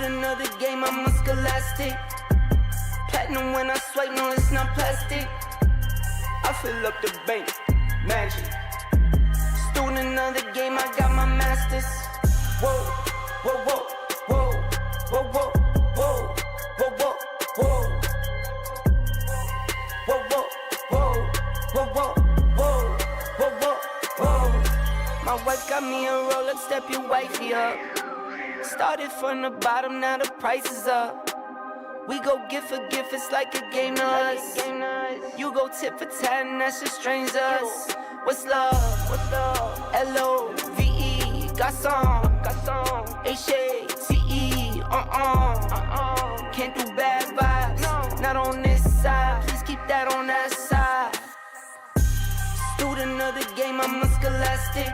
Student of the game, I'm a scholastic. Platinum when I swipe, no, it's not plastic. I fill up the bank, magic. Student of the game, I got my masters. Whoa, whoa, whoa, whoa, whoa, whoa, whoa, whoa, whoa, whoa, whoa, whoa, whoa, whoa, whoa, whoa, whoa, whoa, whoa. My wife got me a Rolex, step your wifey up. Started from the bottom, now the price is up. We go gift for gift, it's like a game to us. You go tip for 10, that's just strange to us. What's love? What's love? L-O-V-E, garçon. H-A-T-E, Can't do bad vibes, not on this side. Please keep that on that side. Student of the game, I'm a scholastic.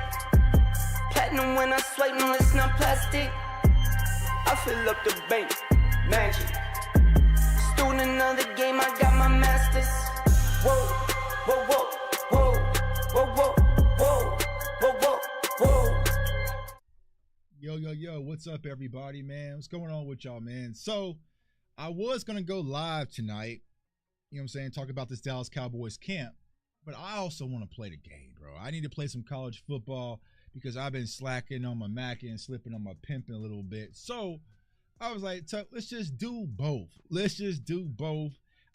Platinum when I swipe, no, it's not plastic. I fill up the bank, magic. Student of the game, I got my masters. Whoa, whoa, whoa, whoa, whoa, whoa, whoa, whoa, whoa, whoa. Yo, what's up, everybody, man? What's going on with y'all, man? So, I was going to go live tonight, you know what I'm saying, talk about this Dallas Cowboys camp, but I also want to play the game, bro. I need to play some college football because I've been slacking on my macking and slipping on my pimping a little bit. So, I was like, let's just do both.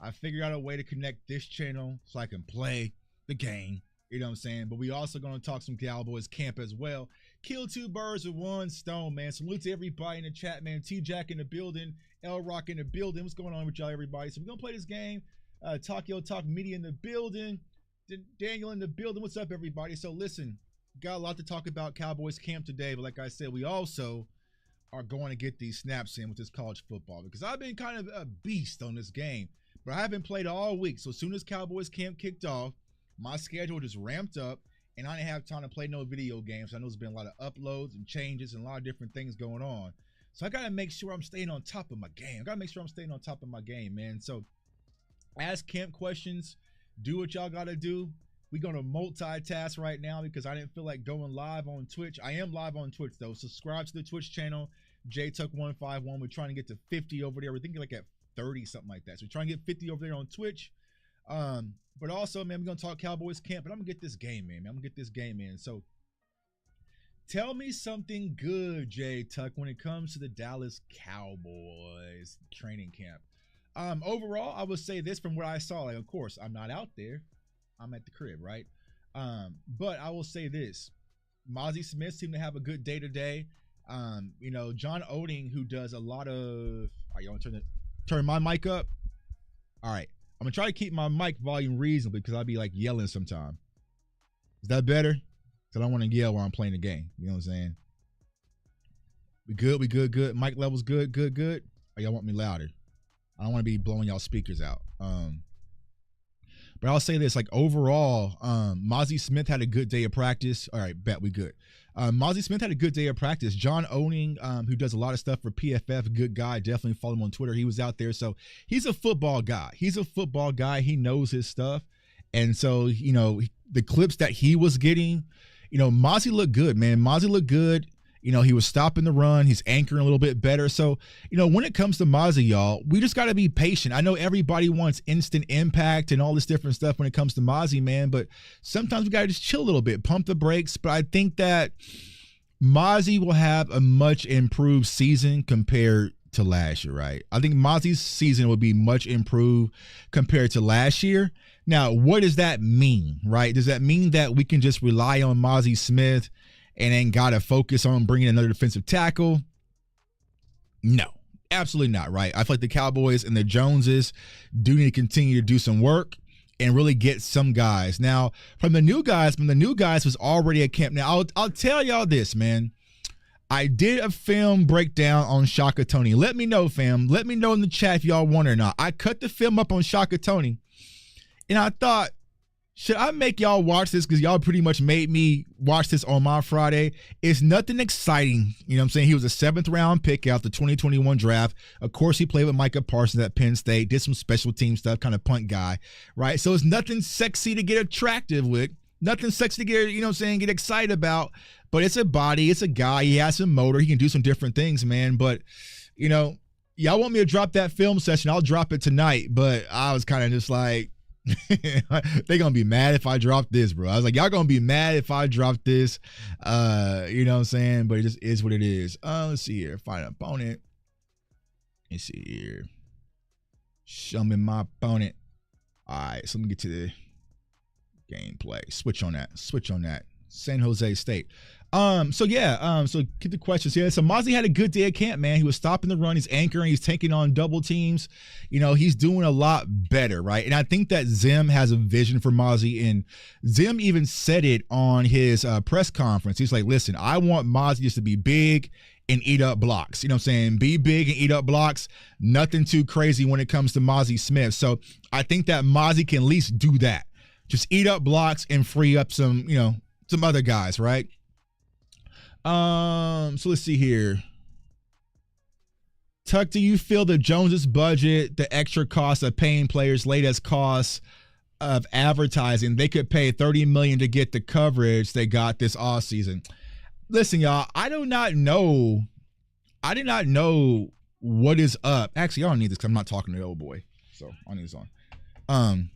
I figured out a way to connect this channel so I can play the game. You know what I'm saying? But we also going to talk some Cowboys camp as well. Kill two birds with one stone, man. Salute to everybody in the chat, man. T-Jack in the building. L-Rock in the building. What's going on with y'all, everybody? So we're going to play this game. Talk Media in the building. Daniel in the building. What's up, everybody? So listen, got a lot to talk about Cowboys camp today. But like I said, we also are going to get these snaps in with this college football because I've been kind of a beast on this game. But I haven't played all week. So as soon as Cowboys camp kicked off, my schedule just ramped up, and I didn't have time to play no video games. I know there's been a lot of uploads and changes and a lot of different things going on. So I got to make sure I'm staying on top of my game. Man. So ask camp questions. Do what y'all got to do. We're going to multitask right now because I didn't feel like going live on Twitch. I am live on Twitch, though. Subscribe to the Twitch channel, JTuck151. We're trying to get to 50 over there. We're thinking like at 30, something like that. So we're trying to get 50 over there on Twitch. But also, man, we're going to talk Cowboys camp, and I'm going to get this game in, So tell me something good, J Tuck, when it comes to the Dallas Cowboys training camp. Overall, I would say this from what I saw. Like, of course, I'm not out there. I'm at the crib, right? But I will say this. Mazi Smith seemed to have a good day today. You know, John Oding, who does a lot of... All right, you want to turn my mic up? All right. I'm going to try to keep my mic volume reasonable because I'll be like yelling sometime. Is that better? Because I don't want to yell while I'm playing the game. You know what I'm saying? We good. Mic levels good. Or y'all want me louder? I don't want to be blowing y'all speakers out. But I'll say this, like overall, Mazi Smith had a good day of practice. All right, bet we good. Mazi Smith had a good day of practice. John Owning, who does a lot of stuff for PFF, good guy. Definitely follow him on Twitter. He was out there. So he's a football guy. He knows his stuff. And so, you know, the clips that he was getting, you know, Mazi looked good, man. Mazi looked good. You know, he was stopping the run. He's anchoring a little bit better. So, you know, when it comes to Mazi, y'all, we just got to be patient. I know everybody wants instant impact and all this different stuff when it comes to Mazi, man. But sometimes we got to just chill a little bit, pump the brakes. But I think that Mazi will have a much improved season compared to last year, right? I think Mazi's season will be much improved compared to last year. Now, what does that mean, right? Does that mean that we can just rely on Mazi Smith and then got to focus on bringing another defensive tackle? No, absolutely not, right? I feel like the Cowboys and the Joneses do need to continue to do some work and really get some guys. Now, from the new guys was already at camp. Now, I'll tell y'all this, man. I did a film breakdown on Shaka Toney. Let me know, fam. Let me know in the chat if y'all want it or not. I cut the film up on Shaka Toney, and I thought, should I make y'all watch this? Because y'all pretty much made me watch this on my Friday. It's nothing exciting. You know what I'm saying? He was a 7th round pick out the 2021 draft. Of course, he played with Micah Parsons at Penn State, did some special team stuff, kind of punt guy, right? So it's nothing sexy to get attractive with. Nothing sexy to get, you know what I'm saying, get excited about. But it's a body. It's a guy. He has some motor. He can do some different things, man. But you know, y'all want me to drop that film session, I'll drop it tonight. But I was kind of just like, they gonna be mad if I drop this, bro. I was like, y'all gonna be mad if I drop this. You know what I'm saying? But it just is what it is. Let's see here. Find an opponent. Let's see here. Show me my opponent. All right, so let me get to the gameplay. Switch on that. San Jose State. So get the questions here. So Mazi had a good day at camp, man. He was stopping the run, he's anchoring, he's taking on double teams. You know, he's doing a lot better, right? And I think that Zim has a vision for Mazi, and Zim even said it on his press conference. He's like, listen, I want Mazi just to be big and eat up blocks. You know what I'm saying? Be big and eat up blocks. Nothing too crazy when it comes to Mazi Smith. So I think that Mazi can at least do that. Just eat up blocks and free up some, you know, some other guys, right? So let's see here. Tuck, do you feel the Joneses budget, the extra cost of paying players, latest costs of advertising, they could pay $30 million to get the coverage they got this offseason? Listen, y'all, I do not know what is up. Actually, I don't need this because I'm not talking to the old boy. So I need this on.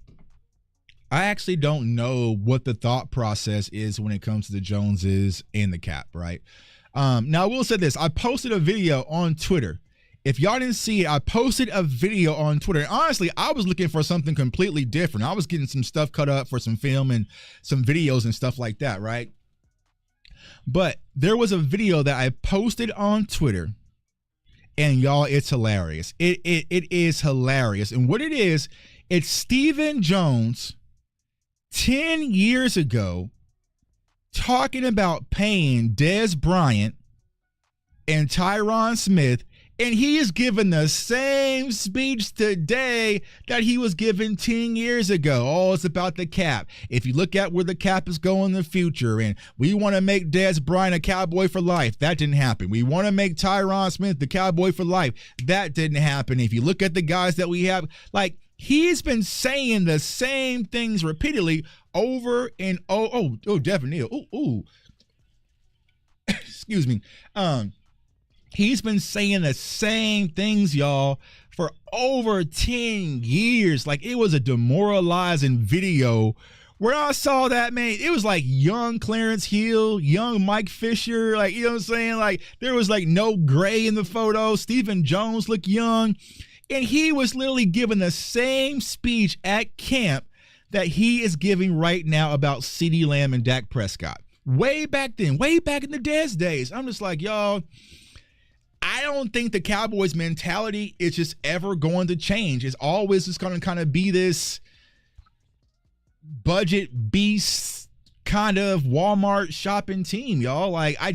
I actually don't know what the thought process is when it comes to the Joneses and the cap, right? Now, I will say this. I posted a video on Twitter. If y'all didn't see it, I posted a video on Twitter. And honestly, I was looking for something completely different. I was getting some stuff cut up for some film and some videos and stuff like that, right? But there was a video that I posted on Twitter, and y'all, it's hilarious. It is hilarious. And what it is, it's Stephen Jones 10 years ago talking about paying Dez Bryant and Tyron Smith, and he is giving the same speech today that he was given 10 years ago. Oh, it's about the cap. If you look at where the cap is going in the future, and we want to make Dez Bryant a Cowboy for life, that didn't happen. We want to make Tyron Smith the Cowboy for life, that didn't happen. If you look at the guys that we have, like, he's been saying the same things repeatedly over and Devin Neal. Excuse me. He's been saying the same things, y'all, for over 10 years. Like, it was a demoralizing video where I saw that, man. It was like young Clarence Hill, young Mike Fisher. Like, you know what I'm saying? Like, there was like no gray in the photo. Stephen Jones looked young. And he was literally giving the same speech at camp that he is giving right now about Ceedee Lamb and Dak Prescott. Way back then, way back in the Dez days. I'm just like, y'all, I don't think the Cowboys mentality is just ever going to change. It's always just going to kind of be this budget beast kind of Walmart shopping team, y'all. Like, I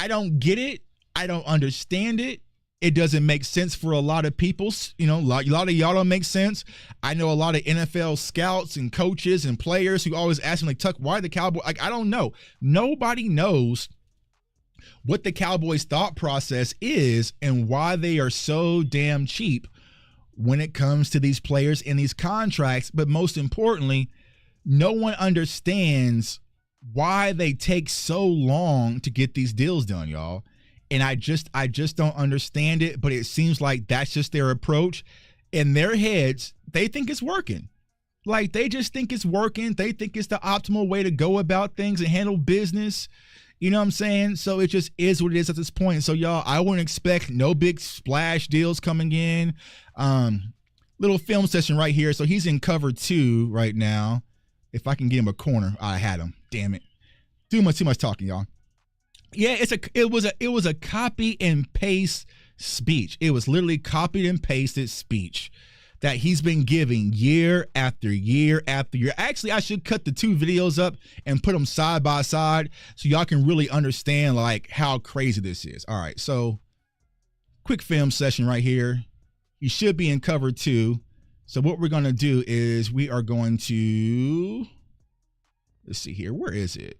don't get it. I don't understand it. It doesn't make sense for a lot of people. You know, a lot of y'all don't make sense. I know a lot of NFL scouts and coaches and players who always ask me, like, Tuck, why the Cowboys? Like, I don't know. Nobody knows what the Cowboys' thought process is and why they are so damn cheap when it comes to these players and these contracts. But most importantly, no one understands why they take so long to get these deals done, y'all. And I just don't understand it, but it seems like that's just their approach. In their heads, they think it's working. Like, they just think it's working. They think it's the optimal way to go about things and handle business. You know what I'm saying? So it just is what it is at this point. So, y'all, I wouldn't expect no big splash deals coming in. Little film session right here. So he's in cover 2 right now. If I can get him a corner, I had him. Damn it. Too much talking, y'all. Yeah, it was a copy and paste speech. It was literally copied and pasted speech that he's been giving year after year after year. Actually, I should cut the 2 videos up and put them side by side so y'all can really understand, like, how crazy this is. All right, so quick film session right here. You should be in cover 2. So what we're going to do is we are going to, let's see here. Where is it?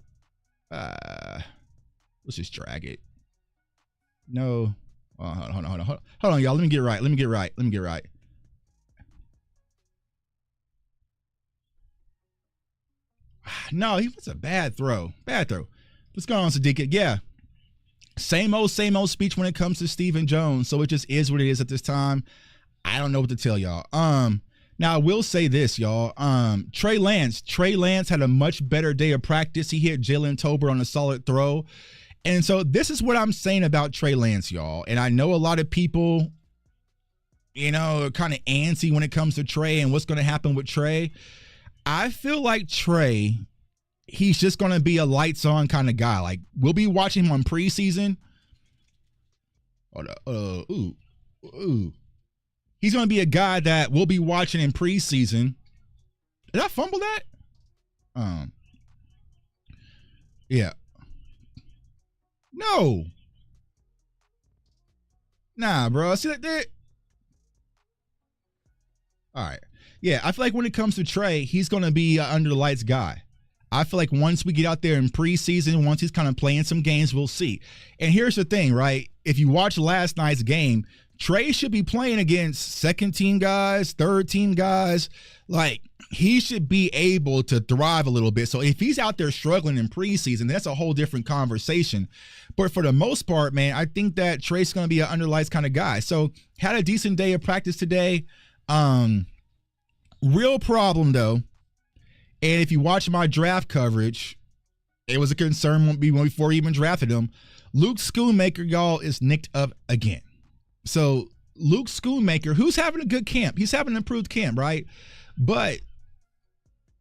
Let's just drag it. No. Oh, hold on, y'all. Let me get right. No, he was a bad throw. Let's go on, Sadiq. Yeah. same old speech when it comes to Stephen Jones. So it just is what it is at this time. I don't know what to tell y'all. Now I will say this, y'all. Trey Lance had a much better day of practice. He hit Jaylen Tobert on a solid throw. And so this is what I'm saying about Trey Lance, y'all. And I know a lot of people, are kind of antsy when it comes to Trey and what's going to happen with Trey. I feel like Trey, he's just going to be a lights on kind of guy. Like, we'll be watching him on preseason. He's going to be a guy that we'll be watching in preseason. Did I fumble that? Yeah. No. Nah, bro. See that? All right. Yeah, I feel like when it comes to Trey, he's going to be an under the lights guy. I feel like once we get out there in preseason, once he's kind of playing some games, we'll see. And here's the thing, right? If you watch last night's game, Trey should be playing against second-team guys, third-team guys. Like, he should be able to thrive a little bit. So if he's out there struggling in preseason, that's a whole different conversation. But for the most part, man, I think that Trey's going to be an under lights kind of guy. So had a decent day of practice today. Real problem, though. And if you watch my draft coverage, it was a concern before we even drafted him. Luke Schoonmaker, y'all, is nicked up again. So Luke Schoonmaker, who's having a good camp, he's having an improved camp, right? But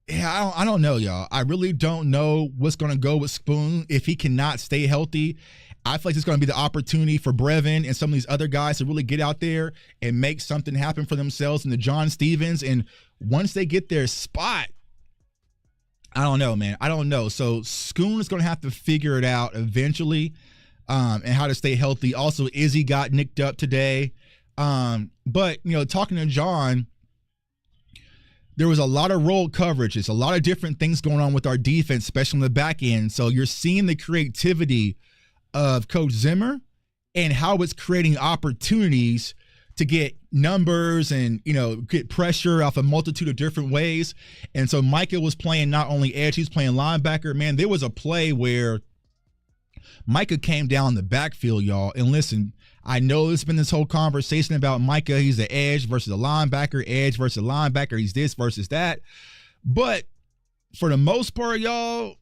yeah, I don't know, y'all. I really don't know what's going to go with Spoon if he cannot stay healthy. I feel like it's going to be the opportunity for Brevin and some of these other guys to really get out there and make something happen for themselves and the John Stevens. And once they get their spot, I don't know, man. I don't know. So Schoon is going to have to figure it out eventually. And how to stay healthy. Also, Izzy got nicked up today. But, talking to John, there was a lot of roll coverages, a lot of different things going on with our defense, especially on the back end. So you're seeing the creativity of Coach Zimmer and how it's creating opportunities to get numbers and, get pressure off a multitude of different ways. And so Micah was playing not only edge, he's playing linebacker. Man, there was a play where Micah came down the backfield, y'all. And listen, I know there's been this whole conversation about Micah. He's the edge versus the linebacker, edge versus linebacker. He's this versus that. But for the most part, y'all,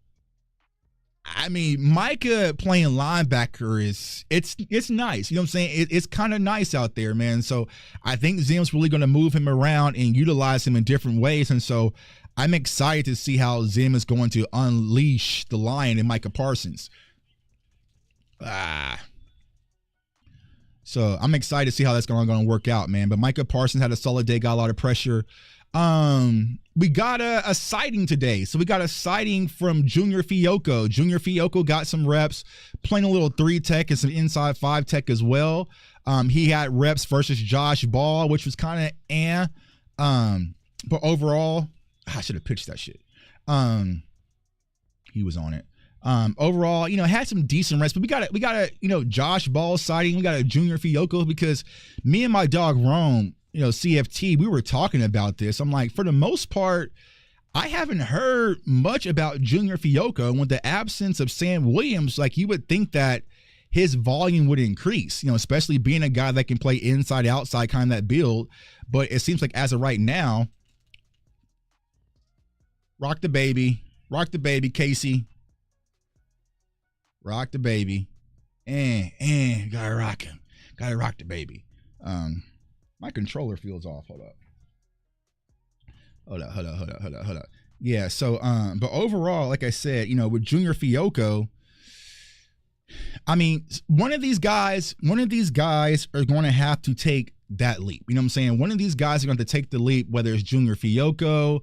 I mean, Micah playing linebacker it's nice. You know what I'm saying? It's kind of nice out there, man. So I think Zim's really going to move him around and utilize him in different ways. And so I'm excited to see how Zim is going to unleash the lion in Micah Parsons. So I'm excited to see how that's going to work out, man. But Micah Parsons had a solid day, got a lot of pressure. We got a sighting today. So we got a sighting from Junior Fiocco. Junior Fiocco got some reps, playing a little 3-tech and some inside 5-tech as well. He had reps versus Josh Ball, which was kind of but overall, I should have pitched that shit. He was on it. Overall, had some decent reps, but we got a, Josh Ball sighting. We got a Junior Fiocco because me and my dog Rome, CFT, we were talking about this. I'm like, for the most part, I haven't heard much about Junior Fiocco. With the absence of Sam Williams, like you would think that his volume would increase, especially being a guy that can play inside, outside, kind of that build. But it seems like as of right now, rock the baby, Casey. Rock the baby. And gotta rock him. Gotta rock the baby. My controller feels off. Hold up. Yeah, so but overall, like I said, with Junior Fiocco, I mean, one of these guys are going to have to take that leap. You know what I'm saying? One of these guys are going to take the leap, whether it's Junior Fiocco,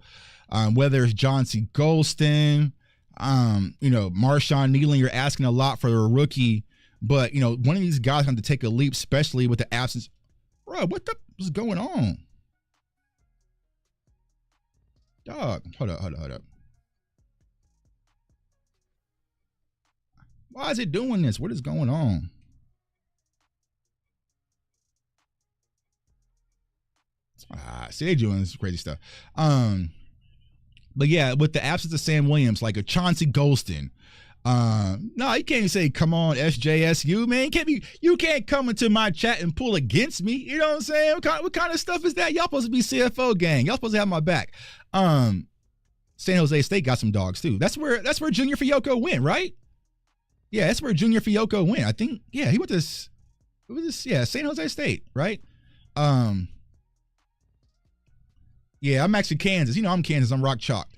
whether it's John C. Golston, Marshawn Nealon. You're asking a lot for a rookie, but one of these guys have to take a leap, especially with the absence. Bro, what the is going on? Dog, hold up. Why is it doing this? What is going on? See, they doing this crazy stuff. But yeah, with the absence of Sam Williams, like a Chauncey Golston, No, you can't say come on SJSU, man. You can't come into my chat and pull against me. You know what I'm saying? What kind of stuff is that? Y'all supposed to be CFO gang. Y'all supposed to have my back. San Jose State got some dogs too. That's where Junior Fiocco went, right? Yeah, that's where Junior Fiocco went. I think, yeah, he went to San Jose State, right? Yeah, I'm actually Kansas. You know, I'm Kansas. I'm rock chalk.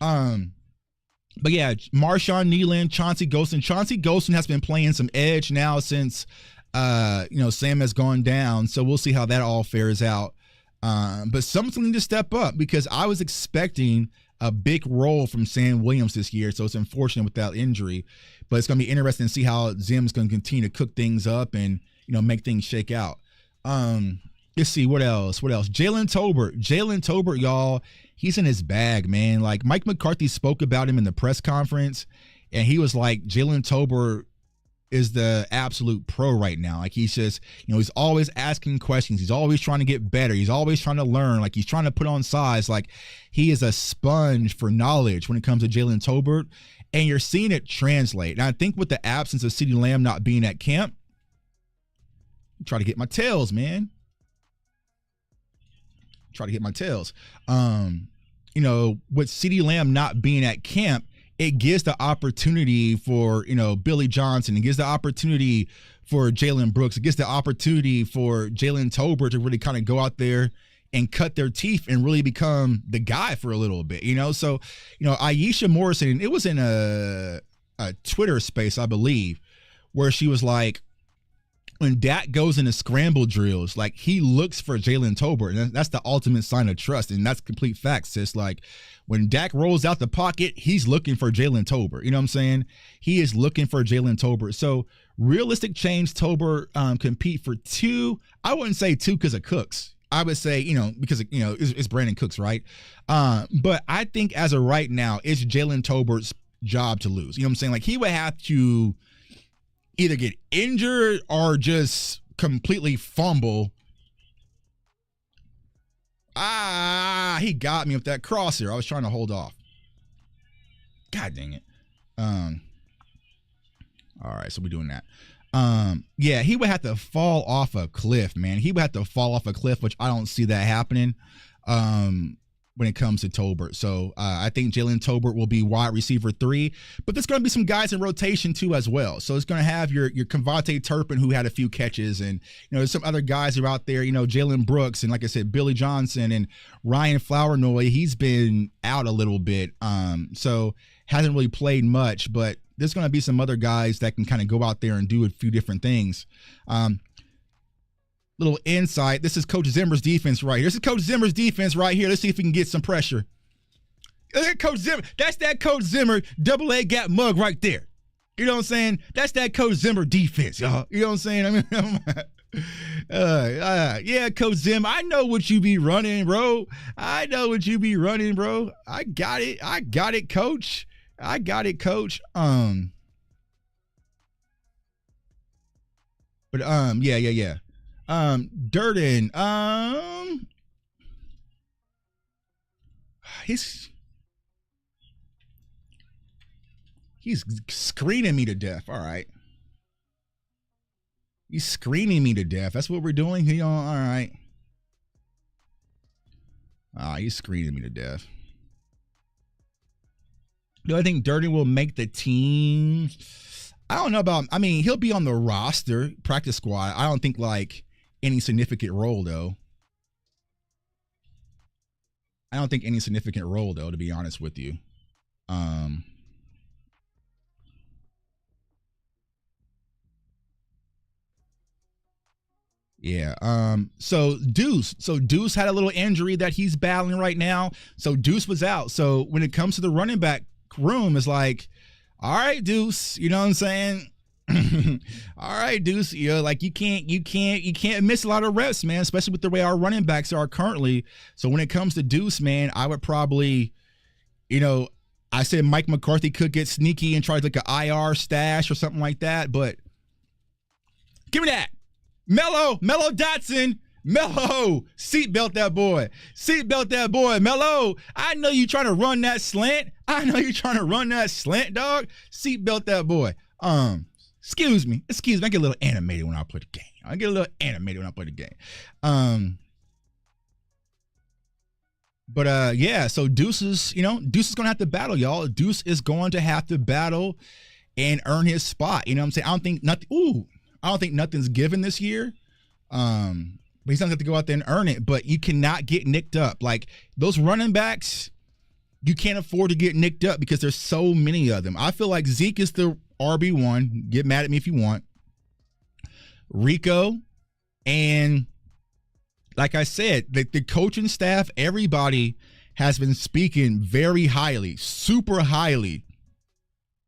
But yeah, Marshawn Nealon, Chauncey Golston. Chauncey Golston has been playing some edge now since, Sam has gone down. So we'll see how that all fares out. But something need to step up because I was expecting a big role from Sam Williams this year. So it's unfortunate without injury, but it's going to be interesting to see how Zim's going to continue to cook things up and, make things shake out. Let's see what else. Jaylen Tobert, y'all. He's in his bag, man. Like Mike McCarthy spoke about him in the press conference, and he was like, Jaylen Tobert is the absolute pro right now. Like he's just, he's always asking questions. He's always trying to get better. He's always trying to learn. Like he's trying to put on size. Like he is a sponge for knowledge when it comes to Jaylen Tobert, and you're seeing it translate. And I think with the absence of Ceedee Lamb not being at camp, try to get my tails, man. With Ceedee Lamb not being at camp, it gives the opportunity for, Billy Johnson. It gives the opportunity for Jalen Brooks. It gives the opportunity for Jaylen Tobert to really kind of go out there and cut their teeth and really become the guy for a little bit, So, Aisha Morrison, it was in a Twitter space, I believe, where she was like, when Dak goes into scramble drills, like he looks for Jaylen Tobert, and that's the ultimate sign of trust, and that's complete fact, sis. Like when Dak rolls out the pocket, he's looking for Jaylen Tobert. You know what I'm saying? He is looking for Jaylen Tobert. So realistic change, Tobert compete for 2. I wouldn't say 2 because of Cooks. I would say, because it's Brandon Cooks, right? But I think as of right now, it's Jaylen Tobert's job to lose. You know what I'm saying? Like he would have to either get injured or just completely fumble. He got me with that crosshair. I was trying to hold off. God dang it. All right, so we're doing that. Yeah, he would have to fall off a cliff, man. He would have to fall off a cliff, which I don't see that happening. When it comes to Tobert. So I think Jaylen Tobert will be wide receiver 3, but there's going to be some guys in rotation too as well. So it's going to have your Kevontae Turpin, who had a few catches, and there's some other guys who are out there, Jalen Brooks, and like I said, Billy Johnson and Ryan Flournoy. He's been out a little bit, so hasn't really played much, but there's going to be some other guys that can kind of go out there and do a few different things. Little insight. This is Coach Zimmer's defense right here. This is Coach Zimmer's defense right here. Let's see if we can get some pressure. Look at Coach Zimmer. That's that Coach Zimmer double-A gap mug right there. You know what I'm saying? That's that Coach Zimmer defense, y'all. You know what I'm saying? Yeah, Coach Zimmer, I know what you be running, bro. I got it, Coach. Yeah. Durden, he's screening me to death. All right. He's screening me to death. That's what we're doing. All right. He's screening me to death. Do I think Durden will make the team? I don't know he'll be on the roster, practice squad. I don't think any significant role, though. To be honest with you. Yeah. So Deuce had a little injury that he's battling right now. So Deuce was out. So when it comes to the running back room, it's like, all right, Deuce, you know what I'm saying? All right, Deuce, you can't miss a lot of reps, man, especially with the way our running backs are currently. So when it comes to Deuce, man, I would probably, I said Mike McCarthy could get sneaky and try like an IR stash or something like that, but give me that. Mello Dotson. Melo, seatbelt that boy. Seatbelt that boy. Melo, I know you trying to run that slant. I know you trying to run that slant, dog. Seatbelt that boy. Excuse me. I get a little animated when I play the game. But yeah, so Deuce is gonna have to battle, y'all. Deuce is going to have to battle and earn his spot. You know what I'm saying? I don't think nothing's given this year. But he's gonna have to go out there and earn it. But you cannot get nicked up. Like those running backs, you can't afford to get nicked up because there's so many of them. I feel like Zeke is the RB1. Get mad at me if you want. Rico, and like I said, the coaching staff, everybody has been speaking very highly, super highly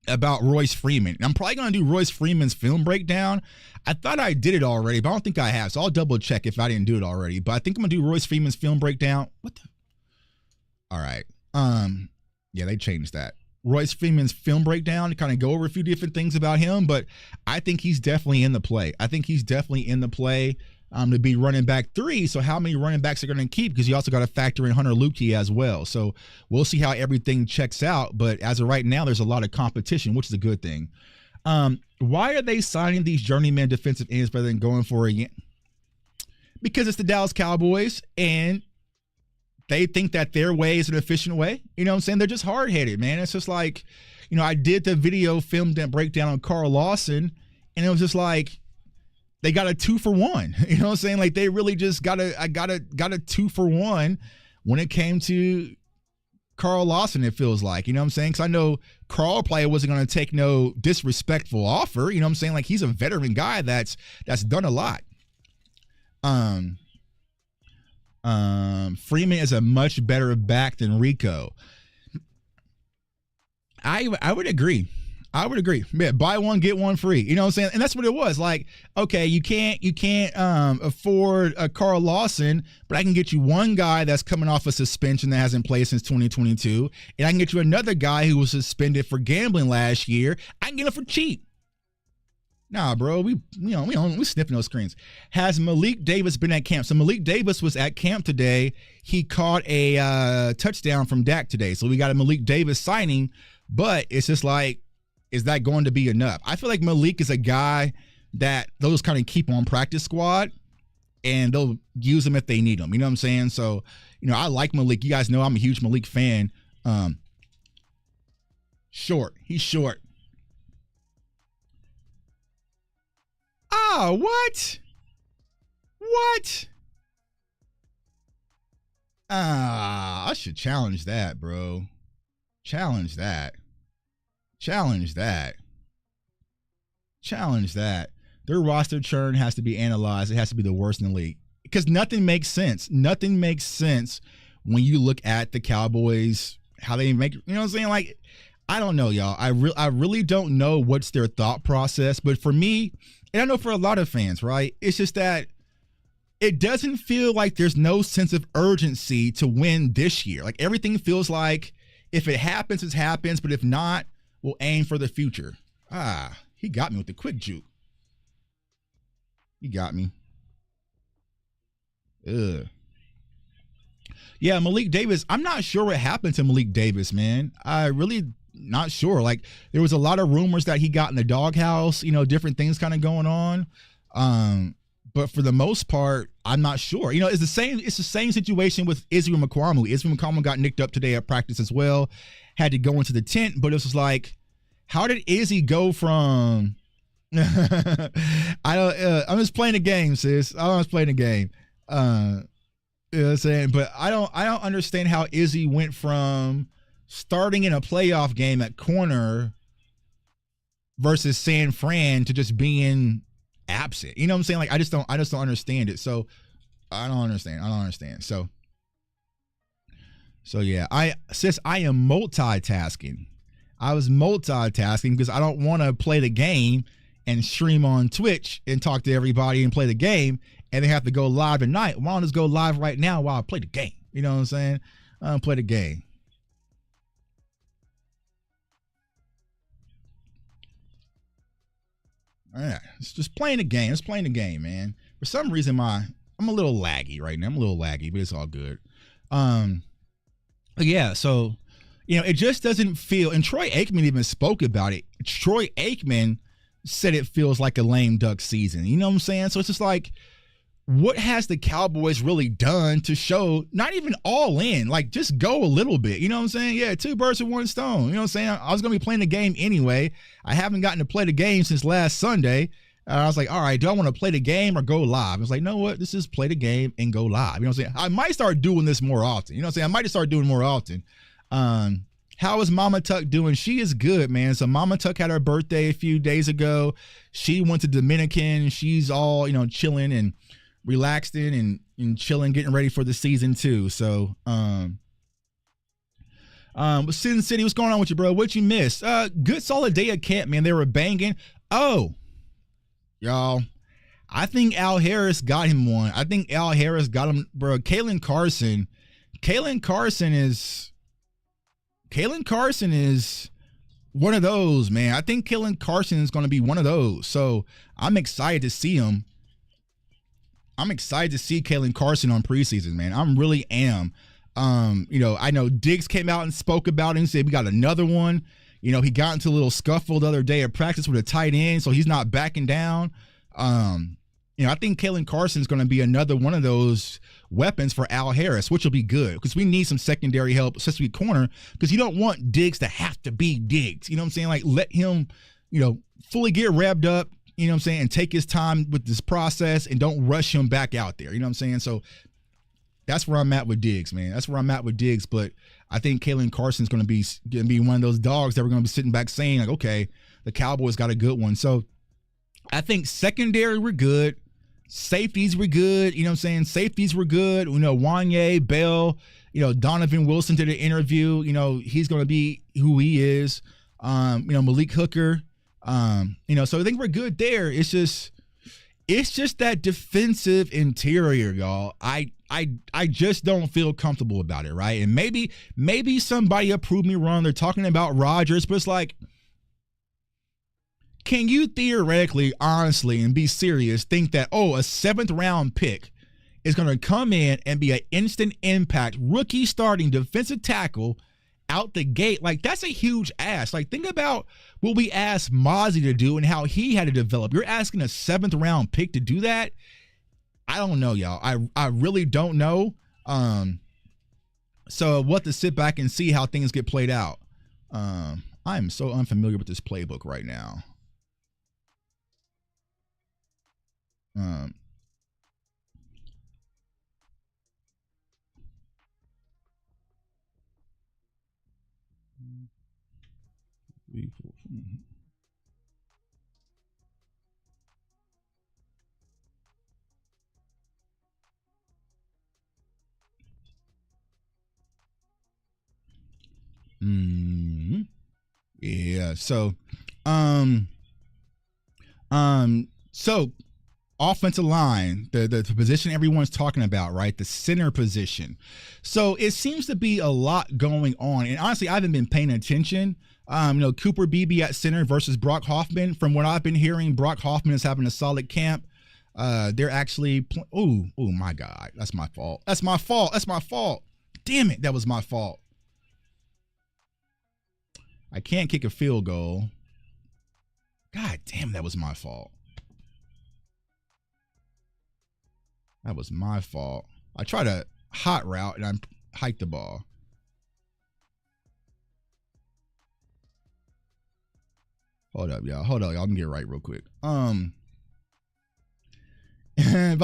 about Royce Freeman. And I'm probably going to do Royce Freeman's film breakdown. I thought I did it already, but I don't think I have. So I'll double check if I didn't do it already. But I think I'm going to do Royce Freeman's film breakdown. What the? All right. Yeah, they changed that. Royce Freeman's film breakdown to kind of go over a few different things about him, but I think he's definitely in the play. To be running back 3. So how many running backs are going to keep? Because you also got to factor in Hunter Luepke as well. So we'll see how everything checks out. But as of right now, there's a lot of competition, which is a good thing. Why are they signing these journeyman defensive ends rather than going for a? Because it's the Dallas Cowboys, and they think that their way is an efficient way. You know what I'm saying? They're just hard-headed, man. It's just like, I did the video filmed and breakdown on Carl Lawson, and it was just like, they got a 2-for-1. You know what I'm saying? Like they really just got a 2-for-1 when it came to Carl Lawson, it feels like. You know what I'm saying? Because I know Carl probably wasn't going to take no disrespectful offer. You know what I'm saying? Like he's a veteran guy that's done a lot. Freeman is a much better back than Rico. I would agree. Yeah, buy one, get one free. You know what I'm saying? And that's what it was. Like, okay, you can't afford a Carl Lawson, but I can get you one guy that's coming off a suspension that hasn't played since 2022, and I can get you another guy who was suspended for gambling last year. I can get him for cheap. Nah, bro, we sniffing those screens. Has Malik Davis been at camp? So Malik Davis was at camp today. He caught a touchdown from Dak today. So we got a Malik Davis signing, but it's just like, is that going to be enough? I feel like Malik is a guy that they'll just kind of keep on practice squad, and they'll use him if they need him. You know what I'm saying? So, I like Malik. You guys know I'm a huge Malik fan. Short. He's short. Ah, what? I should challenge that, bro. Challenge that. Their roster churn has to be analyzed. It has to be the worst in the league because nothing makes sense. Nothing makes sense when you look at the Cowboys, how they make, you know what I'm saying? Like, I don't know, y'all. I really don't know what's their thought process. But for me, and I know for a lot of fans, right, it's just that it doesn't feel like there's no sense of urgency to win this year. Like, everything feels like if it happens, it happens. But if not, we'll aim for the future. He got me with the quick juke. He got me. Ugh. Yeah, Malik Davis. I'm not sure what happened to Malik Davis, man. I really not sure. Like, there was a lot of rumors that he got in the doghouse, different things kind of going on. But for the most part, I'm not sure. It's the same situation with Israel McCormick. Israel McCormick got nicked up today at practice as well. Had to go into the tent, but it was just like, how did Izzy go from I'm just playing a game, sis. I'm just playing a game. You know what I'm saying? But I don't understand how Izzy went from starting in a playoff game at corner versus San Fran to just being absent. You know what I'm saying? Like, I just don't understand it. So I don't understand. So yeah, I am multitasking. I was multitasking because I don't want to play the game and stream on Twitch and talk to everybody and play the game and they have to go live tonight. Why don't I just go live right now while I play the game? You know what I'm saying? Play the game. All right, it's just playing the game. It's playing the game, man. For some reason, I'm I'm a little laggy right now. I'm a little laggy, but it's all good. But yeah, so it just doesn't feel, and Troy Aikman even spoke about it. Troy Aikman said it feels like a lame duck season. You know what I'm saying? So it's just like, what has the Cowboys really done to show, not even all in, like just go a little bit, you know what I'm saying? Yeah, 2 birds with 1 stone. You know what I'm saying? I was going to be playing the game anyway. I haven't gotten to play the game since last Sunday. I was like, all right, do I want to play the game or go live? I was like, you know what? This is play the game and go live. You know what I'm saying? I might start doing this more often. You know what I'm saying? I might just start doing more often. How is Mama Tuck doing? She is good, man. So Mama Tuck had her birthday a few days ago. She went to Dominican. She's all, chilling and relaxing and chilling, getting ready for the season too. So, but Sin City, what's going on with you, bro? What you missed? Good solid day at camp, man. They were banging. Oh, y'all, I think Al Harris got him one. I think Al Harris got him, bro. Kalen Carson is one of those, man. I think Kalen Carson is going to be one of those. So I'm excited to see him. I'm excited to see Kalen Carson on preseason, man. I really am. I know Diggs came out and spoke about it and said we got another one. He got into a little scuffle the other day at practice with a tight end, so he's not backing down. I think Kalen Carson is going to be another one of those weapons for Al Harris, which will be good because we need some secondary help, especially corner, because you don't want Diggs to have to be Diggs. You know what I'm saying? Like, let him, fully get revved up, you know what I'm saying, and take his time with this process and don't rush him back out there. You know what I'm saying? So that's where I'm at with Diggs, man. That's where I'm at with Diggs. But I think Kalen Carson's going to be one of those dogs that we're going to be sitting back saying, like, okay, the Cowboys got a good one. So I think secondary were good. Safeties were good. You know what I'm saying? Safeties were good. Wanye, Bell, Donovan Wilson did an interview. He's going to be who he is. Malik Hooker. So I think we're good there. It's just that defensive interior, y'all. I just don't feel comfortable about it, right? And maybe somebody will prove me wrong. They're talking about Rodgers, but it's like, can you theoretically, honestly, and be serious, think that, a 7th round pick is going to come in and be an instant impact rookie starting defensive tackle out the gate? Like, that's a huge ask. Like, think about what we asked Mazi to do and how he had to develop. You're asking a 7th round pick to do that? I don't know, y'all. I really don't know. So we'll have to sit back and see how things get played out. I am so unfamiliar with this playbook right now. Yeah. So, so offensive line, the position everyone's talking about, right? The center position. So it seems to be a lot going on. And honestly, I haven't been paying attention. Cooper Beebe at center versus Brock Hoffman. From what I've been hearing, Brock Hoffman is having a solid camp. They're actually, oh my God, that's my fault. That's my fault. Damn it, that was my fault. I can't kick a field goal. God damn, that was my fault. That was my fault. I tried a hot route and I hiked the ball. Hold up, y'all. I'm gonna get it right real quick. About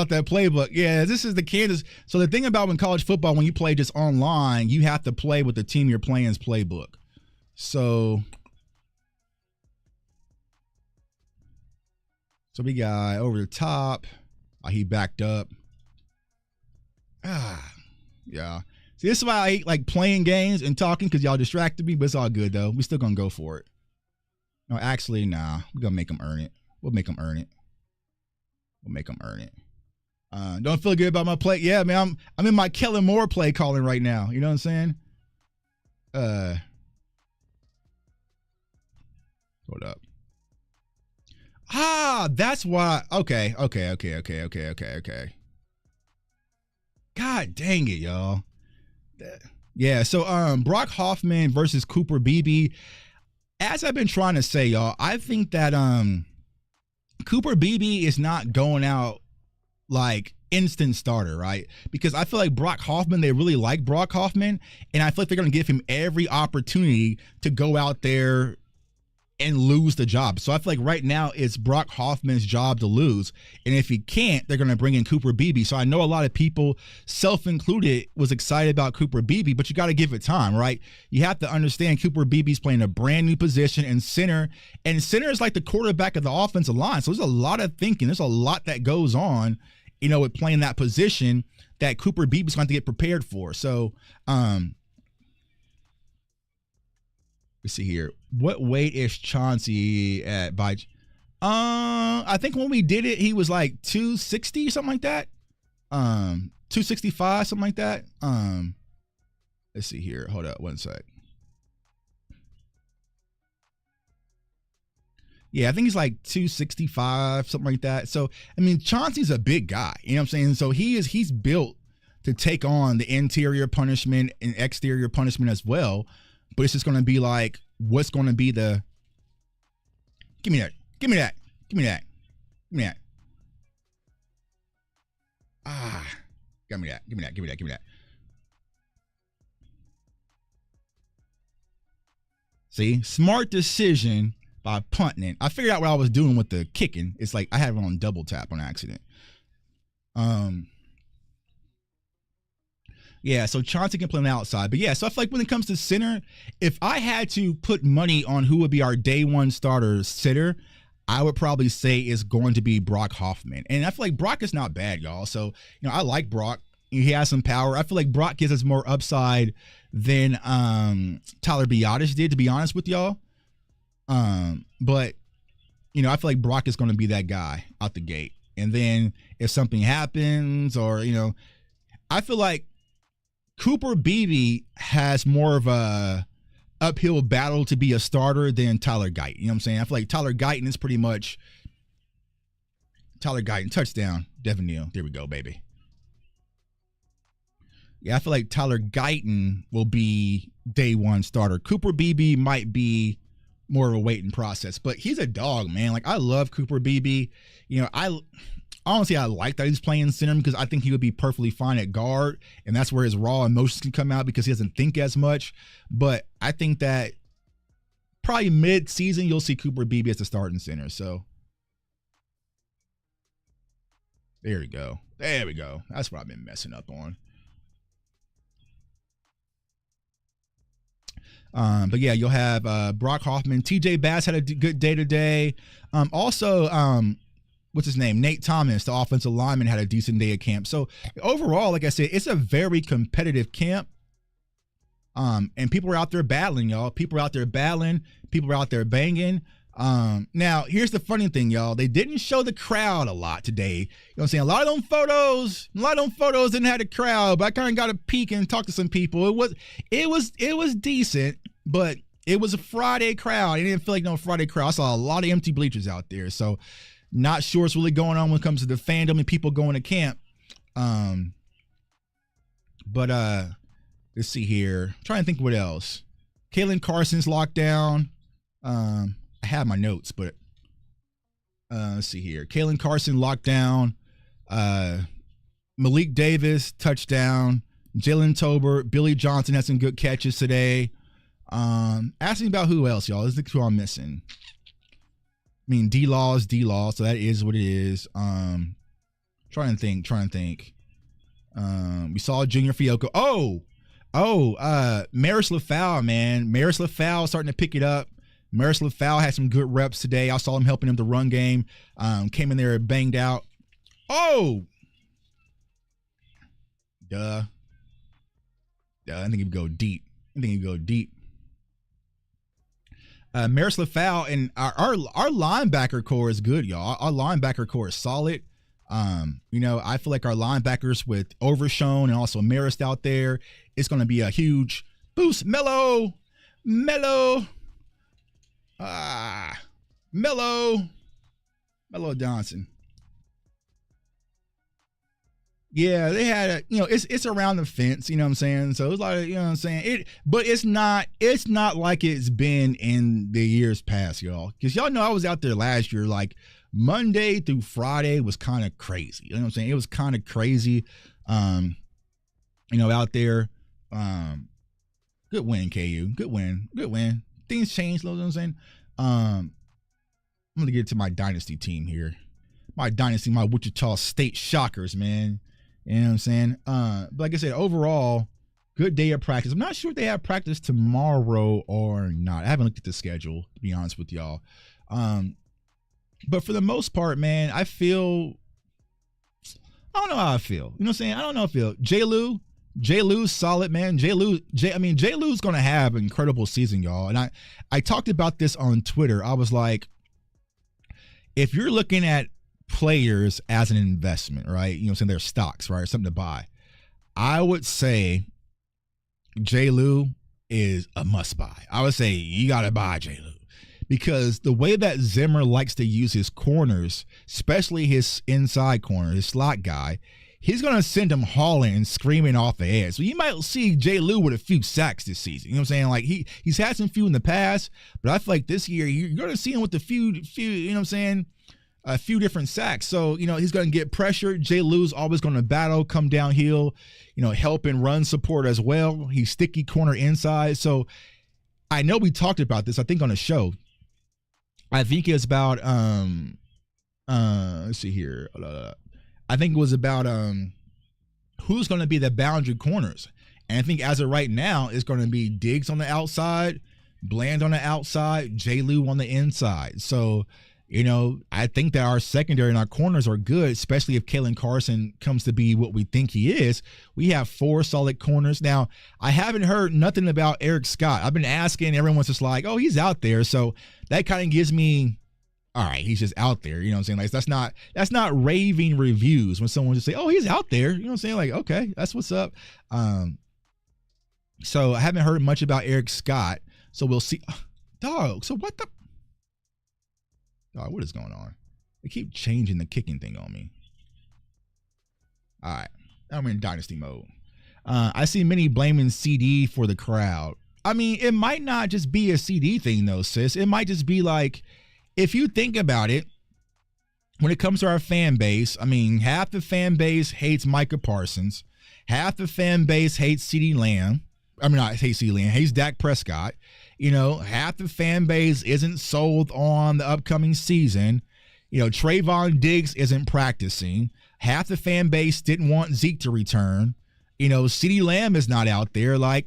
that playbook. Yeah, this is the Kansas. So the thing about when college football, when you play just online, you have to play with the team you're playing's playbook. So we got over the top. He backed up. Yeah. See, this is why I hate like playing games and talking, because y'all distracted me, but it's all good though. We still gonna go for it. No, actually, nah. We're gonna make them earn it. We'll make them earn it. Don't feel good about my play. Yeah, man, I'm in my Kellen Moore play calling right now. You know what I'm saying? Hold up. That's why. Okay. God dang it, y'all. Yeah, so Brock Hoffman versus Cooper Beebe. As I've been trying to say, y'all, I think that Cooper Beebe is not going out like instant starter, right? Because I feel like Brock Hoffman, they really like Brock Hoffman, and I feel like they're going to give him every opportunity to go out there and lose the job. So I feel like right now it's Brock Hoffman's job to lose, and if he can't, they're going to bring in Cooper Beebe. So I know a lot of people, self-included, was excited about Cooper Beebe, but you got to give it time, right? You have to understand Cooper Beebe's playing a brand new position in center, and center is like the quarterback of the offensive line. So there's a lot of thinking. There's a lot that goes on, you know, with playing that position that Cooper Beebe's going to get prepared for. So, let's see here. What weight is Chauncey at by? I think when we did it, he was like 260, something like that. 265, something like that. Let's see here. Hold up one sec. Yeah, I think he's like 265, something like that. So, I mean, Chauncey's a big guy. You know what I'm saying? So he's built to take on the interior punishment and exterior punishment as well. But it's just going to be like, what's going to be the, give me that, give me that, give me that, give me that. Give me that, give me that, give me that, give me that. See, smart decision by punting it. I figured out what I was doing with the kicking. It's like I had it on double tap on accident. Yeah, so Chauncey can play on the outside. But yeah, so I feel like when it comes to center, if I had to put money on who would be our day one starter center, I would probably say it's going to be Brock Hoffman. And I feel like Brock is not bad, y'all. So, you know, I like Brock. He has some power. I feel like Brock gives us more upside than Tyler Biadasz did, to be honest with y'all. But, you know, I feel like Brock is going to be that guy out the gate. And then if something happens or, you know, I feel like Cooper Beebe has more of a uphill battle to be a starter than Tyler Guyton. You know what I'm saying? I feel like Tyler Guyton is pretty much Tyler Guyton, touchdown, Devin Neal. There we go, baby. Yeah, I feel like Tyler Guyton will be day one starter. Cooper Beebe might be more of a waiting process, but he's a dog, man. Like, I love Cooper Beebe. You know, honestly, I like that he's playing center because I think he would be perfectly fine at guard, and that's where his raw emotions can come out because he doesn't think as much. But I think that probably mid-season you'll see Cooper Beebe as the starting center. So there we go. There we go. That's what I've been messing up on. But yeah, you'll have Brock Hoffman. TJ Bass had a good day today. Also, what's his name? Nate Thomas, the offensive lineman, had a decent day at camp. So overall, like I said, it's a very competitive camp. And people are out there battling, y'all. People are out there battling. People are out there banging. Now, here's the funny thing, y'all. They didn't show the crowd a lot today. You know what I'm saying? A lot of them photos didn't have the crowd, but I kind of got a peek and talk to some people. It was decent, but it was a Friday crowd. It didn't feel like no Friday crowd. I saw a lot of empty bleachers out there. So not sure what's really going on when it comes to the fandom and people going to camp. But let's see here. I'm trying to think what else. Jaylen Carson's locked down. I have my notes, but let's see here. Jaylen Carson locked down. Malik Davis touchdown. Jaylen Tobert, Billy Johnson had some good catches today. Asking about who else, y'all. Let's look who I'm missing. I mean, D-Law is D-Law, so that is what it is. Trying to think. We saw Junior Fiocco. Maris LaFau, man. Maris LaFau starting to pick it up. Maris LaFau had some good reps today. I saw him helping him the run game. Came in there banged out. Duh. I think he'd go deep. Maris LaFau and our linebacker core is good, y'all. Our linebacker core is solid. You know, I feel like our linebackers with Overshown and also Marist out there, it's going to be a huge boost. Mello Johnson. Yeah, they had a, it's around the fence, you know what I'm saying? So it's like, you know what I'm saying? But it's not like it's been in the years past, y'all. Because y'all know I was out there last year, like Monday through Friday was kind of crazy. You know what I'm saying? It was kind of crazy. Out there. Good win, KU. Good win. Things changed, you know what I'm saying? I'm gonna get to my dynasty team here. My dynasty, my Wichita State Shockers, man. You know what I'm saying? But like I said, overall, good day of practice. I'm not sure if they have practice tomorrow or not. I haven't looked at the schedule, to be honest with y'all. But for the most part, man, I don't know how I feel. You know what I'm saying? I don't know how I feel. J. Lou's solid, man. J. Lou's going to have an incredible season, y'all. And I talked about this on Twitter. I was like, if you're looking at players as an investment, right? You know what I'm saying? They're stocks, right? Something to buy. I would say J. Lou is a must buy. I would say you got to buy J. Lou because the way that Zimmer likes to use his corners, especially his inside corner, his slot guy, he's going to send him hauling and screaming off the edge. So you might see J. Lou with a few sacks this season. You know what I'm saying? Like he's had some few in the past, but I feel like this year you're going to see him with a few, you know what I'm saying? A few different sacks. So, he's going to get pressure. J. Lou's always going to battle, come downhill, help and run support as well. He's sticky corner inside. So I know we talked about this, I think, on a show. I think it's about, let's see here. I think it was about who's going to be the boundary corners. And I think as of right now, it's going to be Diggs on the outside, Bland on the outside, J. Lou on the inside. So, I think that our secondary and our corners are good, especially if Kalen Carson comes to be what we think he is. We have 4 solid corners. Now, I haven't heard nothing about Eric Scott. I've been asking. Everyone's just like, oh, he's out there. So that kind of gives me, all right, he's just out there. You know what I'm saying? Like, that's not raving reviews when someone just say, oh, he's out there. You know what I'm saying? Like, okay, that's what's up. So I haven't heard much about Eric Scott. So we'll see. Dog, so what the? What is going on? They keep changing the kicking thing on me. All right. I'm in dynasty mode. I see many blaming Ceedee for the crowd. I mean, it might not just be a Ceedee thing, though, sis. It might just be like, if you think about it, when it comes to our fan base, I mean, half the fan base hates Micah Parsons. Half the fan base hates Ceedee Lamb. I mean, not hates Ceedee Lamb, hates Dak Prescott. Half the fan base isn't sold on the upcoming season. Trayvon Diggs isn't practicing. Half the fan base didn't want Zeke to return. Ceedee Lamb is not out there. Like,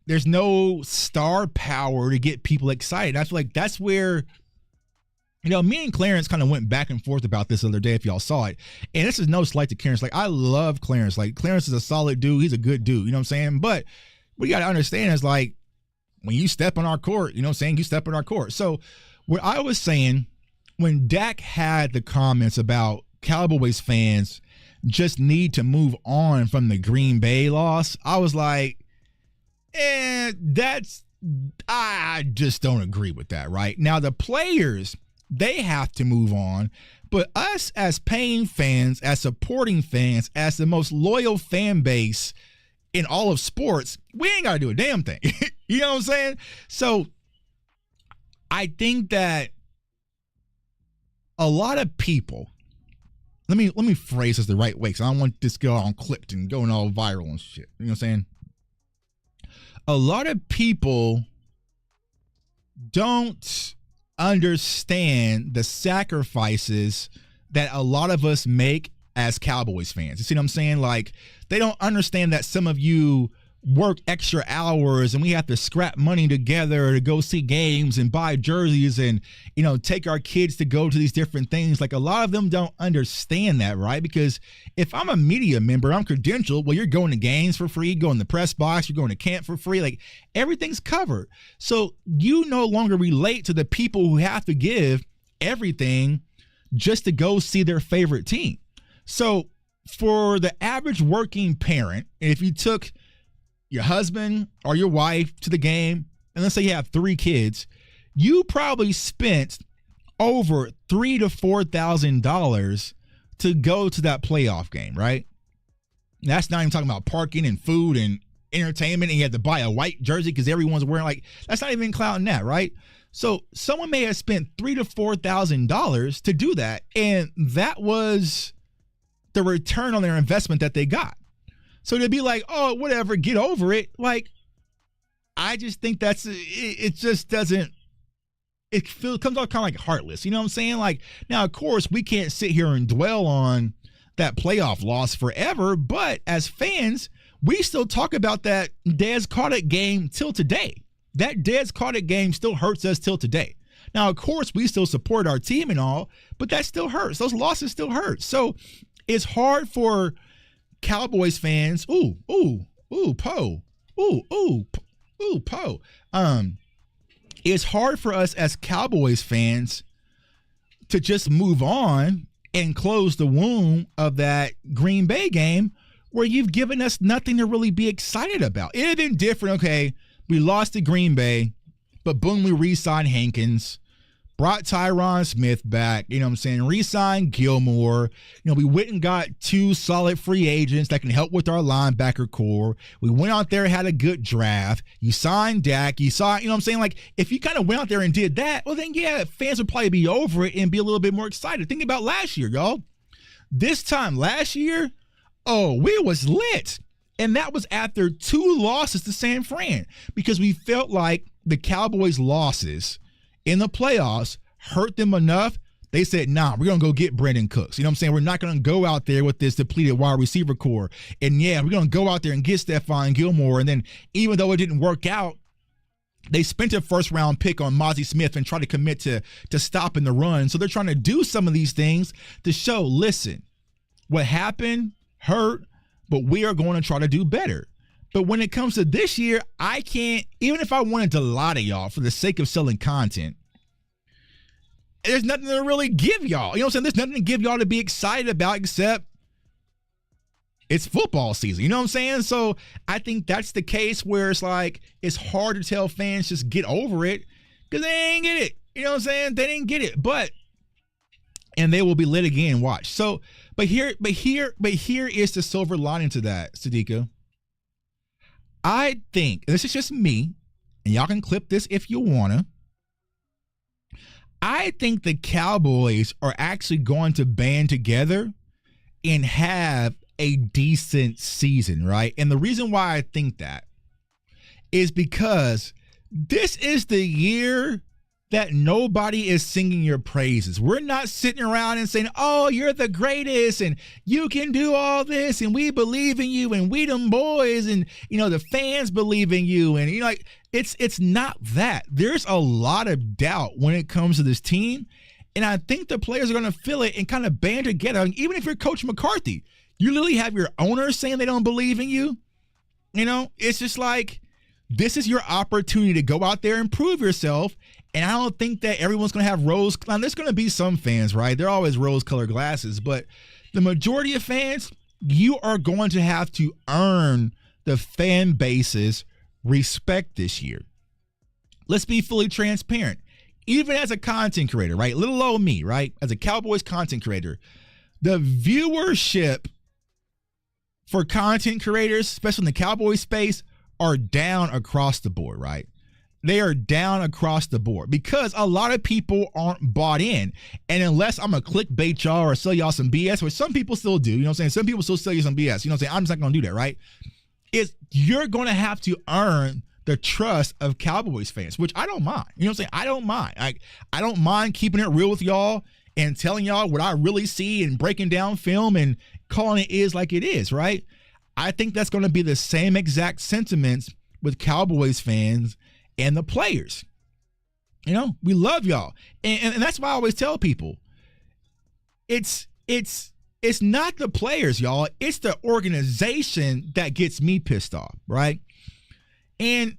there's no star power to get people excited. I feel like that's where, me and Clarence kind of went back and forth about this the other day, if y'all saw it. And this is no slight to Clarence. Like, I love Clarence. Like, Clarence is a solid dude. He's a good dude. You know what I'm saying? But what you got to understand is, like, when you step on our court, you know what I'm saying? You step on our court. So what I was saying, when Dak had the comments about Cowboys fans just need to move on from the Green Bay loss, I was like, I just don't agree with that, right? Now, the players, they have to move on. But us as paying fans, as supporting fans, as the most loyal fan base in all of sports, we ain't got to do a damn thing. You know what I'm saying? So I think that a lot of people, let me phrase this the right way, because I don't want this to go on clipped and going all viral and shit. You know what I'm saying? A lot of people don't understand the sacrifices that a lot of us make as Cowboys fans. You see what I'm saying? Like, they don't understand that some of you work extra hours and we have to scrap money together to go see games and buy jerseys and, take our kids to go to these different things. Like, a lot of them don't understand that, right? Because if I'm a media member, I'm credentialed. Well, you're going to games for free, going to the press box, you're going to camp for free. Like, everything's covered. So you no longer relate to the people who have to give everything just to go see their favorite team. So for the average working parent, if you took your husband or your wife to the game, and let's say you have 3 kids, you probably spent over $3,000 to $4,000 to go to that playoff game, right? That's not even talking about parking and food and entertainment, and you had to buy a white jersey because everyone's wearing, like, that's not even including that, right? So someone may have spent $3,000 to $4,000 to do that, and that was the return on their investment that they got. So to be like, oh, whatever, get over it. Like, I just think it just doesn't, it comes off kind of like heartless. You know what I'm saying? Like, now, of course, we can't sit here and dwell on that playoff loss forever, but as fans, we still talk about that Dez caught it game till today. That Dez caught it game still hurts us till today. Now, of course, we still support our team and all, but that still hurts. Those losses still hurt. So it's hard for Cowboys fans. Poe. It's hard for us as Cowboys fans to just move on and close the wound of that Green Bay game where you've given us nothing to really be excited about. It had been different. Okay, we lost to Green Bay, but boom, we re-signed Hankins, brought Tyron Smith back, you know what I'm saying, re-signed Gilmore. You know, we went and got 2 solid free agents that can help with our linebacker core. We went out there, had a good draft. You signed Dak. You know what I'm saying? Like, if you kind of went out there and did that, well, then, yeah, fans would probably be over it and be a little bit more excited. Think about last year, y'all. This time last year, oh, we was lit. And that was after 2 losses to San Fran because we felt like the Cowboys' losses in the playoffs hurt them enough. They said, nah, we're going to go get Brandon Cooks. You know what I'm saying? We're not going to go out there with this depleted wide receiver core. And, yeah, we're going to go out there and get Stephon Gilmore. And then even though it didn't work out, they spent a first-round pick on Mazi Smith and tried to commit to stopping the run. So they're trying to do some of these things to show, listen, what happened hurt, but we are going to try to do better. But when it comes to this year, I can't, even if I wanted to lie to y'all for the sake of selling content, there's nothing to really give y'all. You know what I'm saying? There's nothing to give y'all to be excited about except it's football season. You know what I'm saying? So I think that's the case where it's like, it's hard to tell fans just get over it because they ain't get it. You know what I'm saying? They didn't get it. And they will be lit again. Watch. So, but here is the silver lining to that, Sadika. I think, and this is just me, and y'all can clip this if you wanna. I think the Cowboys are actually going to band together and have a decent season, right? And the reason why I think that is because this is the year that nobody is singing your praises. We're not sitting around and saying, oh, you're the greatest and you can do all this and we believe in you and we them boys and, you know, the fans believe in you. And, you know, like, it's not that. There's a lot of doubt when it comes to this team. And I think the players are going to feel it and kind of band together. I mean, even if you're Coach McCarthy, you literally have your owners saying they don't believe in you. You know, it's just like, this is your opportunity to go out there and prove yourself. And I don't think that everyone's going to have rose. Now, there's going to be some fans, right? They're always rose-colored glasses. But the majority of fans, you are going to have to earn the fan base's respect this year. Let's be fully transparent. Even as a content creator, right? Little old me, right? As a Cowboys content creator, the viewership for content creators, especially in the Cowboys space, are down across the board, right? They are down across the board because a lot of people aren't bought in. And unless I'm a clickbait y'all or sell y'all some BS, which some people still do, you know what I'm saying? Some people still sell you some BS. You know what I'm saying? I'm just not going to do that, right? You're going to have to earn the trust of Cowboys fans, which I don't mind. You know what I'm saying? I don't mind. I don't mind keeping it real with y'all and telling y'all what I really see and breaking down film and calling it is like it is, right? I think that's going to be the same exact sentiments with Cowboys fans and the players. You know, we love y'all. And that's why I always tell people, it's not the players, y'all. It's the organization that gets me pissed off, right? And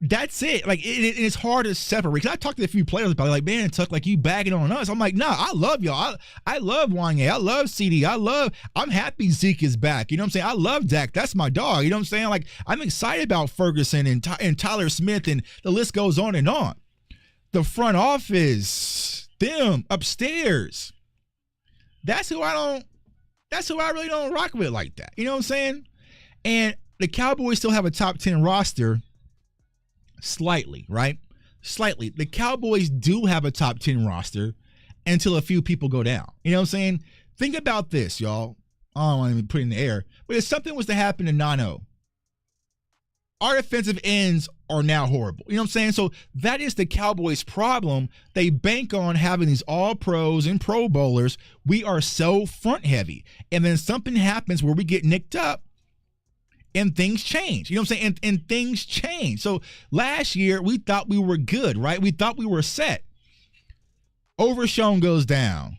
that's it. Like, it's hard to separate. Because I talked to a few players about it, like, man, Tuck, like, you bagging on us. I'm like, nah, I love y'all. I love Wanye. I love Ceedee. I'm happy Zeke is back. You know what I'm saying? I love Dak. That's my dog. You know what I'm saying? Like, I'm excited about Ferguson and Tyler Smith, and the list goes on and on. The front office, them upstairs. That's who I That's who I really don't rock with like that. You know what I'm saying? And the Cowboys still have a top 10 roster slightly, right? Slightly. The Cowboys do have a top 10 roster until a few people go down. You know what I'm saying? Think about this, y'all. I don't want to put it in the air, but if something was to happen to 9-0, our defensive ends are now horrible. You know what I'm saying? So that is the Cowboys' problem. They bank on having these all-pros and pro bowlers. We are so front-heavy. And then something happens where we get nicked up and things change. You know what I'm saying? And things change. So last year, we thought we were good, right? We thought we were set. Overshown goes down.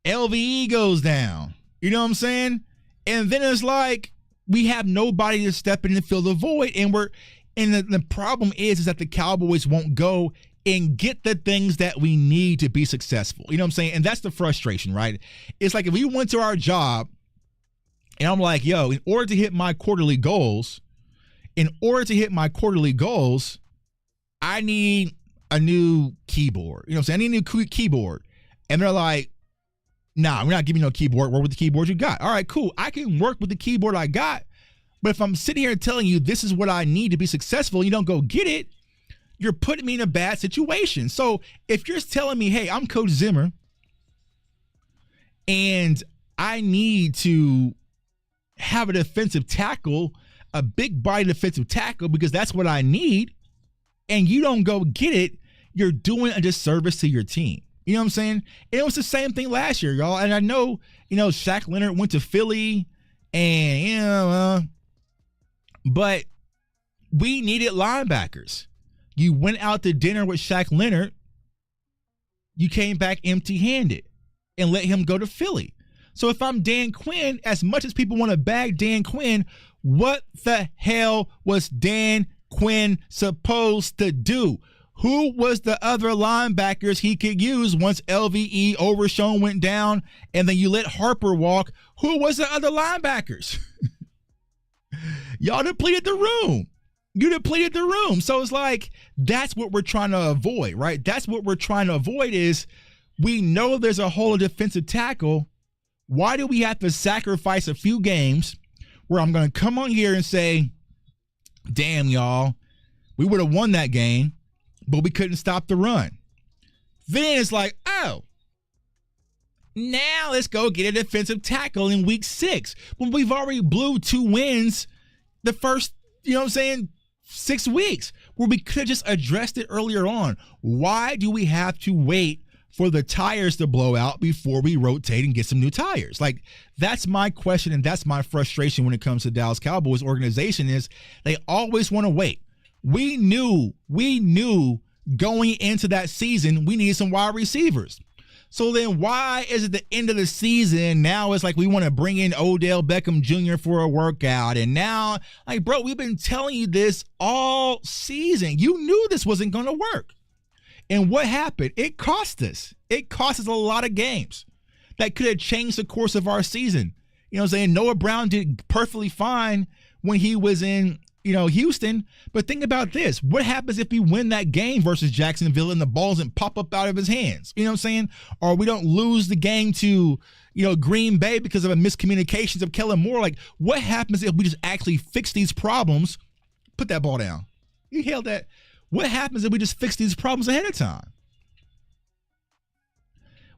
LVE goes down. You know what I'm saying? And then it's like, we have nobody to step in and fill the void, and the problem is that the Cowboys won't go and get the things that we need to be successful. You know what I'm saying? And that's the frustration, right? It's like if we went to our job and I'm like, yo, in order to hit my quarterly goals, I need a new keyboard. You know what I'm saying? I need a new keyboard. And they're like, nah, we're not giving you no keyboard. Work with the keyboard you got. All right, cool. I can work with the keyboard I got. But if I'm sitting here telling you this is what I need to be successful, and you don't go get it, you're putting me in a bad situation. So if you're telling me, hey, I'm Coach Zimmer, and I need to have a defensive tackle, a big body defensive tackle, because that's what I need, and you don't go get it, you're doing a disservice to your team. You know what I'm saying? And it was the same thing last year, y'all. And I know, Shaq Leonard went to Philly and, but we needed linebackers. You went out to dinner with Shaq Leonard. You came back empty-handed and let him go to Philly. So if I'm Dan Quinn, as much as people want to bag Dan Quinn, what the hell was Dan Quinn supposed to do? Who was the other linebackers he could use once LVE Overshown went down and then you let Harper walk? Who was the other linebackers? Y'all depleted the room. You depleted the room. So it's like, that's what we're trying to avoid, right? That's what we're trying to avoid is we know there's a hole of defensive tackle. Why do we have to sacrifice a few games where I'm going to come on here and say, damn, y'all, we would have won that game, but we couldn't stop the run. Then it's like, oh, now let's go get a defensive tackle in week 6. When we've already blew 2 wins the first, 6 weeks, where we could have just addressed it earlier on. Why do we have to wait for the tires to blow out before we rotate and get some new tires? Like, that's my question, and that's my frustration when it comes to Dallas Cowboys organization is they always want to wait. We knew going into that season we needed some wide receivers. So then why is it the end of the season? Now it's like we want to bring in Odell Beckham Jr. for a workout. And now, like, bro, we've been telling you this all season. You knew this wasn't going to work. And what happened? It cost us. It cost us a lot of games that could have changed the course of our season. You know what I'm saying? Noah Brown did perfectly fine when he was in, Houston. But think about this. What happens if we win that game versus Jacksonville and the ball doesn't pop up out of his hands? You know what I'm saying? Or we don't lose the game to, Green Bay because of a miscommunications of Kellen Moore. Like, what happens if we just actually fix these problems? Put that ball down. You held that. What happens if we just fix these problems ahead of time?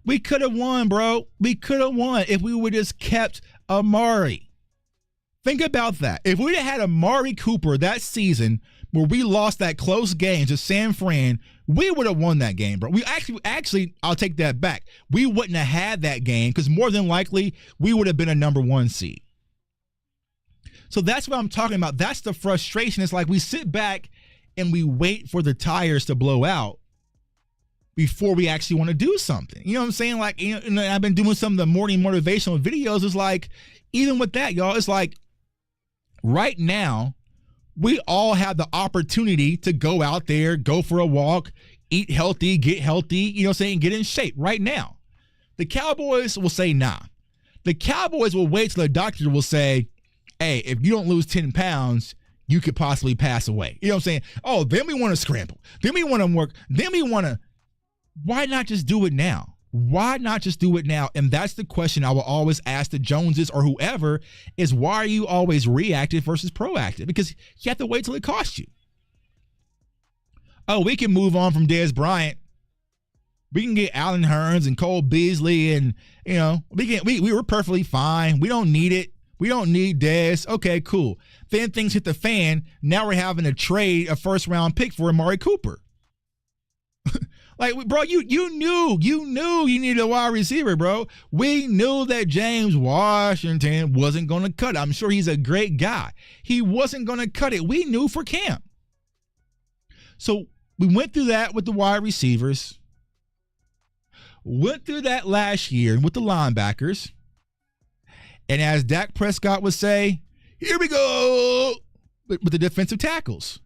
We could have won, bro. We could have won if we would just kept Amari. Think about that. If we'd have had Amari Cooper that season where we lost that close game to San Fran, we would have won that game, bro. We actually, I'll take that back. We wouldn't have had that game because more than likely we would have been a number 1 seed. So that's what I'm talking about. That's the frustration. It's like we sit back and we wait for the tires to blow out before we actually want to do something. You know what I'm saying? Like, I've been doing some of the morning motivational videos. It's like, even with that, y'all, it's like right now, we all have the opportunity to go out there, go for a walk, eat healthy, get healthy, get in shape right now. The Cowboys will say, nah. The Cowboys will wait till the doctor will say, hey, if you don't lose 10 pounds, you could possibly pass away. You know what I'm saying? Oh, then we want to scramble. Then we want to work. Then we want to. Why not just do it now? Why not just do it now? And that's the question I will always ask the Joneses or whoever is, why are you always reactive versus proactive? Because you have to wait till it costs you. Oh, we can move on from Dez Bryant. We can get Allen Hurns and Cole Beasley, and we were perfectly fine. We don't need it. We don't need Dez. Okay, cool. Then things hit the fan. Now we're having to trade a first-round pick for Amari Cooper. Like, bro, you knew you needed a wide receiver, bro. We knew that James Washington wasn't going to cut it. I'm sure he's a great guy. He wasn't going to cut it. We knew for camp. So we went through that with the wide receivers. Went through that last year with the linebackers. And as Dak Prescott would say, here we go with the defensive tackles.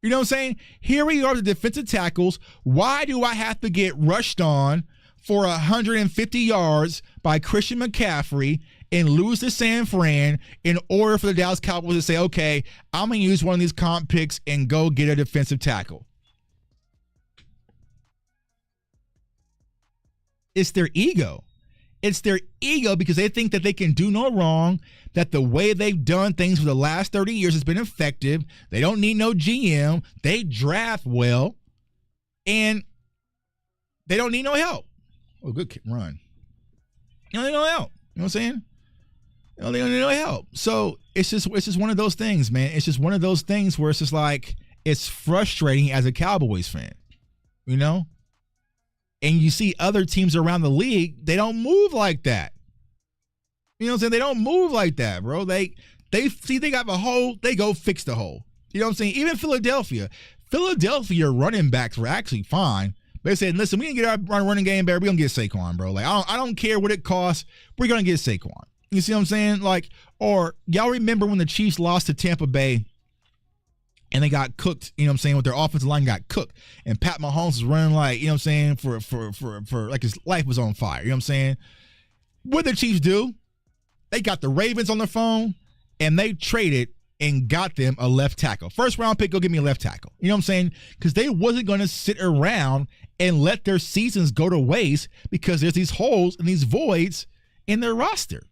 You know what I'm saying? Here we are, the defensive tackles. Why do I have to get rushed on for 150 yards by Christian McCaffrey and lose to San Fran in order for the Dallas Cowboys to say, okay, I'm going to use one of these comp picks and go get a defensive tackle? It's their ego. It's their ego because they think that they can do no wrong, that the way they've done things for the last 30 years has been effective. They don't need no GM. They draft well, and they don't need no help. Oh, good run. You don't need no help. You know what I'm saying? They don't need no help. So it's just one of those things, man. It's just one of those things where it's just like, it's frustrating as a Cowboys fan, you know? And you see other teams around the league, they don't move like that. You know what I'm saying? They don't move like that, bro. They see they got a hole, they go fix the hole. You know what I'm saying? Even Philadelphia running backs were actually fine. They said, listen, we can get our running game better. We're going to get Saquon, bro. Like, I don't care what it costs. We're going to get Saquon. You see what I'm saying? Like, or y'all remember when the Chiefs lost to Tampa Bay and they got cooked, you know what I'm saying, with their offensive line got cooked. And Pat Mahomes was running like, you know what I'm saying, for like his life was on fire. You know what I'm saying? What did the Chiefs do? They got the Ravens on their phone and they traded and got them a left tackle. First round pick, go get me a left tackle. You know what I'm saying? Because they wasn't going to sit around and let their seasons go to waste because there's these holes and these voids in their roster.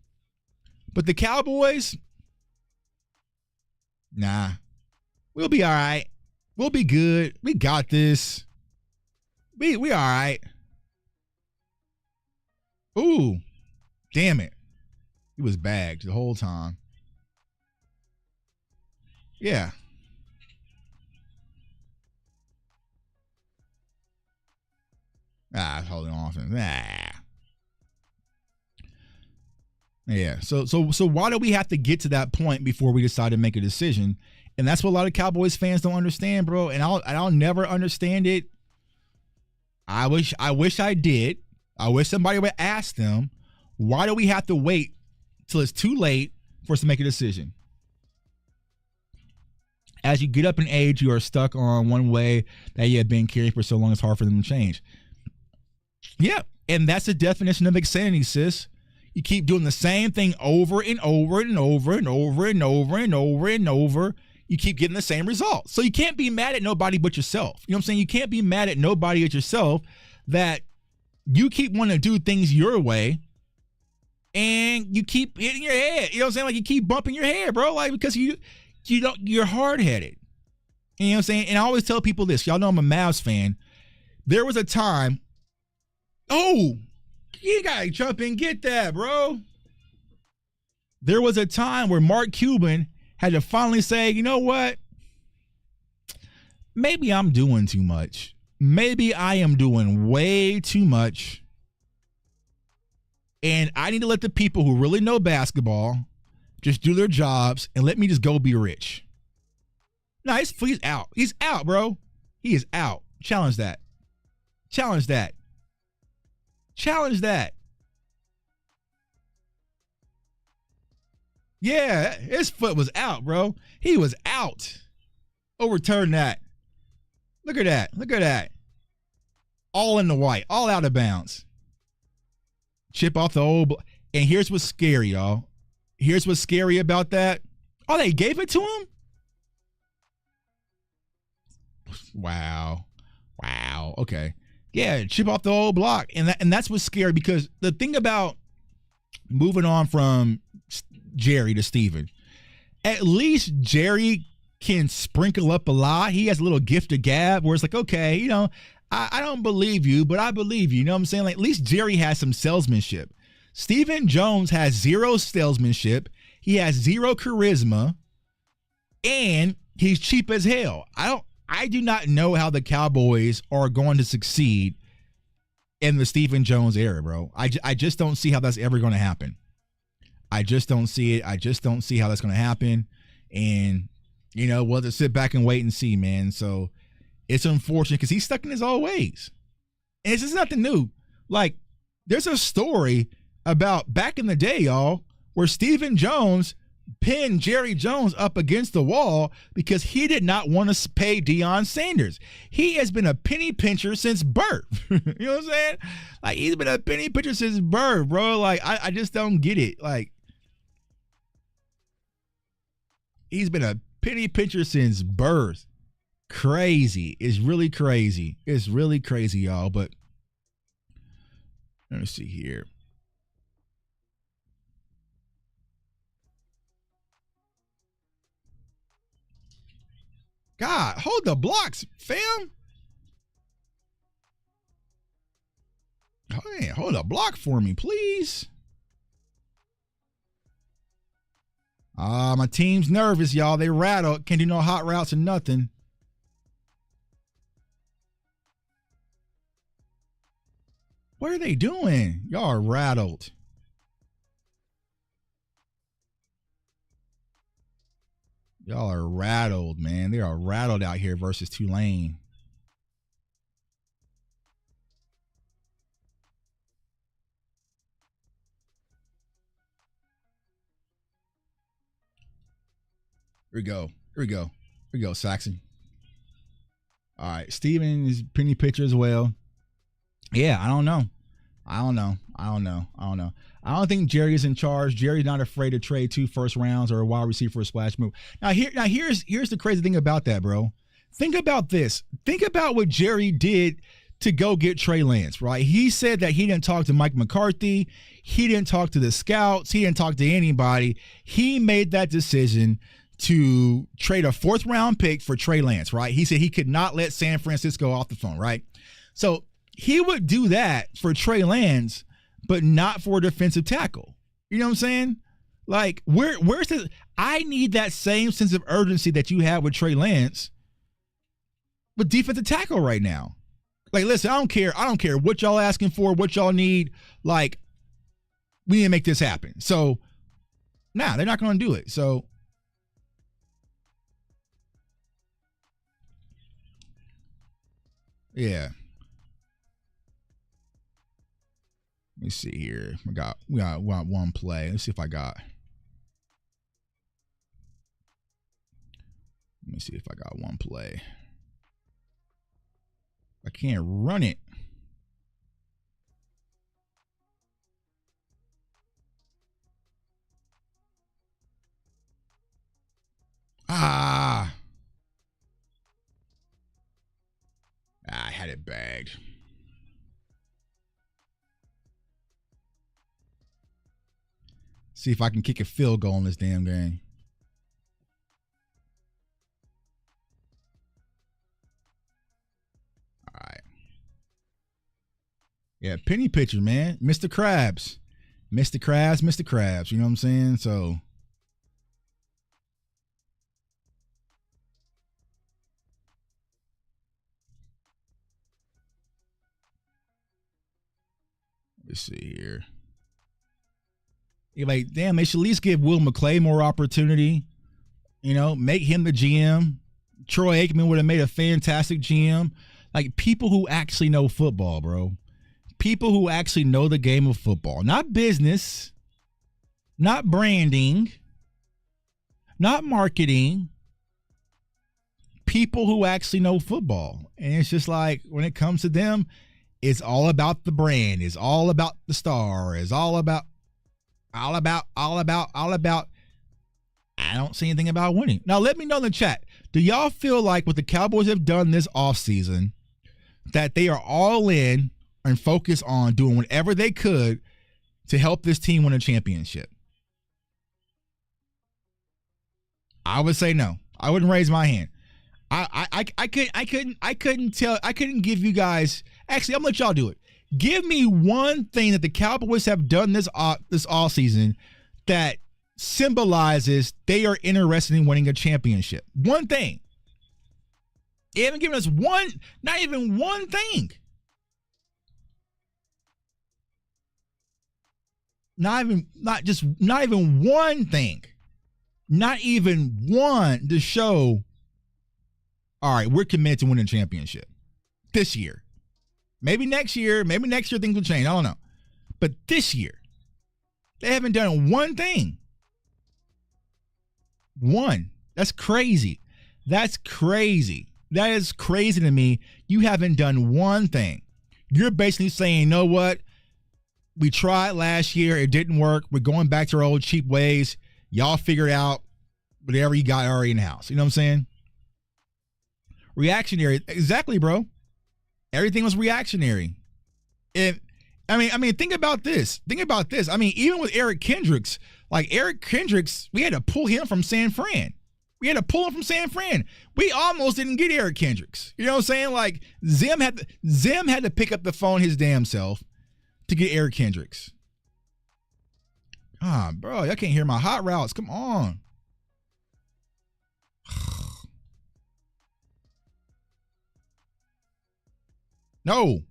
But the Cowboys, nah. We'll be all right. We'll be good. We got this. We all right. Ooh, damn it. He was bagged the whole time. Yeah. Holding on to him. Yeah. So why do we have to get to that point before we decide to make a decision? And that's what a lot of Cowboys fans don't understand, bro. And I'll never understand it. I wish I did. I wish somebody would ask them, why do we have to wait till it's too late for us to make a decision? As you get up in age, you are stuck on one way that you have been carrying for so long, it's hard for them to change. Yeah, and that's the definition of insanity, sis. You keep doing the same thing over and over and over and over and over and over and over. You keep getting the same result. So you can't be mad at nobody but yourself. You know what I'm saying? You can't be mad at nobody but yourself that you keep wanting to do things your way and you keep hitting your head. You know what I'm saying? Like, you keep bumping your head, bro. Like, because you're hard-headed. You know what I'm saying? And I always tell people this. Y'all know I'm a Mavs fan. There was a time. Oh, you gotta jump in and get that, bro. There was a time where Mark Cuban had to finally say, you know what? Maybe I'm doing too much. Maybe I am doing way too much. And I need to let the people who really know basketball just do their jobs and let me just go be rich. No, he's out. He's out, bro. He is out. Challenge that. Challenge that. Challenge that. Yeah, his foot was out, bro. He was out. Overturn that. Look at that. Look at that. All in the white. All out of bounds. Chip off the old. And here's what's scary, y'all. Here's what's scary about that. Oh, they gave it to him? Wow. Wow. Okay. Yeah, chip off the old block. And that's what's scary, because the thing about moving on from Jerry to Steven, at least Jerry can sprinkle up a lot. He has a little gift of gab where it's like, okay, you know, I don't believe you, but I believe you. You know what I'm saying? Like, at least Jerry has some salesmanship. Stephen Jones has zero salesmanship. He has zero charisma, and he's cheap as hell. I do not know how the Cowboys are going to succeed in the Stephen Jones era, bro. I just don't see how that's ever going to happen. I just don't see it. I just don't see how that's going to happen. And, you know, we'll have to sit back and wait and see, man. So it's unfortunate because he's stuck in his old ways. And this is nothing new. Like, there's a story about back in the day, y'all, where Stephen Jones pinned Jerry Jones up against the wall because he did not want to pay Deion Sanders. He has been a penny pincher since birth. You know what I'm saying? Like, he's been a penny pincher since birth, bro. Like, I just don't get it. Like, he's been a penny pincher since birth. Crazy. It's really crazy. It's really crazy, y'all. But let me see here. God, hold the blocks, fam. Hey, hold a block for me, please. My team's nervous, y'all. They rattled. Can't do no hot routes or nothing. What are they doing? Y'all are rattled. Y'all are rattled, man. They are rattled out here versus Tulane. Here we go. Here we go. Here we go, Saxon. All right. Steven is penny pitcher as well. Yeah, I don't know. I don't think Jerry is in charge. Jerry's not afraid to trade 2 first rounds or a wide receiver for a splash move. Here's the crazy thing about that, bro. Think about this. Think about what Jerry did to go get Trey Lance, right? He said that he didn't talk to Mike McCarthy. He didn't talk to the scouts. He didn't talk to anybody. He made that decision to trade a 4th round pick for Trey Lance, right? He said he could not let San Francisco off the phone, right? So he would do that for Trey Lance, but not for a defensive tackle. You know what I'm saying? Like, where's the? I need that same sense of urgency that you have with Trey Lance with defensive tackle right now. Like, listen, I don't care what y'all asking for, what y'all need. Like, we need to make this happen. So, they're not going to do it. So, yeah. Let me see here. We got one play. Let's see if I got. Let me see if I got one play. I can't run it. I had it bagged. See if I can kick a field goal in this damn game. All right. Yeah, penny pitcher, man. Mr. Krabs. Mr. Krabs. You know what I'm saying? So. Let's see here. You're like, damn, they should at least give Will McClay more opportunity. You know, make him the GM. Troy Aikman would have made a fantastic GM. Like, people who actually know football, bro. People who actually know the game of football. Not business. Not branding. Not marketing. People who actually know football. And it's just like, when it comes to them, it's all about the brand. It's all about the star. It's all about. I don't see anything about winning. Now, let me know in the chat. Do y'all feel like what the Cowboys have done this offseason that they are all in and focused on doing whatever they could to help this team win a championship? I would say no. I wouldn't raise my hand. I couldn't give you guys. Actually, I'm gonna let y'all do it. Give me one thing that the Cowboys have done this offseason that symbolizes they are interested in winning a championship. One thing. They haven't given us one, not even one thing. Not even one thing. Not even one to show, all right, we're committed to winning a championship this year. Maybe next year things will change. I don't know. But this year, they haven't done one thing. One. That's crazy. That's crazy. That is crazy to me. You haven't done one thing. You're basically saying, you know what? We tried last year. It didn't work. We're going back to our old cheap ways. Y'all figure out whatever you got already in the house. You know what I'm saying? Reactionary. Exactly, bro. Everything was reactionary. And I mean, think about this. I mean, even with Eric Kendricks, we had to pull him from San Fran. We almost didn't get Eric Kendricks. You know what I'm saying? Like, Zim had to pick up the phone his damn self to get Eric Kendricks. Ah, bro, y'all can't hear my hot routes. Come on. No.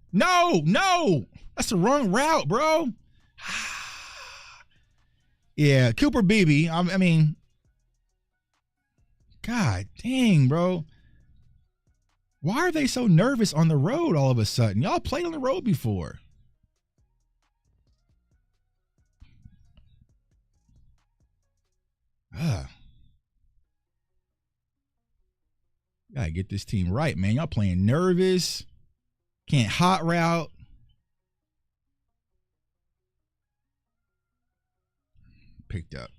That's the wrong route, bro. Yeah, Cooper Beebe. I mean, God dang, bro. Why are they so nervous on the road all of a sudden? Y'all played on the road before. Gotta get this team right, man. Y'all playing nervous. Can't hot route. Picked up.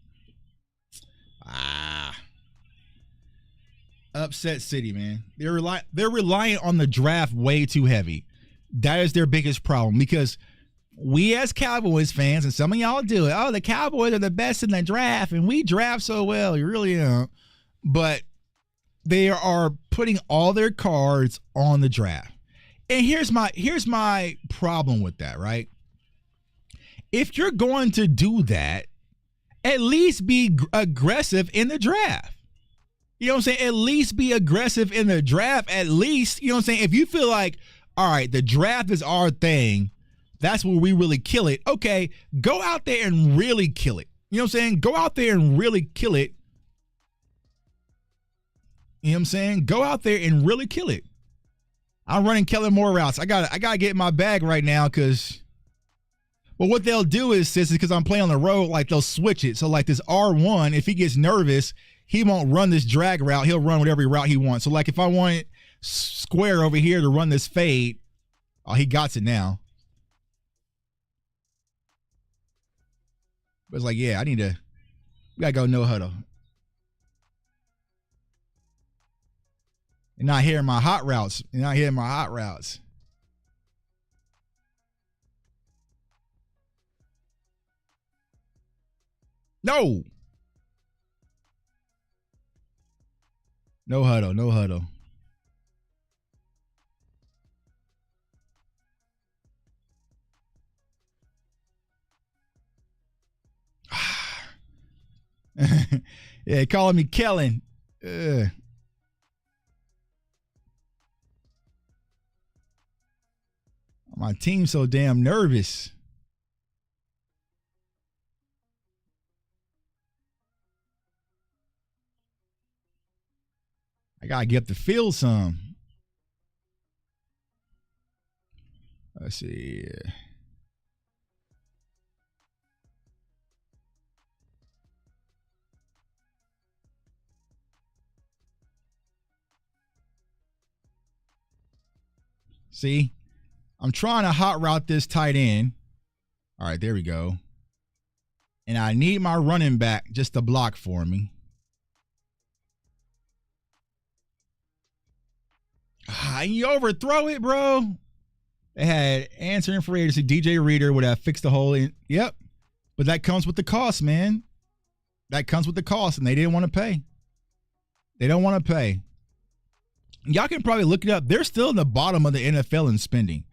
Upset City, man. They're relying on the draft way too heavy. That is their biggest problem, because we as Cowboys fans, and some of y'all do it, oh, the Cowboys are the best in the draft, and we draft so well. You really don't. But they are putting all their cards on the draft. And here's my problem with that, right? If you're going to do that, at least be aggressive in the draft. You know what I'm saying? At least be aggressive in the draft. At least, you know what I'm saying? If you feel like, all right, the draft is our thing, that's where we really kill it. Okay, go out there and really kill it. You know what I'm saying? Go out there and really kill it. You know what I'm saying? Go out there and really kill it. I'm running Kellen Moore routes. I gotta get in my bag right now, because what they'll do is because I'm playing on the road, like they'll switch it. So like this R1, if he gets nervous, he won't run this drag route. He'll run whatever route he wants. So like if I want Square over here to run this fade, oh, he got it now. But it's like, yeah, we gotta go no huddle. You're not hearing my hot routes. No. No huddle. Yeah, calling me Kellen. My team's so damn nervous. I gotta get up the field some. Let's see. See? I'm trying to hot route this tight end. All right, there we go. And I need my running back just to block for me. And you overthrow it, bro. They had answering free agency. DJ Reader would have fixed the hole in. Yep. But that comes with the cost, man. That comes with the cost, and they didn't want to pay. They don't want to pay. Y'all can probably look it up. They're still in the bottom of the NFL in spending.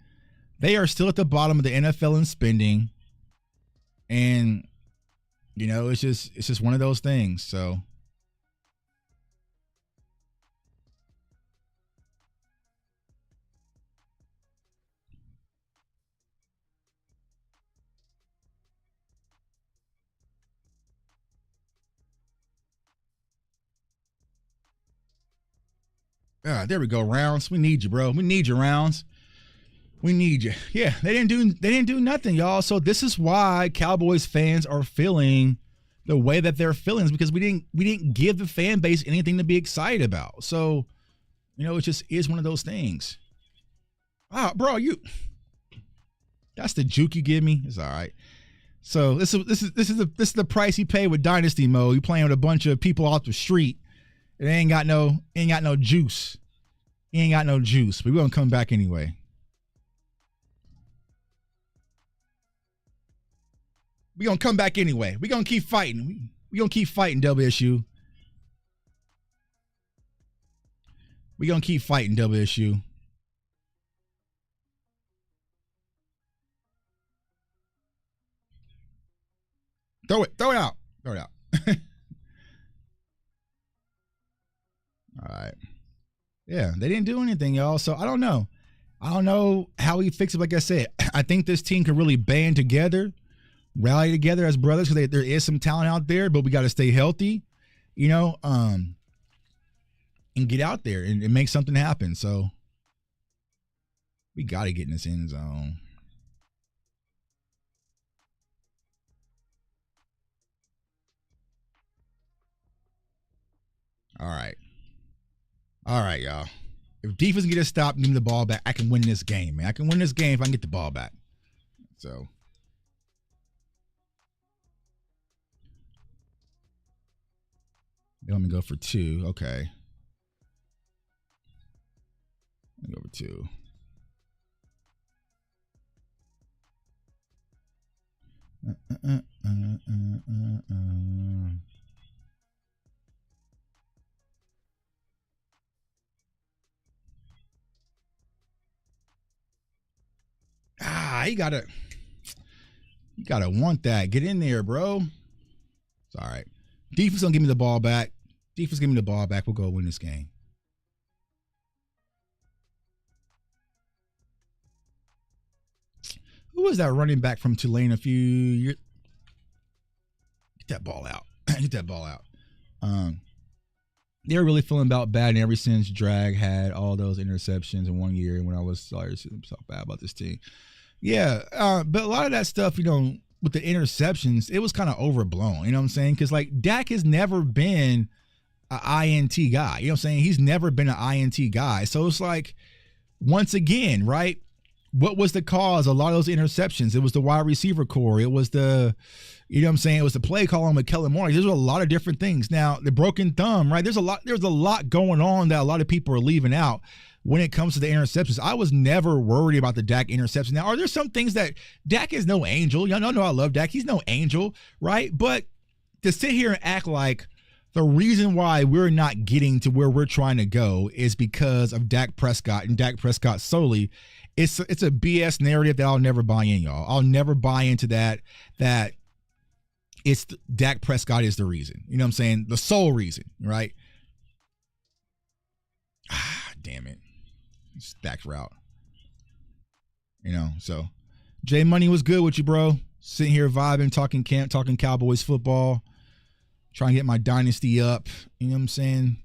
They are still at the bottom of the NFL in spending. And, you know, it's just one of those things. So. There we go, Rounds. We need you, bro. We need you, Rounds. We need you. Yeah, they didn't do nothing, y'all. So this is why Cowboys fans are feeling the way that they're feeling, is because we didn't give the fan base anything to be excited about. So, you know, it just is one of those things. Bro, that's the juke you give me. It's all right. So this is the price you pay with Dynasty mode. You playing with a bunch of people off the street. It ain't got no juice. He ain't got no juice. But we're gonna come back anyway. We're gonna come back anyway. We're gonna keep fighting. We're gonna keep fighting, WSU. We're gonna keep fighting, WSU. Throw it out. Throw it out. All right. Yeah, they didn't do anything, y'all. So I don't know. I don't know how we fix it. Like I said, I think this team can really band together, rally together as brothers, because there is some talent out there, but we got to stay healthy, you know, and get out there and make something happen. So we got to get in this end zone. All right. All right, y'all. If defense can get a stop, give me the ball back, I can win this game, man. I can win this game if I can get the ball back. So. They want me to go for 2. Okay. Let me go for 2. You gotta want that. Get in there, bro. It's all right. Defense gonna give me the ball back. Defense give me the ball back. We'll go win this game. Who was that running back from Tulane a few years? Get that ball out. Get that ball out. They're really feeling about bad, and ever since Drag had all those interceptions in 1 year, when I was sorry so bad about this team. Yeah, but a lot of that stuff, you know, with the interceptions, it was kind of overblown. You know what I'm saying? Because, like, Dak has never been an INT guy. You know what I'm saying? He's never been an INT guy. So it's like, once again, right? What was the cause of a lot of those interceptions? It was the wide receiver core. It was the, you know what I'm saying? It was the play calling with Kellen Moore. There's a lot of different things. Now, the broken thumb, right? There's a lot going on that a lot of people are leaving out when it comes to the interceptions. I was never worried about the Dak interception. Now, are there some things that Dak is no angel? Y'all know I love Dak. He's no angel, right? But to sit here and act like the reason why we're not getting to where we're trying to go is because of Dak Prescott and Dak Prescott solely, it's a BS narrative that I'll never buy in, y'all. I'll never buy into that it's Dak Prescott is the reason. You know what I'm saying? The sole reason, right? Damn it. Stacked route. You know, so J Money was good with you, bro. Sitting here vibing, talking camp, talking Cowboys football, trying to get my dynasty up. You know what I'm saying?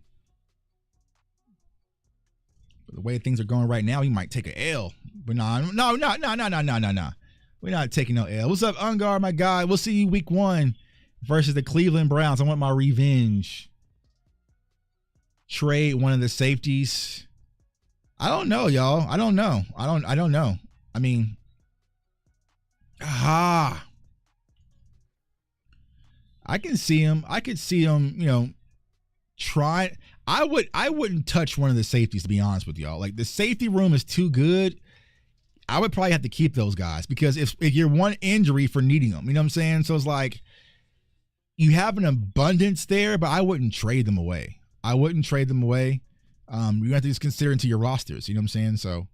But the way things are going right now, he might take a L. But no. We're not taking no L. What's up, Ungar, my guy? We'll see you week 1 versus the Cleveland Browns. I want my revenge. Trade one of the safeties. I don't know, y'all. I don't know. I don't know. I mean, I can see him. I could see him, you know, try. I wouldn't touch one of the safeties, to be honest with y'all. Like, the safety room is too good. I would probably have to keep those guys because if you're one injury for needing them, you know what I'm saying? So it's like you have an abundance there, but I wouldn't trade them away. You have to just consider into your rosters, you know what I'm saying? So,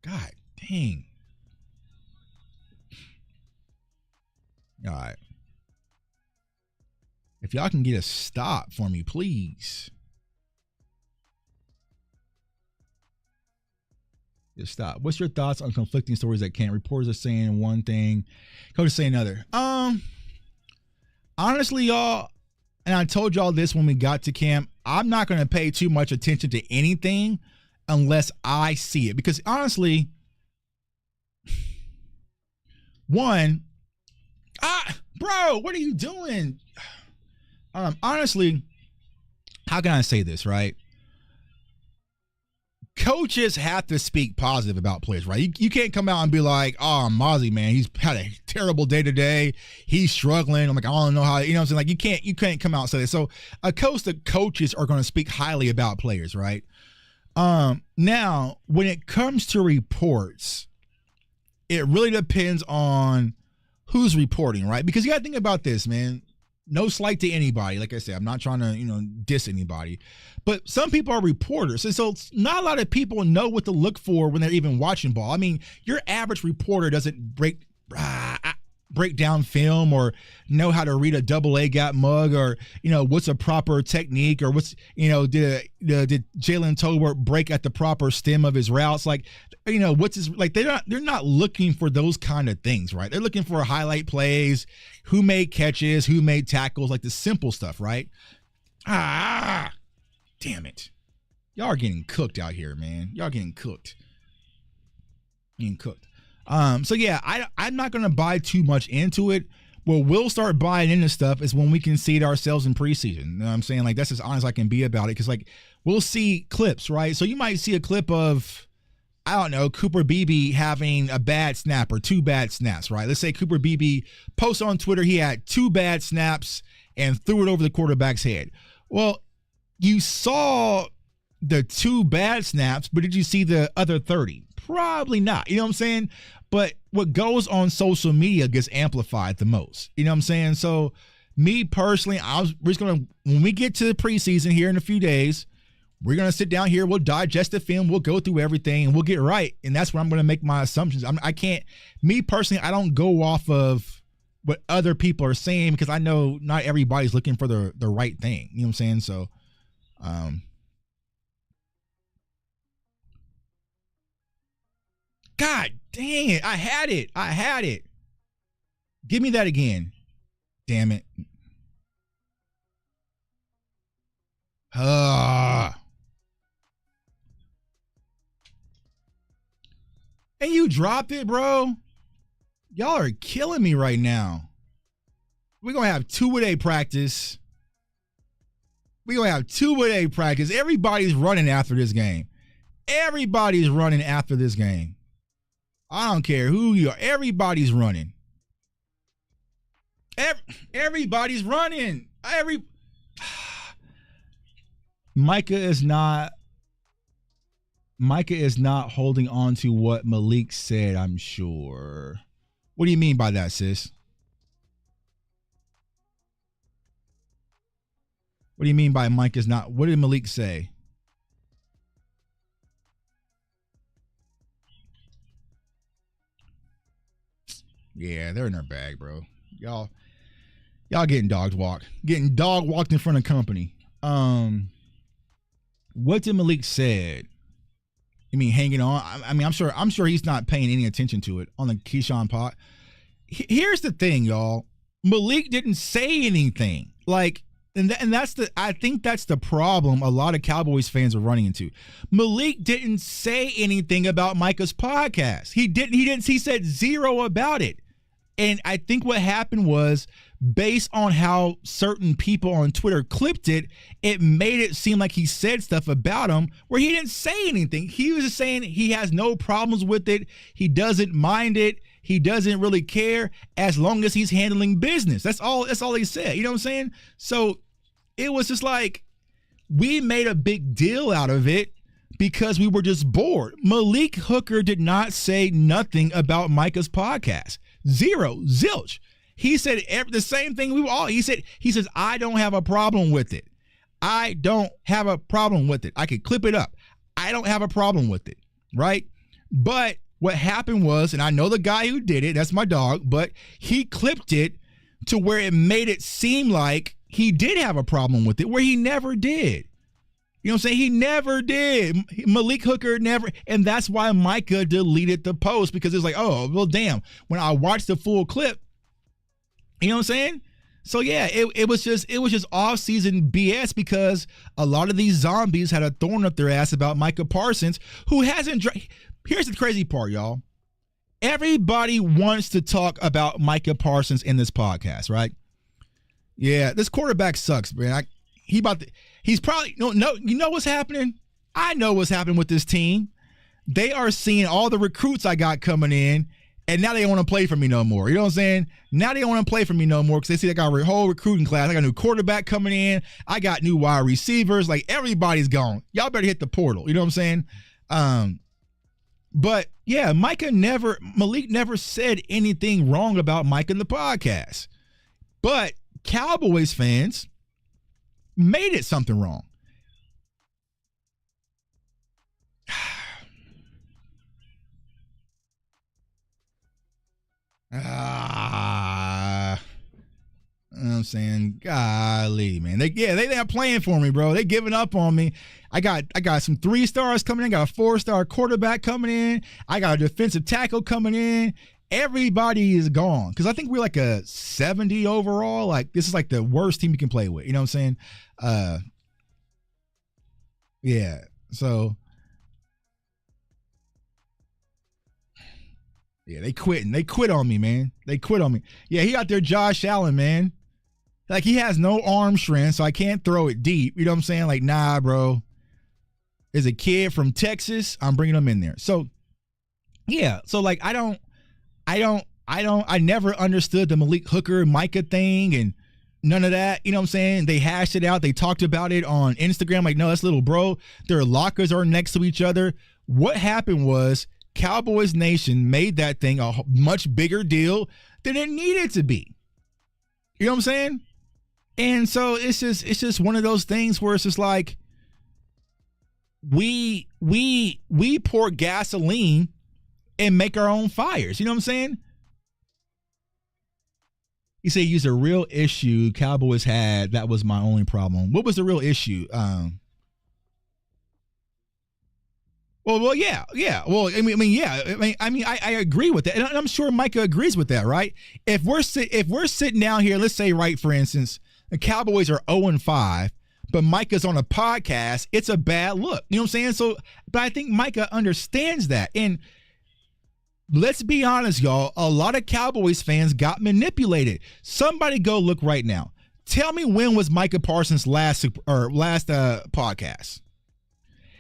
God dang. All right. If y'all can get a stop for me, please. Just stop. What's your thoughts on conflicting stories that can't? Reporters are saying one thing, coach is saying another. Honestly, y'all, and I told y'all this when we got to camp, I'm not going to pay too much attention to anything unless I see it. Because honestly, one, bro, what are you doing? Honestly, how can I say this, right? Coaches have to speak positive about players, right? You can't come out and be like, oh, Mazi, man, he's had a terrible day today. He's struggling. I'm like, I don't know how, you know what I'm saying? Like, you can't come out and say that. So, of course, the coaches are going to speak highly about players, right? Now, when it comes to reports, it really depends on who's reporting, right? Because you got to think about this, man. No slight to anybody. Like I said, I'm not trying to, diss anybody. But some people are reporters. And so not a lot of people know what to look for when they're even watching ball. I mean, your average reporter doesn't break down film or know how to read a double A gap mug or, what's a proper technique or what's, did Jaylen Tobert break at the proper stem of his routes? Like, what's his, like, they're not looking for those kind of things, right? They're looking for highlight plays, who made catches, who made tackles, like the simple stuff, right? Damn it. Y'all are getting cooked out here, man. Y'all getting cooked. So yeah, I'm not going to buy too much into it. Well, we'll start buying into stuff is when we can see it ourselves in preseason. You know what I'm saying? Like, that's as honest as I can be about it. Because, like, we'll see clips, right? So you might see a clip of, I don't know, Cooper Beebe having a bad snap or two bad snaps, right? Let's say Cooper Beebe posts on Twitter he had two bad snaps and threw it over the quarterback's head. Well, you saw the two bad snaps, but did you see the other 30? Probably not. You know what I'm saying? But what goes on social media gets amplified the most. You know what I'm saying? So me personally, we're just going to, when we get to the preseason here in a few days, we're going to sit down here, we'll digest the film, we'll go through everything, and we'll get right. And that's where I'm going to make my assumptions. I can't, me personally, I don't go off of what other people are saying because I know not everybody's looking for the right thing. You know what I'm saying? So, God dang it. I had it. Give me that again. Damn it. And you dropped it, bro. Y'all are killing me right now. We're going to have two-a-day practice. Everybody's running after this game. I don't care who you are. Everybody's running. Everybody's running. Micah is not holding on to what Malik said, I'm sure. What do you mean by that, sis? What do you mean by Mike is not? What did Malik say? Yeah, they're in their bag, bro. Y'all getting dog walked in front of company. What did Malik said? I mean, hanging on. I mean, I'm sure he's not paying any attention to it on the Keyshawn pod. Here's the thing, y'all. Malik didn't say anything. Like, I think that's the problem a lot of Cowboys fans are running into. Malik didn't say anything about Micah's podcast. He said zero about it. And I think what happened was, based on how certain people on Twitter clipped it, it made it seem like he said stuff about him where he didn't say anything. He was just saying he has no problems with it. He doesn't mind it. He doesn't really care as long as he's handling business. That's all he said. You know what I'm saying? So it was just like we made a big deal out of it because we were just bored. Malik Hooker did not say nothing about Micah's podcast. Zero, zilch. He said the same thing he says, I don't have a problem with it. I don't have a problem with it. I could clip it up. I don't have a problem with it, right? But what happened was, and I know the guy who did it, that's my dog, but he clipped it to where it made it seem like he did have a problem with it, where he never did. You know what I'm saying? He never did. Malik Hooker never, and that's why Micah deleted the post, because it's like, oh, well, damn. When I watched the full clip, you know what I'm saying? So yeah, it was just off-season BS, because a lot of these zombies had a thorn up their ass about Micah Parsons, who hasn't. Here's the crazy part, y'all. Everybody wants to talk about Micah Parsons in this podcast, right? Yeah, this quarterback sucks, man. He's probably no. You know what's happening? I know what's happening with this team. They are seeing all the recruits I got coming in, and now they don't want to play for me no more. You know what I'm saying? Now they don't want to play for me no more because they see I got a whole recruiting class. I got a new quarterback coming in. I got new wide receivers. Like, everybody's gone. Y'all better hit the portal. You know what I'm saying? But yeah, Malik never said anything wrong about Micah in the podcast. But Cowboys fans made it something wrong. You know what I'm saying? Golly, man. They're not playing for me, bro. They giving up on me. I got some 3 stars coming in. Got a 4-star quarterback coming in. I got a defensive tackle coming in. Everybody is gone, because I think we're like a 70 overall. Like, this is like the worst team you can play with. You know what I'm saying? Yeah. So yeah, they quitting. They quit on me, man. They quit on me. Yeah, he got their Josh Allen, man. Like, he has no arm strength, so I can't throw it deep. You know what I'm saying? Like, nah, bro. There's a kid from Texas. I'm bringing him in there. So yeah. So like, I never understood the Malik Hooker Micah thing and none of that. You know what I'm saying? They hashed it out. They talked about it on Instagram. Like, no, that's little bro. Their lockers are next to each other. What happened was Cowboys Nation made that thing a much bigger deal than it needed to be. You know what I'm saying? And so it's just one of those things where it's just like we pour gasoline and make our own fires. You know what I'm saying? You say use a real issue Cowboys had. That was my only problem. What was the real issue? Well, yeah. Well, I agree with that, and I'm sure Micah agrees with that, right? If we're sitting down here, let's say, right, for instance, the Cowboys are 0-5, but Micah's on a podcast, it's a bad look. You know what I'm saying? So, but I think Micah understands that, and let's be honest, y'all. A lot of Cowboys fans got manipulated. Somebody go look right now. Tell me, when was Micah Parsons' last podcast?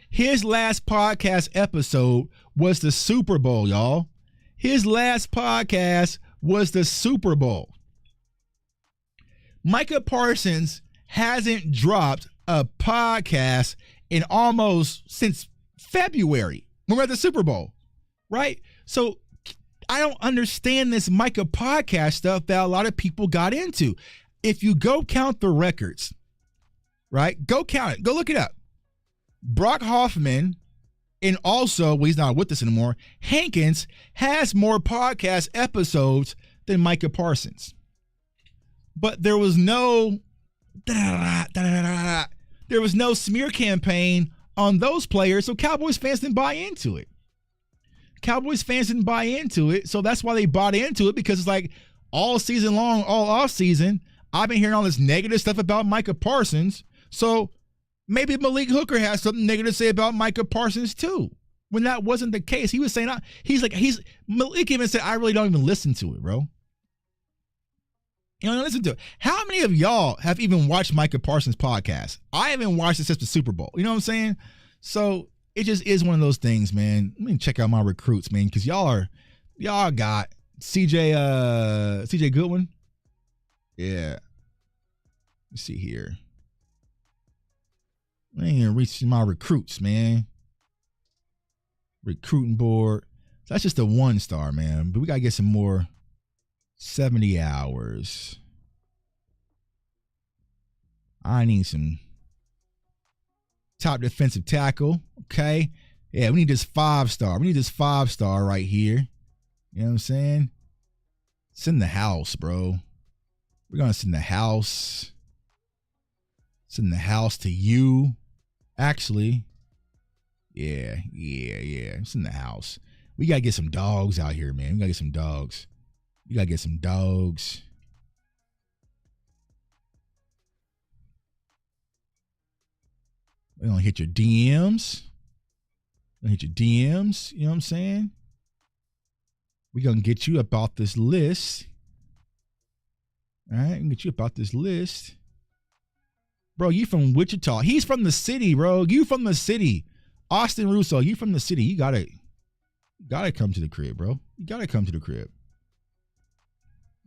His last podcast episode was the Super Bowl, y'all. His last podcast was the Super Bowl. Micah Parsons hasn't dropped a podcast in almost since February. We're at the Super Bowl, right? So I don't understand this Micah podcast stuff that a lot of people got into. If you go count the records, right? Go count it. Go look it up. Brock Hoffman, and also, well, he's not with us anymore, Hankins has more podcast episodes than Micah Parsons. But there was no smear campaign on those players, so Cowboys fans didn't buy into it. So that's why they bought into it, because it's like all season long, all off season, I've been hearing all this negative stuff about Micah Parsons. So maybe Malik Hooker has something negative to say about Micah Parsons too, when that wasn't the case. He was saying, Malik even said, I really don't even listen to it, bro. You don't listen to it. How many of y'all have even watched Micah Parsons' podcast? I haven't watched it since the Super Bowl. You know what I'm saying? So it just is one of those things, man. Let me check out my recruits, man, because y'all got CJ Goodwin. Yeah. Let's see here. I ain't even reaching my recruits, man. Recruiting board. So that's just a 1-star, man. But we got to get some more 70 hours. I need some top defensive tackle. Okay. Yeah, we need this 5-star. We need this 5-star right here. You know what I'm saying? Send the house, bro. We're going to send the house. Send the house to you. Actually. Yeah. Send the house. We got to get some dogs out here, man. We got to get some dogs. You got to get some dogs. We're going to hit your DMs. You know what I'm saying? We're going to get you about this list. All right, we can get you about this list. Bro, you from Wichita. He's from the city, bro. You from the city. Austin Russo, you from the city. You gotta come to the crib, bro. You gotta come to the crib.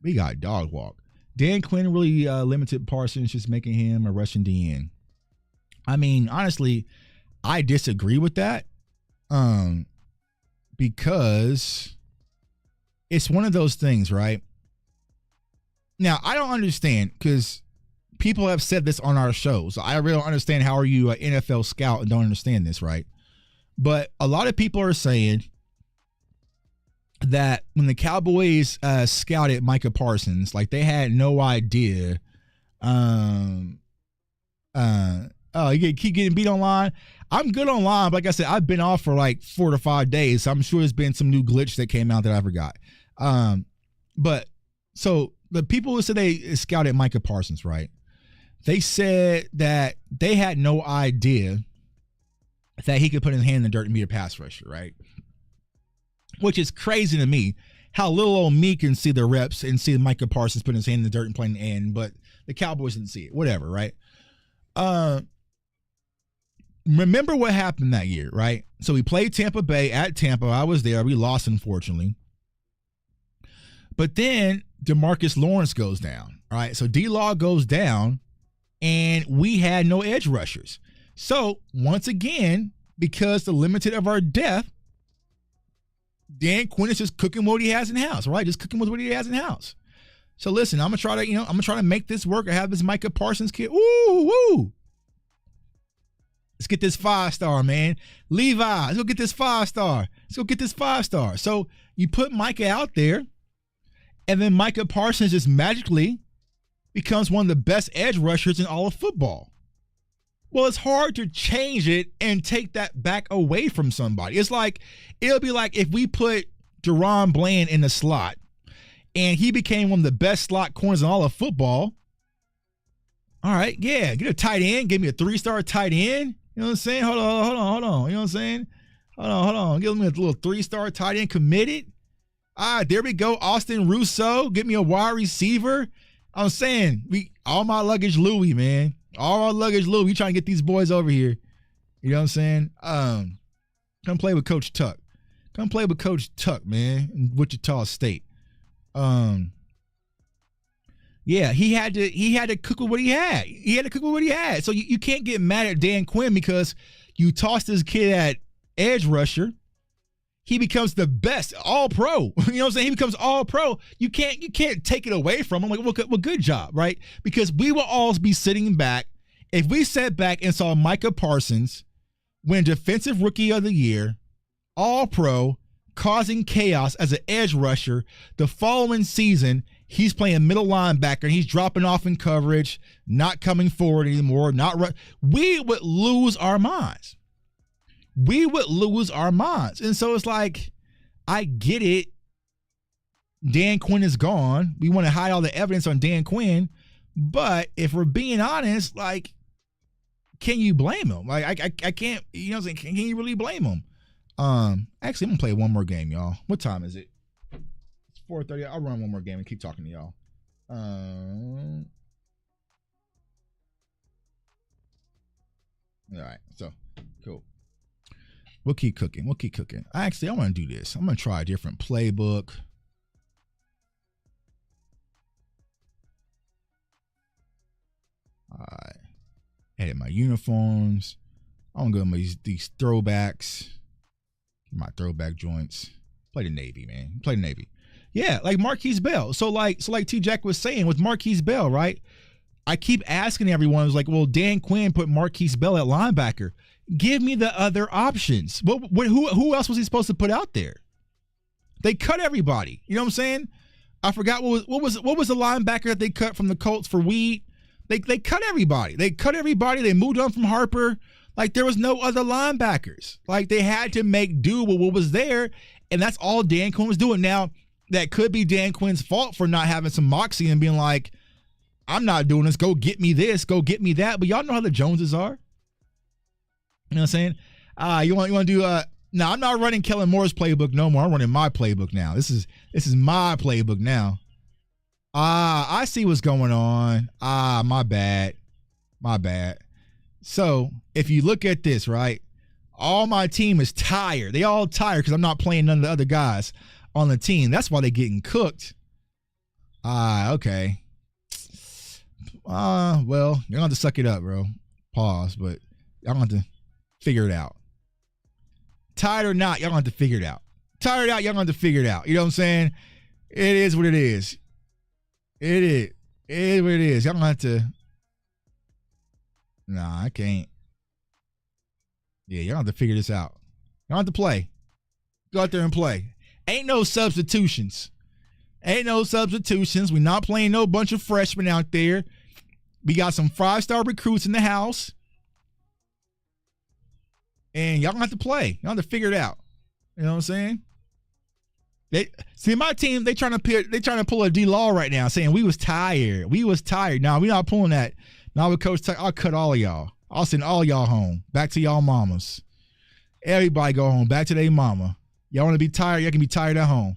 We got dog walk. Dan Quinn really limited Parsons, just making him a Russian DN. I mean, honestly, I disagree with that. Because it's one of those things, right? Now, I don't understand, because people have said this on our shows. I really don't understand how are you an NFL scout and don't understand this, right? But a lot of people are saying that when the Cowboys scouted Micah Parsons, like they had no idea. You keep getting beat online. I'm good online, but like I said, I've been off for like 4 to 5 days. So I'm sure there's been some new glitch that came out that I forgot. But so the people who said they scouted Micah Parsons, right? They said that they had no idea that he could put his hand in the dirt and be a pass rusher, right? Which is crazy to me. How little old me can see the reps and see Micah Parsons putting his hand in the dirt and playing the end, but the Cowboys didn't see it. Whatever, right? Remember what happened that year, right? So we played Tampa Bay at Tampa. I was there. We lost, unfortunately. But then DeMarcus Lawrence goes down, right? So D-Law goes down, and we had no edge rushers. So once again, because the limited of our depth, Dan Quinn is just cooking what he has in house, right? Just cooking with what he has in house. So listen, I'm gonna try to make this work. I have this Micah Parsons kid. Woo! Let's get this 5-star, man. Levi, let's go get this 5-star. So you put Micah out there, and then Micah Parsons just magically becomes one of the best edge rushers in all of football. Well, it's hard to change it and take that back away from somebody. It'll be like if we put Deron Bland in the slot and he became one of the best slot corners in all of football. All right, yeah, get a tight end. Give me a 3-star tight end. You know what I'm saying? Hold on. You know what I'm saying? Hold on. Give me a little 3-star tight end committed. All right, there we go. Austin Russo. Get me a wide receiver. I'm saying, all my luggage Louis, man. All our luggage Louis. We trying to get these boys over here. You know what I'm saying? Come play with Coach Tuck. Man, in Wichita State. Yeah, he had to cook with what he had. So you can't get mad at Dan Quinn because you tossed this kid at edge rusher. He becomes the best all-pro. You know what I'm saying? He becomes all-pro. You can't take it away from him. Like, well, good job, right? Because we will all be sitting back. If we sat back and saw Micah Parsons win Defensive Rookie of the Year, all-pro, causing chaos as an edge rusher, the following season, he's playing middle linebacker and he's dropping off in coverage, not coming forward anymore, we would lose our minds. And so it's like, I get it. Dan Quinn is gone. We want to hide all the evidence on Dan Quinn. But if we're being honest, like, can you blame him? Like, I can't, you know what I'm saying? Can you really blame him? Actually, I'm going to play one more game, y'all. What time is it? It's 4:30. I'll run one more game and keep talking to y'all. All right. So, cool. We'll keep cooking. Actually, I want to do this. I'm going to try a different playbook. All right. Edit my uniforms. I want to go with these throwbacks. My throwback joints. Play the Navy, man. Play the Navy. Yeah, like Marquise Bell. So like T-Jack was saying with Marquise Bell, right? I keep asking everyone, it was like, well, Dan Quinn put Marquise Bell at linebacker. Give me the other options. Who else was he supposed to put out there? They cut everybody. You know what I'm saying? I forgot what was the linebacker that they cut from the Colts for Weed. They cut everybody. They moved on from Harper. Like, there was no other linebackers. Like, they had to make do with what was there, and that's all Dan Quinn was doing. Now, that could be Dan Quinn's fault for not having some moxie and being like, I'm not doing this. Go get me this. Go get me that. But y'all know how the Joneses are. You know what I'm saying? You want to do no, I'm not running Kellen Moore's playbook no more. I'm running my playbook now. This is my playbook now. I see what's going on. My bad. So if you look at this, right, all my team is tired. They all tired because I'm not playing none of the other guys on the team. That's why they're getting cooked. Okay. Well, you're going to have to suck it up, bro. Pause, but y'all going to have to figure it out. Tired or not, y'all going to have to figure it out. Tired out, y'all going to have to figure it out. You know what I'm saying? It is what it is. It is what it is. Y'all going to have to. Nah, I can't. Yeah, y'all have to figure this out. Y'all have to play. Go out there and play. Ain't no substitutions. We're not playing no bunch of freshmen out there. We got some 5-star recruits in the house. And y'all gonna have to play. Y'all have to figure it out. You know what I'm saying? They see my team, they trying to pull a D-Law right now, saying we was tired. Nah, we not pulling that. Now with Coach I'll cut all of y'all. I'll send all y'all home. Back to y'all mamas. Everybody go home. Back to their mama. Y'all want to be tired? Y'all can be tired at home.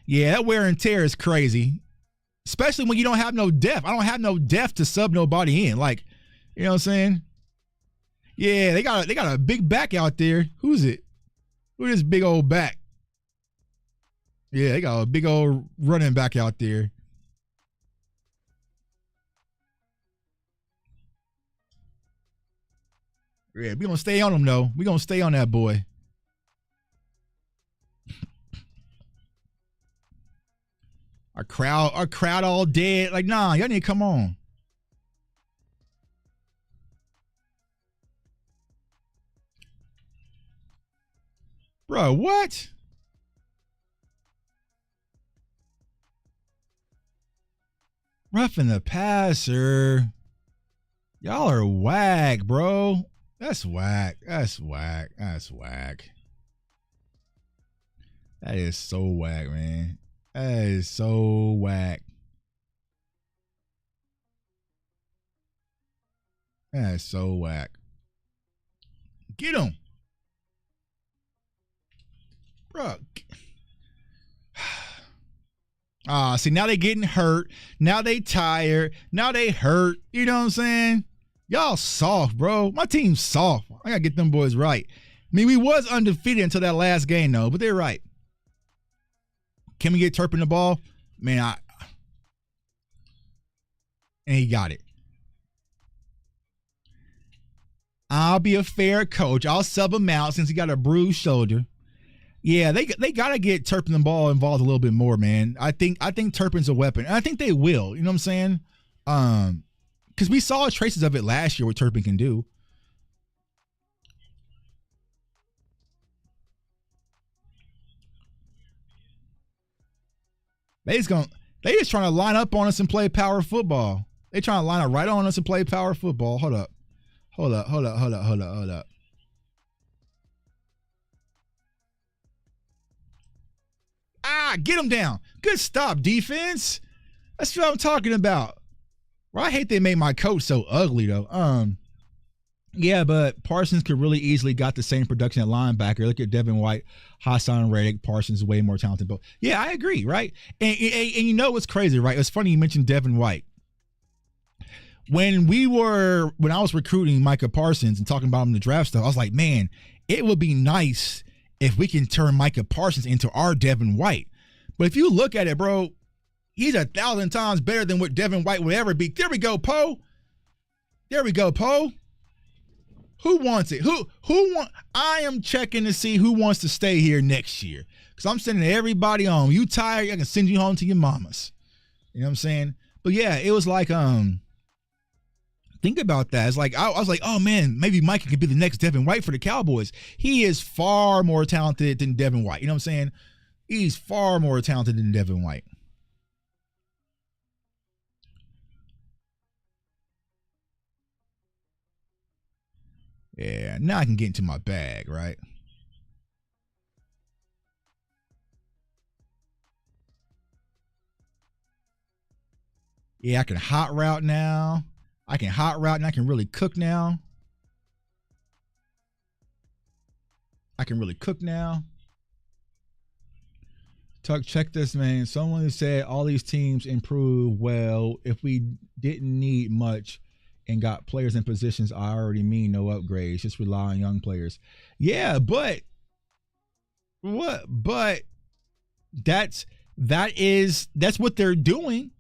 Yeah, that wear and tear is crazy. Especially when you don't have no depth. I don't have no depth to sub nobody in. Like, you know what I'm saying? Yeah, they got a big back out there. Who's it? Who's this big old back? Yeah, they got a big old running back out there. Yeah, we gonna stay on him though. We gonna stay on that boy. Our crowd all dead. Like, nah, y'all need to come on. Bro, what? Roughing the passer. Y'all are whack, bro. That's whack. That is so whack, man. That is so whack. That is so whack. Get him. Bro. See, now they getting hurt. Now they tired. Now they hurt. You know what I'm saying? Y'all soft, bro. My team's soft. I got to get them boys right. I mean, we was undefeated until that last game, though, but they're right. Can we get Turpin the ball? Man, and he got it. I'll be a fair coach. I'll sub him out since he got a bruised shoulder. Yeah, they got to get Turpin the ball involved a little bit more, man. I think Turpin's a weapon. And I think they will. You know what I'm saying? Because we saw traces of it last year what Turpin can do. They just trying to line up on us and play power football. They trying to line up right on us and play power football. Hold up. Get him down. Good stop, defense. That's what I'm talking about. Well, I hate they made my coach so ugly, though. Yeah, but Parsons could really easily got the same production at linebacker. Look at Devin White, Hassan Reddick. Parsons is way more talented. But yeah, I agree, right? And you know what's crazy, right? It's funny you mentioned Devin White. When I was recruiting Micah Parsons and talking about him in the draft stuff, I was like, man, it would be nice if we can turn Micah Parsons into our Devin White. But if you look at it, bro, he's 1,000 times better than what Devin White would ever be. There we go, Poe. There we go, Poe. Who wants it? Who want? I am checking to see who wants to stay here next year. Because I'm sending everybody home. You tired? I can send you home to your mamas. You know what I'm saying? But yeah, it was like, think about that. It's like, I was like, oh man, maybe Micah could be the next Devin White for the Cowboys. He is far more talented than Devin White. You know what I'm saying? He's far more talented than Devin White. Yeah, now I can get into my bag, right? Yeah, I can hot route now. I can hot route and I can really cook now. Tuck, check this, man. Someone said all these teams improve well if we didn't need much and got players in positions I already mean no upgrades, just rely on young players. Yeah, but what? But that's what they're doing.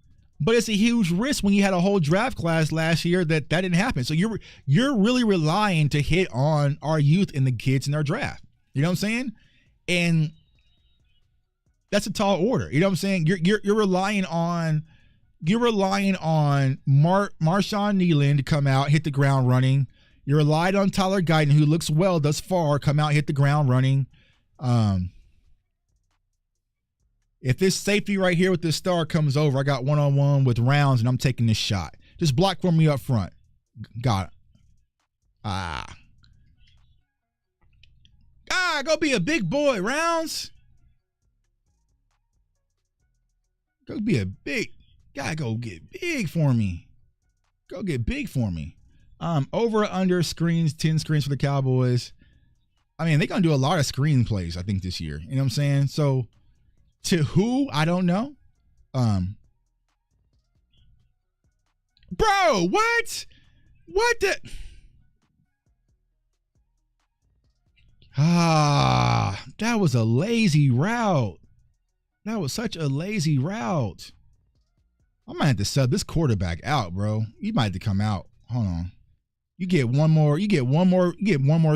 But it's a huge risk when you had a whole draft class last year that didn't happen. So you're really relying to hit on our youth and the kids in our draft. You know what I'm saying? And that's a tall order. You know what I'm saying? You're relying on Marshawn Nealon to come out, hit the ground running. You're relying on Tyler Guyton, who looks well thus far, come out, hit the ground running. If this safety right here with this star comes over, I got one-on-one with Rounds, and I'm taking this shot. Just block for me up front. Got it. Go be a big boy, Rounds. Gotta go get big for me. Go get big for me. Over under screens, 10 screens for the Cowboys. I mean, they're gonna do a lot of screen plays, I think, this year. You know what I'm saying? So to who? I don't know. Bro, what? What the? That was a lazy route. That was such a lazy route. I might have to sub this quarterback out, bro. You might have to come out. Hold on. You get one more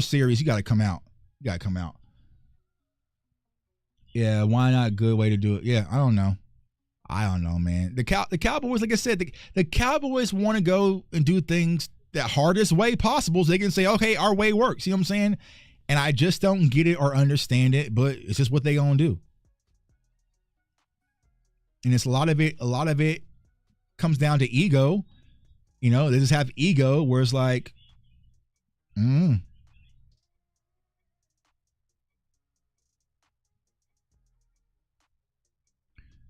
series. You got to come out. Yeah, why not? Good way to do it. Yeah, I don't know, man. The Cowboys, like I said, the Cowboys want to go and do things the hardest way possible so they can say, okay, our way works. You know what I'm saying? And I just don't get it or understand it, but it's just what they gonna do. And it's a lot of it comes down to ego. You know, they just have ego where it's like,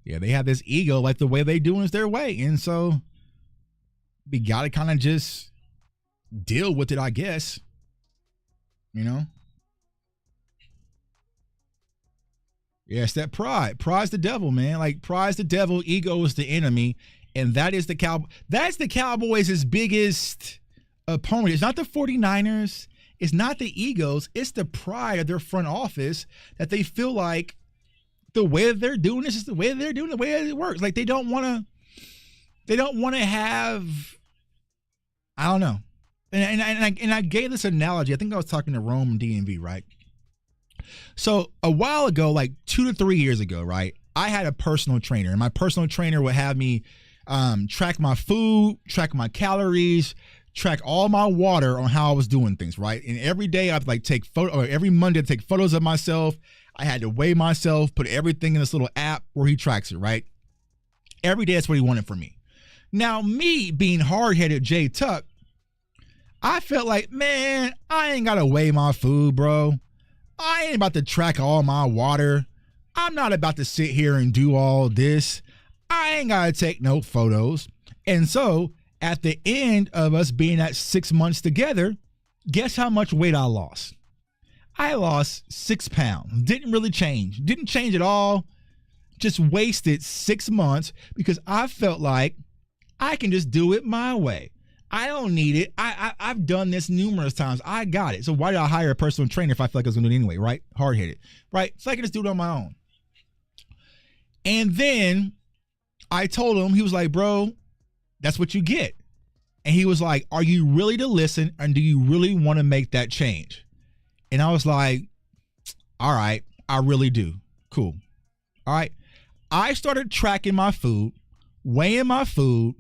Yeah, they have this ego, like the way they do is their way. And so we got to kind of just deal with it, I guess. You know? Yeah, it's that pride. Pride's the devil, man. Like, pride's the devil, ego is the enemy. And that's the Cowboys' biggest opponent. It's not the 49ers. It's not the egos. It's the pride of their front office that they feel like the way that they're doing this is the way they're doing the way it works. Like, they don't want to have, I don't know. And I gave this analogy. I think I was talking to Rome and DMV, right? So a while ago, like 2 to 3 years ago, right, I had a personal trainer, and my personal trainer would have me track my food, track my calories, track all my water on how I was doing things, right? And every day I'd like take photo, or every Monday I'd take photos of myself. I had to weigh myself, put everything in this little app where he tracks it, right? Every day that's what he wanted from me. Now, me being hard-headed Jay Tuck, I felt like, man, I ain't got to weigh my food, bro. I ain't about to track all my water. I'm not about to sit here and do all this. I ain't got to take no photos. And so at the end of us being at 6 months together, guess how much weight I lost? I lost 6 pounds. Didn't really change. Didn't change at all. Just wasted 6 months because I felt like I can just do it my way. I don't need it. I've done this numerous times. I got it. So why did I hire a personal trainer if I feel like I was going to do it anyway, right? Hard-headed, right? So I can just do it on my own. And then I told him, he was like, bro, that's what you get. And he was like, are you really to listen, and do you really want to make that change? And I was like, all right, I really do. Cool. All right. I started tracking my food, weighing my food,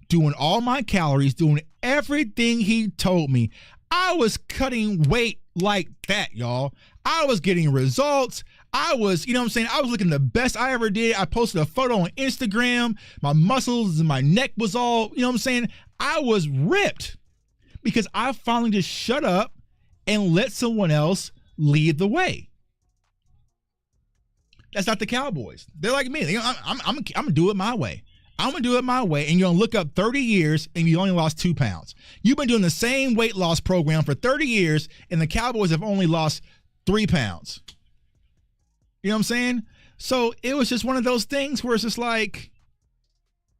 doing all my calories, doing everything he told me. I was cutting weight like that, y'all. I was getting results. I was, you know what I'm saying? I was looking the best I ever did. I posted a photo on Instagram. My muscles and my neck was all, you know what I'm saying? I was ripped because I finally just shut up and let someone else lead the way. That's not the Cowboys. They're like me. I'm gonna do it my way. I'm gonna do it my way. And you're gonna look up 30 years and you only lost 2 pounds. You've been doing the same weight loss program for 30 years and the Cowboys have only lost 3 pounds. You know what I'm saying? So it was just one of those things where it's just like,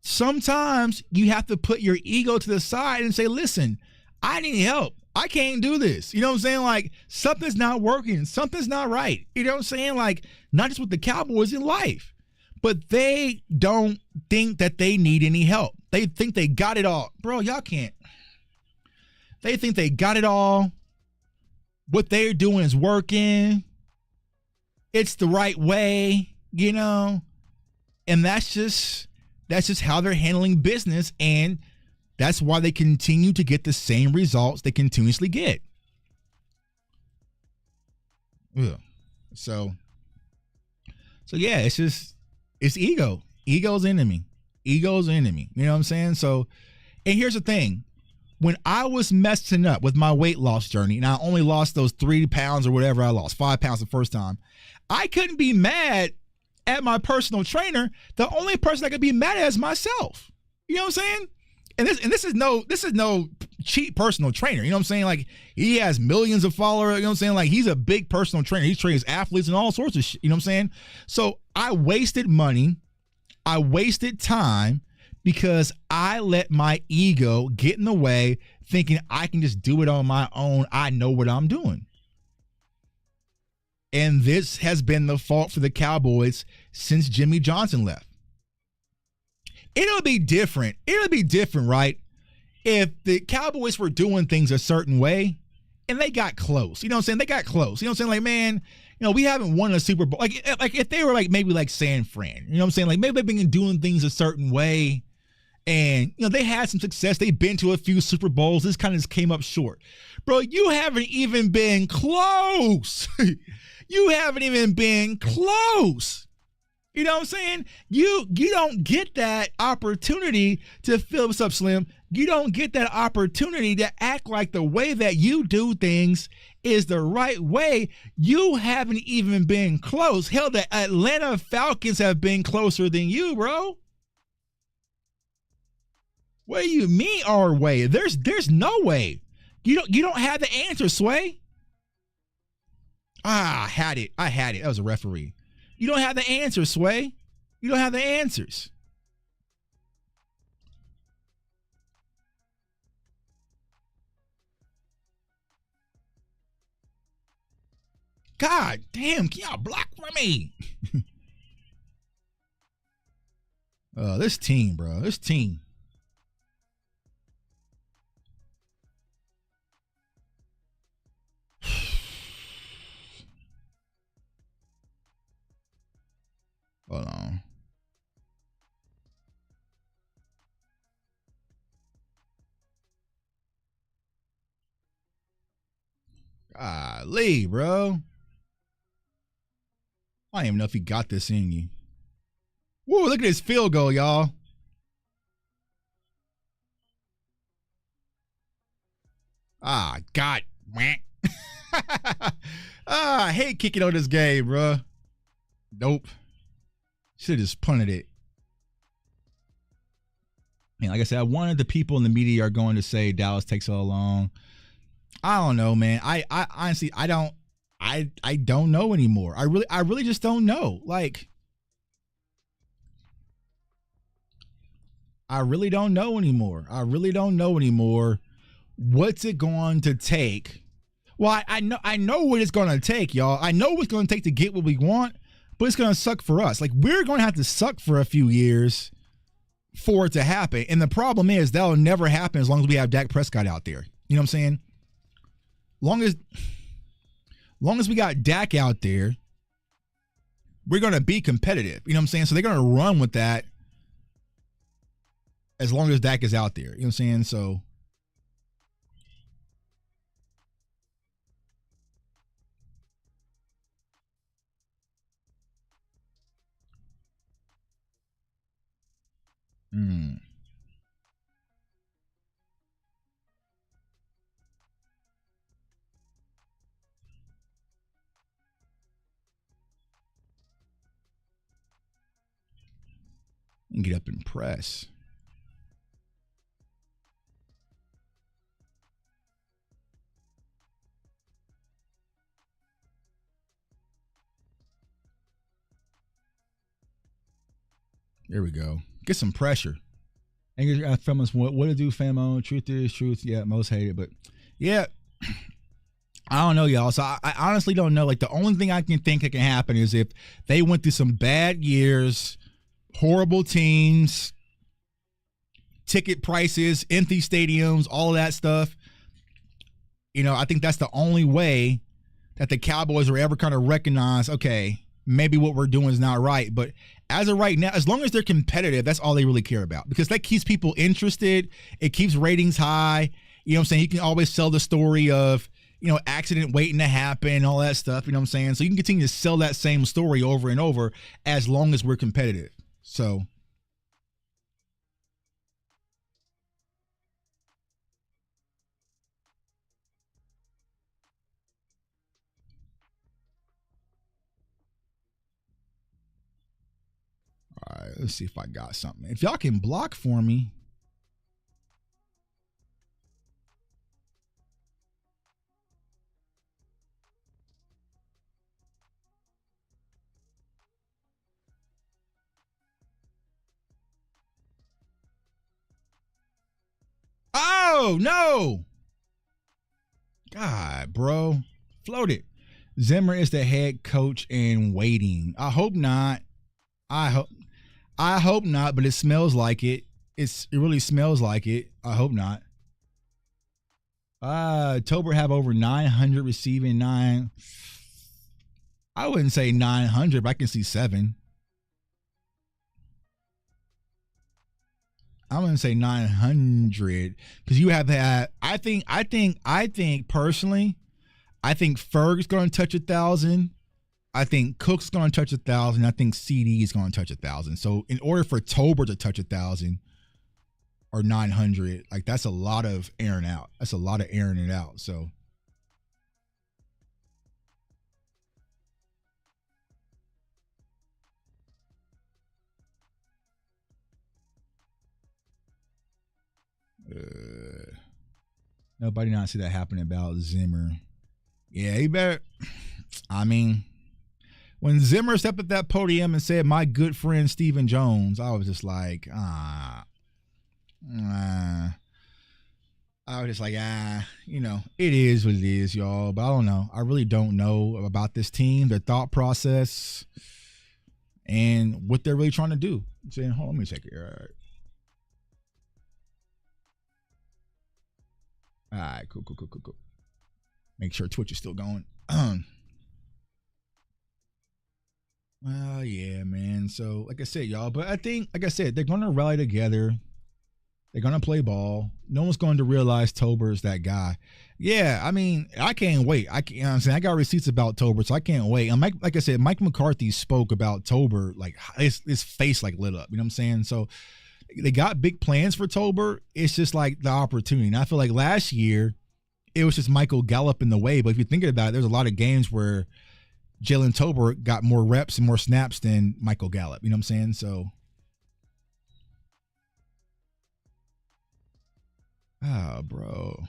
sometimes you have to put your ego to the side and say, listen, I need help. I can't do this. You know what I'm saying? Like, something's not working. Something's not right. You know what I'm saying? Like, not just with the Cowboys, in life. But they don't think that they need any help. They think they got it all. Bro, y'all can't. They think they got it all. What they're doing is working. It's the right way, you know? And that's just how they're handling business, and that's why they continue to get the same results they continuously get. Ugh. So yeah, it's ego. Ego's enemy. Ego's enemy. You know what I'm saying? So, and here's the thing. When I was messing up with my weight loss journey, and I only lost those 3 pounds or whatever I lost, 5 pounds the first time, I couldn't be mad at my personal trainer. The only person I could be mad at is myself. You know what I'm saying? And this is no cheap personal trainer. You know what I'm saying? Like, he has millions of followers. You know what I'm saying? Like, he's a big personal trainer. He trains athletes and all sorts of shit. You know what I'm saying? So I wasted money. I wasted time because I let my ego get in the way, thinking I can just do it on my own. I know what I'm doing. And this has been the fault for the Cowboys since Jimmy Johnson left. It'll be different. It'll be different, right? If the Cowboys were doing things a certain way and they got close. You know what I'm saying? They got close. You know what I'm saying? Like, man, you know, we haven't won a Super Bowl. Like if they were like maybe like San Fran, you know what I'm saying? Like, maybe they've been doing things a certain way and, you know, they had some success. They've been to a few Super Bowls. This kind of just came up short. Bro, you haven't even been close. You haven't even been close. You know what I'm saying? You don't get that opportunity to fill this up, Slim. You don't get that opportunity to act like the way that you do things is the right way. You haven't even been close. Hell, the Atlanta Falcons have been closer than you, bro. What do you mean our way? There's no way. You don't have the answer, Sway. I had it. That was a referee. You don't have the answers, Sway. You don't have the answers. God damn, can y'all block for me? This team, bro. This team. Hold on. Golly, bro. I don't even know if he got this in you. Woo, look at this field goal, y'all. God. I hate kicking on this game, bro. Nope. Should have just punted it. And like I said, one of the people in the media are going to say Dallas takes so long. I don't know, man. I honestly, I don't know anymore. I really just don't know. Like, I really don't know anymore. What's it going to take? Well, I know what it's going to take, y'all. I know what it's going to take to get what we want, but it's going to suck for us. Like, we're going to have to suck for a few years for it to happen. And the problem is that'll never happen as long as we have Dak Prescott out there. You know what I'm saying? Long as we got Dak out there, we're going to be competitive. You know what I'm saying? So they're going to run with that as long as Dak is out there. You know what I'm saying? So and get up and press. There we go. Get some pressure. And you from us what to do, famo. Truth is truth. Yeah, most hated. But yeah, I don't know, y'all. So I honestly don't know. Like, the only thing I can think that can happen is if they went through some bad years, horrible teams, ticket prices, empty stadiums, all of that stuff. You know, I think that's the only way that the Cowboys are ever kind of recognize, okay, maybe what we're doing is not right. But as of right now, as long as they're competitive, that's all they really care about, because that keeps people interested. It keeps ratings high. You know what I'm saying? You can always sell the story of, you know, accident waiting to happen, all that stuff. You know what I'm saying? So you can continue to sell that same story over and over as long as we're competitive. So all right, let's see if I got something. If y'all can block for me. Oh, no. God, bro. Float it. Zimmer is the head coach in waiting. I hope not. I hope not, but it smells like it. It really smells like it. I hope not. Tobert have over 900 receiving, 9. I wouldn't say 900, but I can see 7. I'm gonna say 900 because you have that. I think personally, I think Ferg's gonna touch 1,000. I think Cook's gonna touch 1,000. I think Ceedee is gonna touch 1,000. So in order for Tobert to touch 1,000 or 900, like, that's a lot of airing out. That's a lot of airing it out. So. Nobody not see that happening about Zimmer. Yeah, he better. I mean, when Zimmer stepped at that podium and said, "My good friend Stephen Jones," I was just like, I was just like, you know, it is what it is, y'all. But I don't know. I really don't know about this team, their thought process, and what they're really trying to do. I'm saying, hold on, let me check it. All right, cool. Make sure Twitch is still going. Well, yeah, man. So, like I said, y'all, but I think, like I said, they're going to rally together. They're going to play ball. No one's going to realize Tober's that guy. Yeah, I mean, I can't wait. You know what I'm saying? I got receipts about Tober, so I can't wait. And like I said, Mike McCarthy spoke about Tober, like his face like lit up. You know what I'm saying? So they got big plans for Tobert. It's just like the opportunity. And I feel like last year it was just Michael Gallup in the way. But if you're thinking about it, there's a lot of games where Jaylen Tobert got more reps and more snaps than Michael Gallup. You know what I'm saying? So, bro.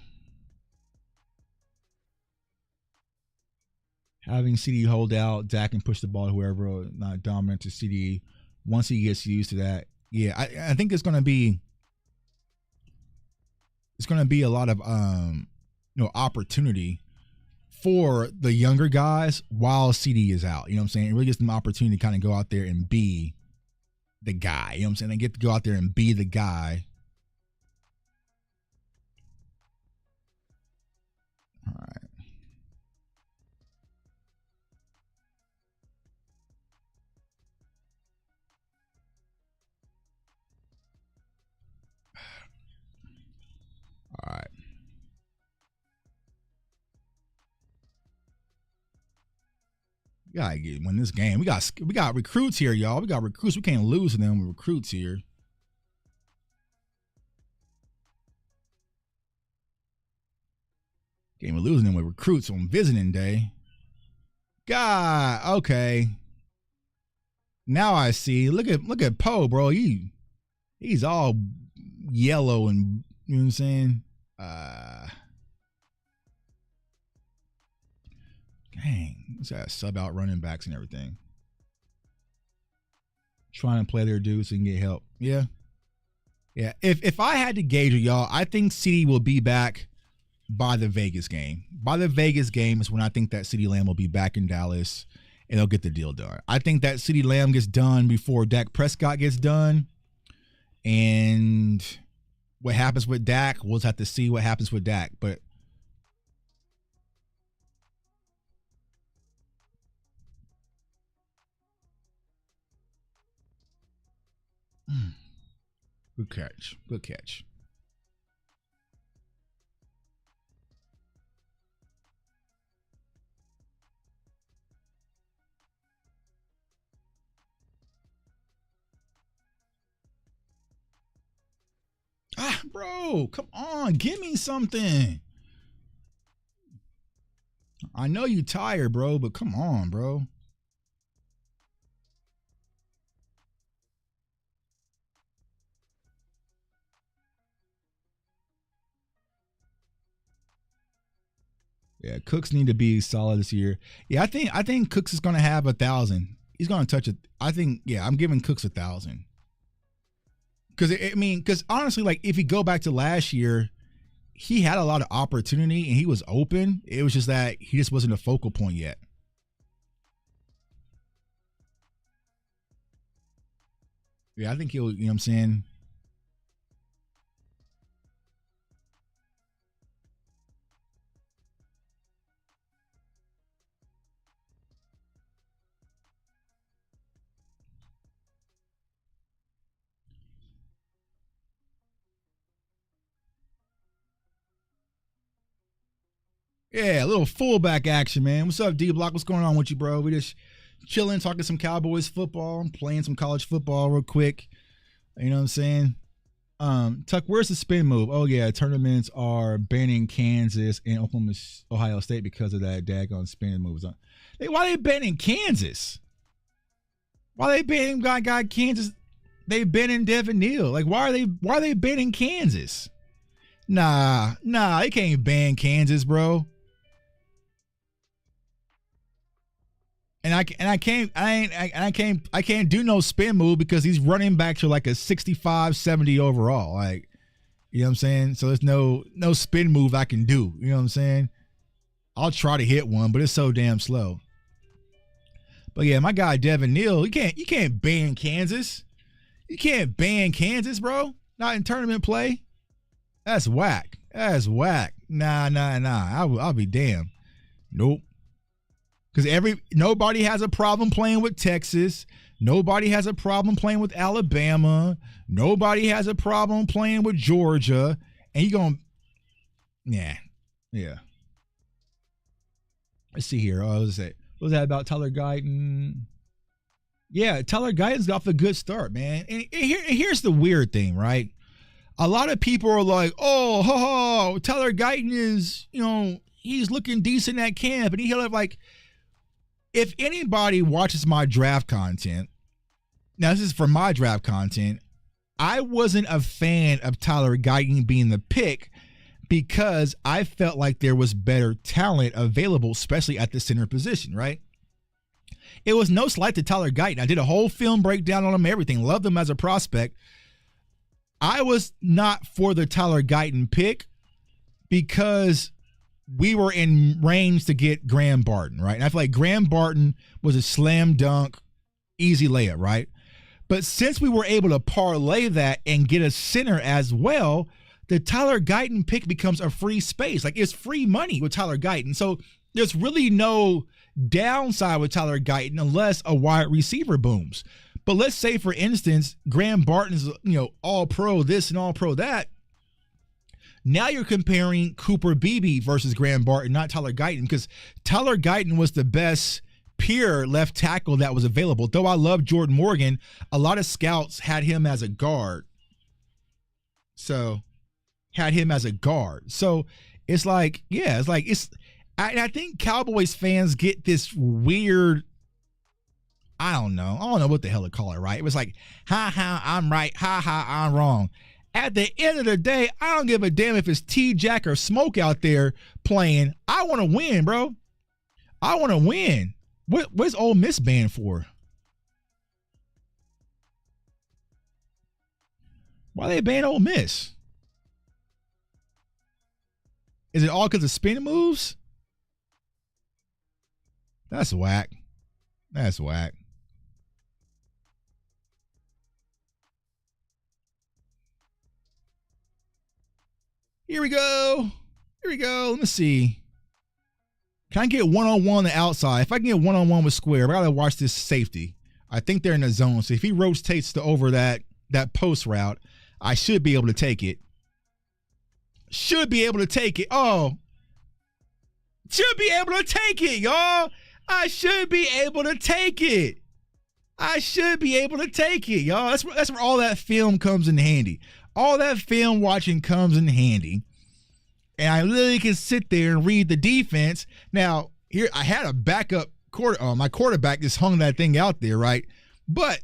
Having Ceedee hold out, Dak can push the ball to whoever, not dominant to Ceedee. Once he gets used to that, yeah, I think it's gonna be a lot of opportunity for the younger guys while Ceedee is out. You know what I'm saying? It really gives them the opportunity to kind of go out there and be the guy. You know what I'm saying? They get to go out there and be the guy. All right. All right. We gotta win this game. We got recruits here, y'all. We got recruits. We can't lose to them with recruits here. Game of losing them with recruits on visiting day. God, okay. Now I see. Look at Poe, bro. He's all yellow and you know what I'm saying? Dang, let's have sub out running backs and everything. Trying to play their dudes so they can get help. Yeah. Yeah. If I had to gauge it, y'all, I think Ceedee will be back by the Vegas game. By the Vegas game is when I think that Ceedee Lamb will be back in Dallas and they'll get the deal done. I think that Ceedee Lamb gets done before Dak Prescott gets done. And what happens with Dak, we'll have to see what happens with Dak. But good catch. Good catch. Ah, bro, come on. Give me something. I know you tired, bro, but come on, bro. Yeah, Cooks need to be solid this year. Yeah, I think Cooks is gonna have 1,000. He's gonna touch it. I think, yeah, I'm giving Cooks 1,000. Because honestly, like if you go back to last year, he had a lot of opportunity and he was open. It was just that he just wasn't a focal point yet. Yeah, I think he'll, you know what I'm saying? Yeah, a little fullback action, man. What's up, D-Block? What's going on with you, bro? We just chilling, talking some Cowboys football, playing some college football real quick. You know what I'm saying? Tuck, where's the spin move? Oh, yeah, tournaments are banning Kansas and Ohio State because of that daggone spin moves. Why they banning Kansas? Why they banning guy Kansas? They banning Devin Neal. Like, why are they banning Kansas? Nah, they can't ban Kansas, bro. And I can't do no spin move because these running backs are like a 65, 70 overall. Like, you know what I'm saying? So there's no spin move I can do. You know what I'm saying? I'll try to hit one, but it's so damn slow. But yeah, my guy Devin Neal, you can't ban Kansas. You can't ban Kansas, bro. Not in tournament play. That's whack. That's whack. Nah. I'll be damned. Nope. Because nobody has a problem playing with Texas. Nobody has a problem playing with Alabama. Nobody has a problem playing with Georgia. And you going, yeah. Let's see here. What was that about Tyler Guyton? Yeah, Tyler Guyton's got off a good start, man. And here's the weird thing, right? A lot of people are like, oh, Tyler Guyton is, he's looking decent at camp. And he'll have like, if anybody watches my draft content, now this is for my draft content, I wasn't a fan of Tyler Guyton being the pick because I felt like there was better talent available, especially at the center position, right? It was no slight to Tyler Guyton. I did a whole film breakdown on him, everything. Loved him as a prospect. I was not for the Tyler Guyton pick because we were in range to get Graham Barton, right? And I feel like Graham Barton was a slam dunk, easy layup, right? But since we were able to parlay that and get a center as well, the Tyler Guyton pick becomes a free space. Like, it's free money with Tyler Guyton. So there's really no downside with Tyler Guyton unless a wide receiver booms. But let's say, for instance, Graham Barton's, all pro this and all pro that. Now you're comparing Cooper Beebe versus Graham Barton, not Tyler Guyton, because Tyler Guyton was the best pure left tackle that was available. Though I love Jordan Morgan, a lot of scouts had him as a guard. So it's like, I think Cowboys fans get this weird, I don't know what the hell to call it, right? It was like, ha, I'm right, ha, I'm wrong. At the end of the day, I don't give a damn if it's T-Jack or Smoke out there playing. I want to win, bro. I want to win. What's Ole Miss banned for? Why they ban Ole Miss? Is it all because of spin moves? That's whack. That's whack. Here we go. Let me see. Can I get one-on-one on the outside? If I can get one-on-one with Square, I gotta watch this safety. I think they're in the zone. So if he rotates to over that post route, I should be able to take it. Oh. Should be able to take it, y'all. I should be able to take it, y'all. That's where all that film comes in handy. All that film watching comes in handy. And I literally can sit there and read the defense. Now, here I had a backup my quarterback just hung that thing out there, right? But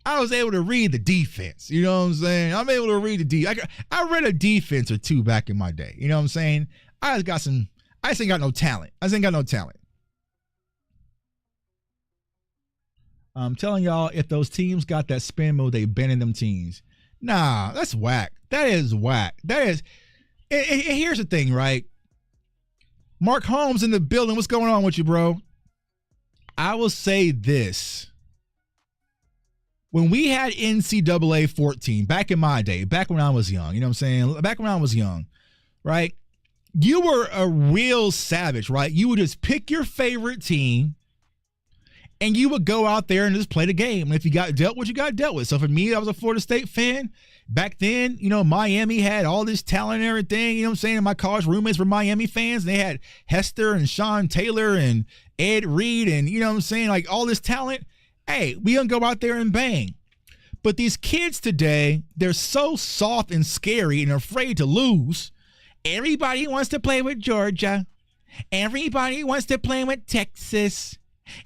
I was able to read the defense. You know what I'm saying? I'm able to read the defense. I read a defense or two back in my day. You know what I'm saying? I just ain't got no talent. I'm telling y'all, if those teams got that spin move, they banning them teams. Nah, that's whack. That is whack. And here's the thing, right? Mark Holmes in the building. What's going on with you, bro? I will say this. When we had NCAA 14, back in my day, back when I was young, you know what I'm saying? Back when I was young, right? You were a real savage, right? You would just pick your favorite team and you would go out there and just play the game. And if you got dealt with, you got dealt with. So for me, I was a Florida State fan. Back then, Miami had all this talent and everything, you know what I'm saying? And my college roommates were Miami fans. They had Hester and Sean Taylor and Ed Reed and, you know what I'm saying? Like all this talent. Hey, we gonna go out there and bang. But these kids today, they're so soft and scary and afraid to lose. Everybody wants to play with Georgia. Everybody wants to play with Texas.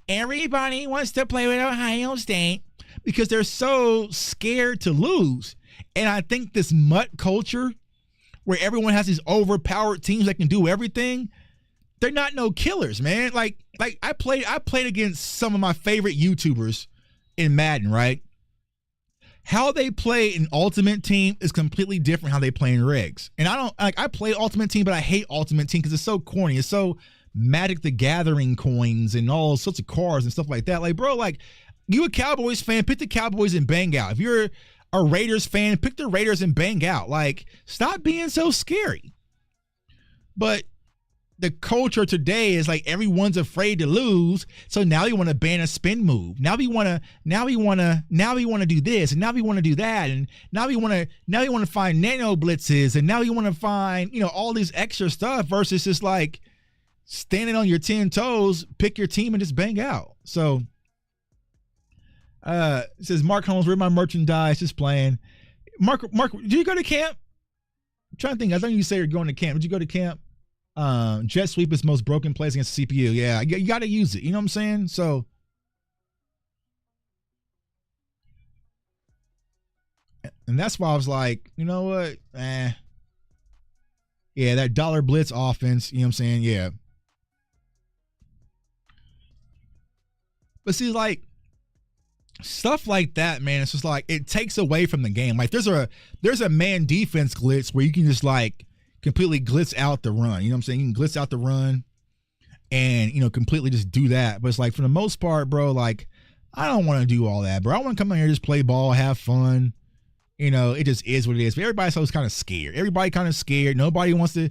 Everybody wants to play with Ohio State because they're so scared to lose. And I think this mutt culture where everyone has these overpowered teams that can do everything, they're not no killers, man. Like I played against some of my favorite YouTubers in Madden, right? How they play in Ultimate Team is completely different how they play in regs. And I play Ultimate Team, but I hate Ultimate Team because it's so corny. It's so Magic the Gathering coins and all sorts of cars and stuff like that. Like, bro, like, you a Cowboys fan, pick the Cowboys and bang out. If you're a Raiders fan, pick the Raiders and bang out. Like, stop being so scary. But the culture today is like everyone's afraid to lose, so now you want to ban a spin move. Now we want to do this, and now we want to do that, and now we want to find nano blitzes, and now you want to find all these extra stuff versus just like standing on your 10 toes, pick your team and just bang out. So it says Mark Holmes, where's my merchandise? Just playing. Mark, did you go to camp? I'm trying to think. I thought you said you're going to camp. Did you go to camp? Jet sweep is most broken plays against the CPU. Yeah, you got to use it. You know what I'm saying? So, and that's why I was like, you know what? Yeah, that dollar blitz offense. You know what I'm saying? Yeah. But see, like, stuff like that, man, it's just like it takes away from the game. Like there's a man defense glitz where you can just like completely glitz out the run. You know what I'm saying? You can glitz out the run and completely just do that. But it's like for the most part, bro, like I don't want to do all that, bro. I want to come in here, just play ball, have fun. You know, it just is what it is. But everybody's always kind of scared. Everybody kind of scared. Nobody wants to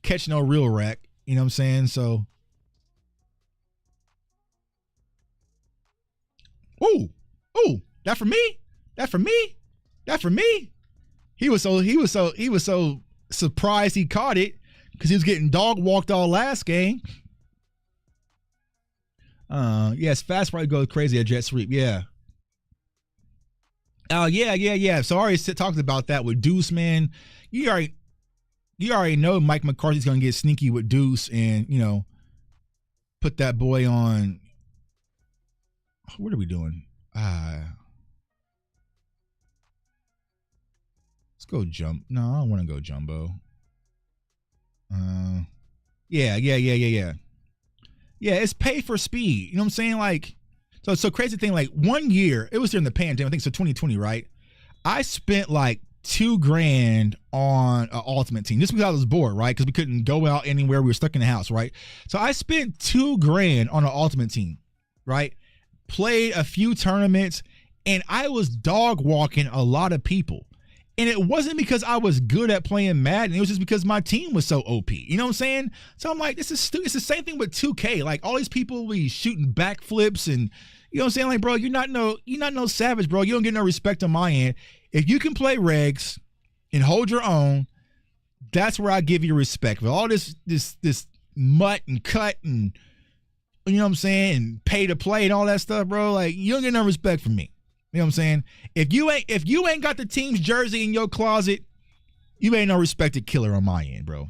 catch no real wreck. You know what I'm saying? So, ooh, that for me? That for me? That for me? He was so surprised he caught it because he was getting dog walked all last game. Yes, fast probably goes crazy at jet sweep. Yeah. Oh, yeah. So I already talked about that with Deuce, man. You already know Mike McCarthy's going to get sneaky with Deuce and, you know, put that boy on. What are we doing? Let's go jump. No, I don't want to go jumbo. Yeah. Yeah, it's pay for speed. You know what I'm saying? Like, so crazy thing, like 1 year, it was during the pandemic, I think so 2020, right? I spent like $2,000 on an ultimate team. Just because I was bored, right? Because we couldn't go out anywhere. We were stuck in the house, right? So I spent $2,000 on an ultimate team, right? Played a few tournaments, and I was dog walking a lot of people. And it wasn't because I was good at playing Madden. It was just because my team was so OP. You know what I'm saying? So I'm like, this is stupid. It's the same thing with 2K. Like all these people be shooting backflips and, you know what I'm saying? Like, bro, you're not no savage, bro. You don't get no respect on my end. If you can play regs and hold your own, that's where I give you respect. But all this mutt and cut and, you know what I'm saying, and pay to play and all that stuff, bro, like you don't get no respect from me. You know what I'm saying? If you ain't got the team's jersey in your closet, you ain't no respected killer on my end, bro.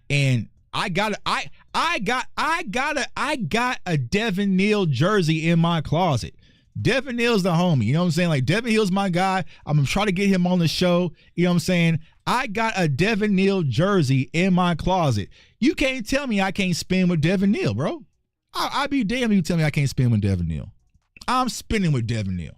And I got a Devin Neal jersey in my closet. Devin Neal's the homie. You know what I'm saying? Like Devin Neal's my guy. I'm gonna try to get him on the show. You know what I'm saying? I got a Devin Neal jersey in my closet. You can't tell me I can't spin with Devin Neal, bro. I'd be damned if you tell me I can't spin with Devin Neal. I'm spinning with Devin Neal.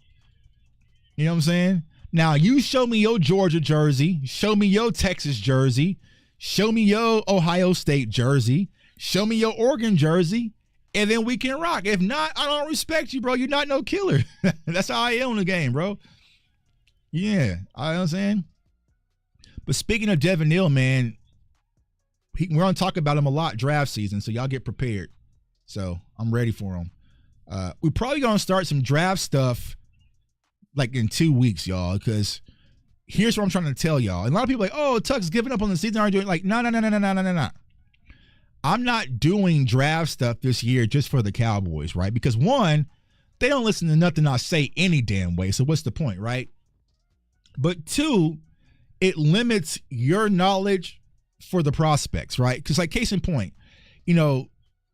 You know what I'm saying? Now, you show me your Georgia jersey. Show me your Texas jersey. Show me your Ohio State jersey. Show me your Oregon jersey. And then we can rock. If not, I don't respect you, bro. You're not no killer. That's how I am in the game, bro. Yeah. You know what I'm saying? But speaking of Devin Neal, man, we're going to talk about him a lot draft season, so y'all get prepared. So I'm ready for him. We're probably going to start some draft stuff like in 2 weeks, y'all, because here's what I'm trying to tell y'all. And a lot of people are like, oh, Tuck's giving up on the season. Aren't doing like, no. I'm not doing draft stuff this year just for the Cowboys, right? Because one, they don't listen to nothing I say any damn way. So what's the point, right? But two, it limits your knowledge for the prospects, right? Because like case in point, you know,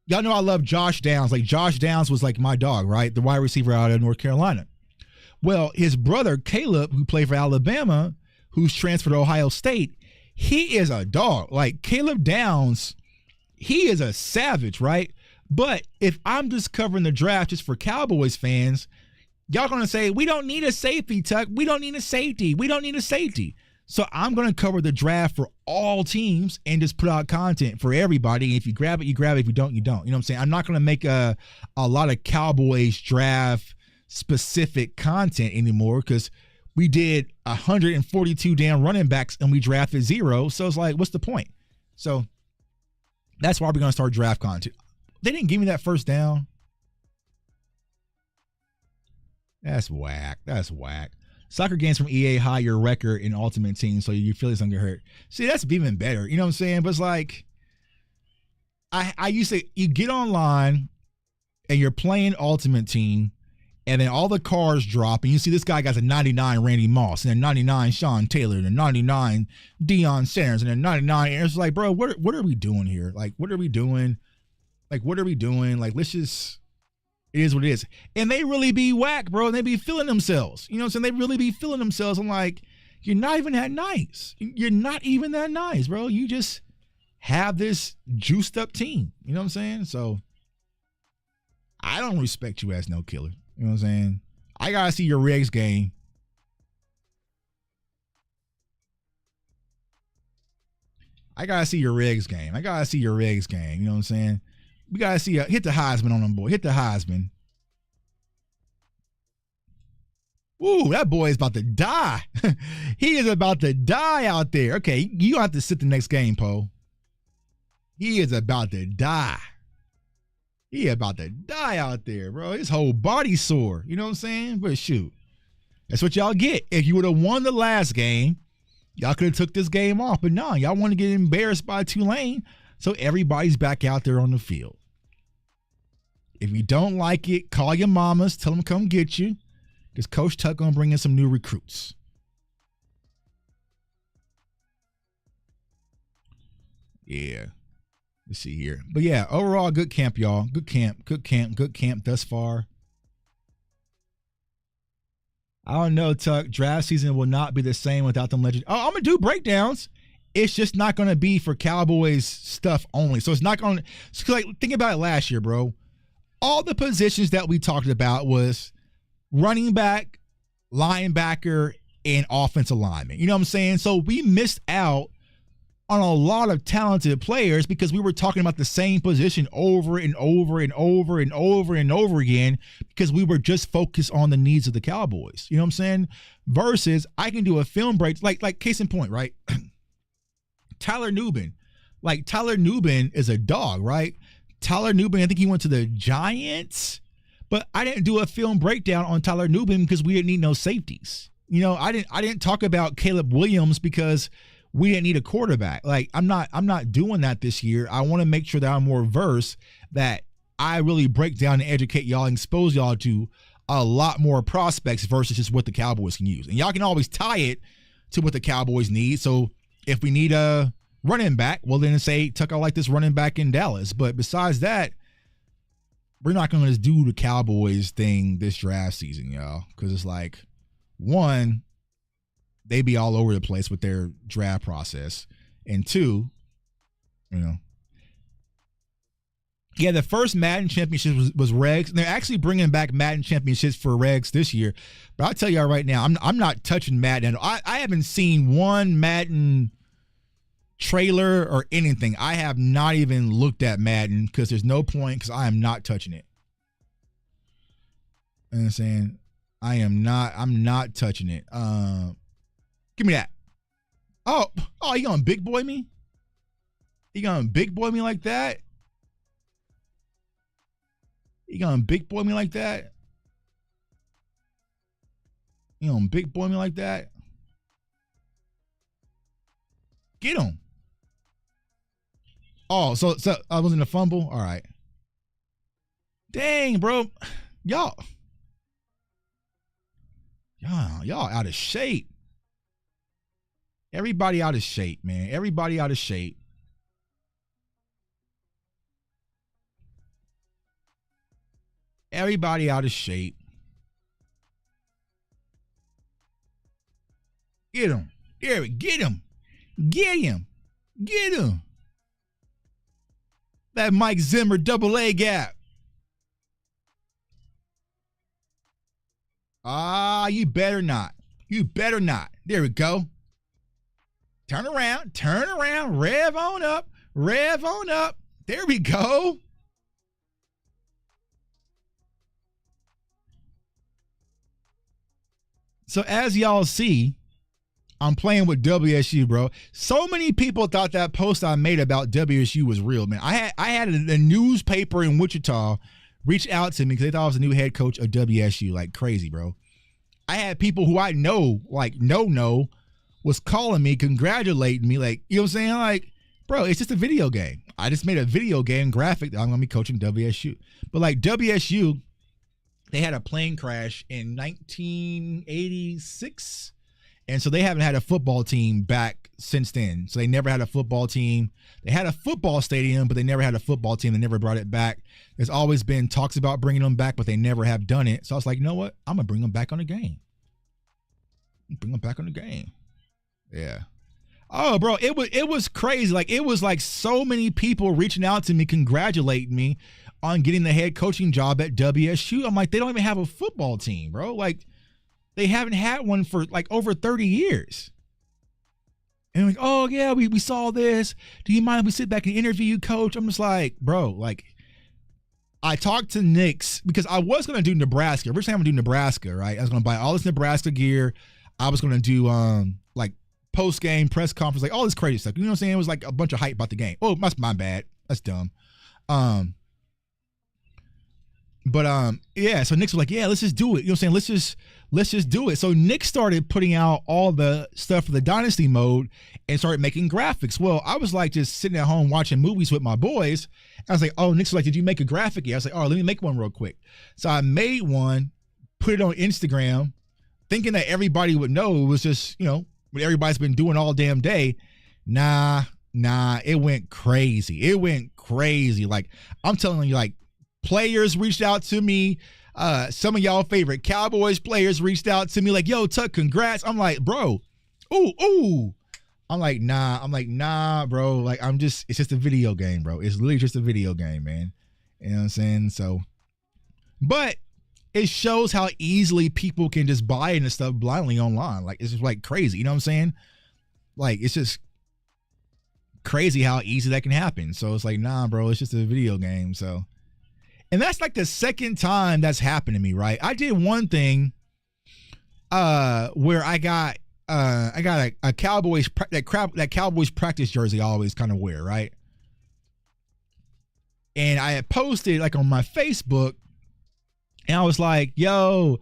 y'all know I love Josh Downs. Like Josh Downs was like my dog, right? The wide receiver out of North Carolina. Well, his brother, Caleb, who played for Alabama, who's transferred to Ohio State, he is a dog. Like Caleb Downs, he is a savage, right? But if I'm just covering the draft just for Cowboys fans, y'all going to say, we don't need a safety, Tuck. We don't need a safety. We don't need a safety. So I'm going to cover the draft for all teams and just put out content for everybody. If you grab it, you grab it. If you don't, you don't. You know what I'm saying? I'm not going to make a lot of Cowboys draft specific content anymore because we did 142 damn running backs and we drafted 0. So it's like, what's the point? So that's why we're going to start draft content. They didn't give me that first down. That's whack. That's whack. Soccer games from EA high your record in Ultimate Team, so your feelings don't get hurt. See, that's even better. You know what I'm saying? But it's like, I used to, you get online and you're playing Ultimate Team, and then all the cars drop, and you see this guy got a 99 Randy Moss, and a 99 Sean Taylor, and a 99 Deion Sanders, and a 99. And it's like, bro, what are we doing here? Like, what are we doing? Like, let's just. It is what it is. And they really be whack, bro. And they be feeling themselves. You know what I'm saying? They really be feeling themselves. I'm like, you're not even that nice. You're not even that nice, bro. You just have this juiced up team. You know what I'm saying? So I don't respect you as no killer. You know what I'm saying? I got to see your regs game. I got to see your regs game. You know what I'm saying? We got to see hit the Heisman on them, boy. Hit the Heisman. Ooh, that boy is about to die. He is about to die out there. Okay, you don't have to sit the next game, Poe. He is about to die. He about to die out there, bro. His whole body sore. You know what I'm saying? But shoot, that's what y'all get. If you would have won the last game, y'all could have took this game off. But no, y'all want to get embarrassed by Tulane, so everybody's back out there on the field. If you don't like it, call your mamas. Tell them to come get you. Because Coach Tuck going to bring in some new recruits. Yeah. Let's see here. But yeah, overall, good camp, y'all. Good camp thus far. I don't know, Tuck. Draft season will not be the same without them legends. Oh, I'm going to do breakdowns. It's just not going to be for Cowboys stuff only. So it's not going to, like, think about it last year, bro. All the positions that we talked about was running back, linebacker, and offensive lineman. You know what I'm saying? So we missed out on a lot of talented players because we were talking about the same position over and over and over and over and over again because we were just focused on the needs of the Cowboys. You know what I'm saying? Versus I can do a film break, like case in point, right? Tyler Nubin. Like Tyler Nubin is a dog, right? Tyler Nubin, I think he went to the Giants, but I didn't do a film breakdown on Tyler Nubin because we didn't need no safeties. You know, I didn't talk about Caleb Williams because we didn't need a quarterback. Like I'm not doing that this year. I want to make sure that I'm more versed, that I really break down and educate y'all and expose y'all to a lot more prospects versus just what the Cowboys can use. And y'all can always tie it to what the Cowboys need. So if we need a running back, well then say, Tuck, I like this running back in Dallas. But besides that, we're not going to just do the Cowboys thing this draft season, y'all. Because it's like, one, they be all over the place with their draft process. And two, you know, yeah, the first Madden championship was Regs. And they're actually bringing back Madden championships for Regs this year. But I'll tell y'all right now, I'm not touching Madden. I haven't seen one Madden trailer or anything. I have not even looked at Madden because there's no point, because I am not touching it. You know what I'm saying? I'm not touching it. Give me that. Oh, you gonna big boy me? You gonna big boy me like that? You gonna big boy me like that? You gonna big boy me like that? Get him. Oh, so I was in a fumble? All right. Dang, bro. Y'all out of shape. Everybody out of shape, man. Everybody out of shape. Everybody out of shape. Get him. Eric, get him. Get him. Get him. That Mike Zimmer double A gap. You better not. You better not. There we go. Turn around. Rev on up. There we go. So as y'all see, I'm playing with WSU, bro. So many people thought that post I made about WSU was real, man. I had a newspaper in Wichita reach out to me because they thought I was the new head coach of WSU. Like crazy, bro. I had people who I know, like no, was calling me, congratulating me. Like, you know what I'm saying? Like, bro, it's just a video game. I just made a video game graphic that I'm going to be coaching WSU. But like WSU, they had a plane crash in 1986. And so they haven't had a football team back since then. So they never had a football team. They had a football stadium, but they never had a football team. They never brought it back. There's always been talks about bringing them back, but they never have done it. So I was like, you know what? I'm going to bring them back on the game. Yeah. Oh, bro, it was crazy. Like, it was like so many people reaching out to me, congratulating me on getting the head coaching job at WSU. I'm like, they don't even have a football team, bro. Like, they haven't had one for like over 30 years. And like, oh yeah, we saw this. Do you mind if we sit back and interview you, coach? I'm just like, bro, like, I talked to Knicks because I was going to do Nebraska. Originally, I'm going to do Nebraska, right? I was going to buy all this Nebraska gear. I was going to do like post-game press conference, like all this crazy stuff. You know what I'm saying? It was like a bunch of hype about the game. Oh, that's my bad. That's dumb. Yeah, so Knicks was like, yeah, let's just do it. You know what I'm saying? Let's just do it. So Nick started putting out all the stuff for the Dynasty mode and started making graphics. Well, I was like just sitting at home watching movies with my boys. I was like, oh, Nick's like, did you make a graphic yet? I was like, oh, let me make one real quick. So I made one, put it on Instagram, thinking that everybody would know it was just, you know, what everybody's been doing all damn day. Nah, it went crazy. Like, I'm telling you, like, players reached out to me. Some of y'all favorite Cowboys players reached out to me like, yo, Tuck, congrats. I'm like, bro, ooh. I'm like, nah, bro. Like, it's just a video game, bro. It's literally just a video game, man. You know what I'm saying? So, but it shows how easily people can just buy into stuff blindly online. Like, it's just like crazy. You know what I'm saying? Like, it's just crazy how easy that can happen. So it's like, nah, bro, it's just a video game. So, and that's like the second time that's happened to me, right? I did one thing where I got a Cowboys that Cowboys practice jersey I always kind of wear, right? And I had posted like on my Facebook, and I was like, yo,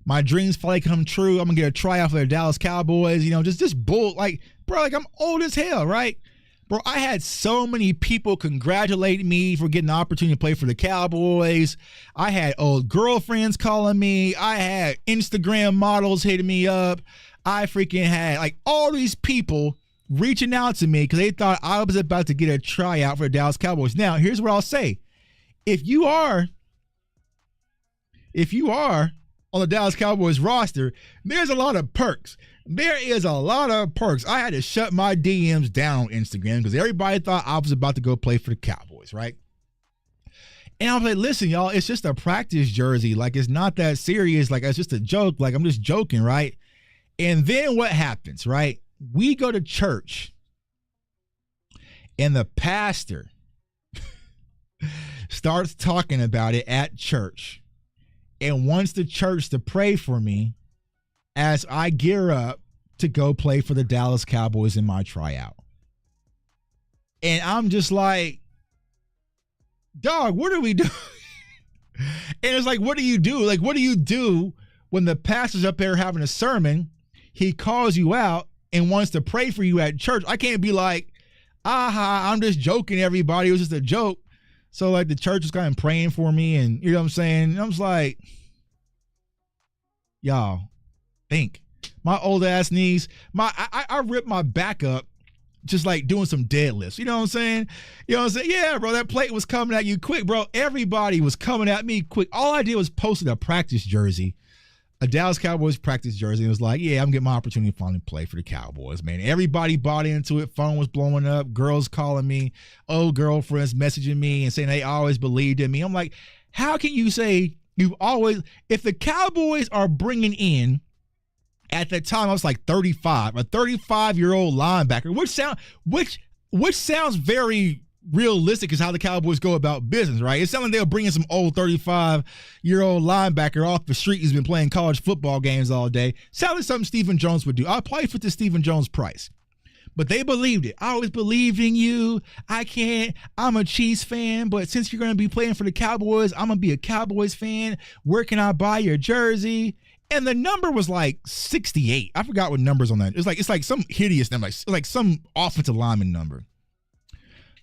my dreams finally come true. I'm gonna get a tryout for the Dallas Cowboys, you know, just bull, like, bro, like I'm old as hell, right? Bro, I had so many people congratulating me for getting the opportunity to play for the Cowboys. I had old girlfriends calling me. I had Instagram models hitting me up. I freaking had like all these people reaching out to me because they thought I was about to get a tryout for the Dallas Cowboys. Now, here's what I'll say. If you are on the Dallas Cowboys roster, there's a lot of perks. There is a lot of perks. I had to shut my DMs down on Instagram because everybody thought I was about to go play for the Cowboys, right? And I was like, listen, y'all, it's just a practice jersey. Like, it's not that serious. Like, it's just a joke. Like, I'm just joking, right? And then what happens, right? We go to church, and the pastor starts talking about it at church and wants the church to pray for me as I gear up to go play for the Dallas Cowboys in my tryout. And I'm just like, dog, what are we doing? And it's like, what do you do? Like, what do you do when the pastor's up there having a sermon, he calls you out and wants to pray for you at church? I can't be like, I'm just joking, everybody. It was just a joke. So, like, the church was kind of praying for me, and you know what I'm saying? And I was like, y'all, think. My old ass knees, I ripped my back up just like doing some deadlifts. You know what I'm saying? You know what I'm saying? Yeah, bro, that plate was coming at you quick, bro. Everybody was coming at me quick. All I did was posted a practice jersey, a Dallas Cowboys practice jersey. It was like, yeah, I'm getting my opportunity to finally play for the Cowboys, man. Everybody bought into it. Phone was blowing up. Girls calling me. Old girlfriends messaging me and saying they always believed in me. I'm like, how can you say you've always, if the Cowboys are bringing in, at that time I was like 35, a 35-year-old linebacker, which sounds very realistic is how the Cowboys go about business, right? It sounds like they'll bring in some old 35-year-old linebacker off the street who's been playing college football games all day. Sounds like something Stephen Jones would do. I'll probably put the Stephen Jones price. But they believed it. I always believed in you. I'm a Chiefs fan, but since you're going to be playing for the Cowboys, I'm going to be a Cowboys fan. Where can I buy your jersey? And the number was like 68. I forgot what numbers on that. It's like some hideous number, like some offensive lineman number.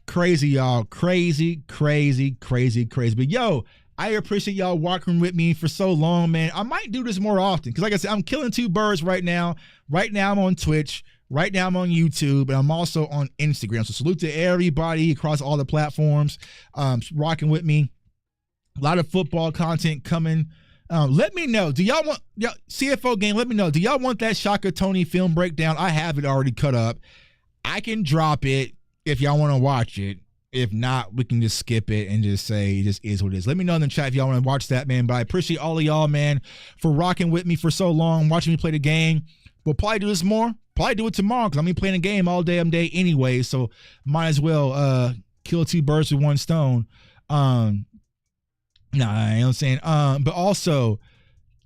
Crazy, y'all. Crazy. But yo, I appreciate y'all walking with me for so long, man. I might do this more often because, like I said, I'm killing two birds right now. Right now I'm on Twitch. Right now I'm on YouTube, and I'm also on Instagram. So salute to everybody across all the platforms rocking with me. A lot of football content coming. Let me know. Do y'all want CFO game? Let me know. Do y'all want that Shaka Tony film breakdown? I have it already cut up. I can drop it if y'all want to watch it. If not, we can just skip it and just say it just is what it is. Let me know in the chat if y'all want to watch that, man. But I appreciate all of y'all, man, for rocking with me for so long, watching me play the game. We'll probably do this more. Probably do it tomorrow because I'm going to be playing a game all damn day anyway. So might as well kill two birds with one stone. Nah, you know what I'm saying? But also,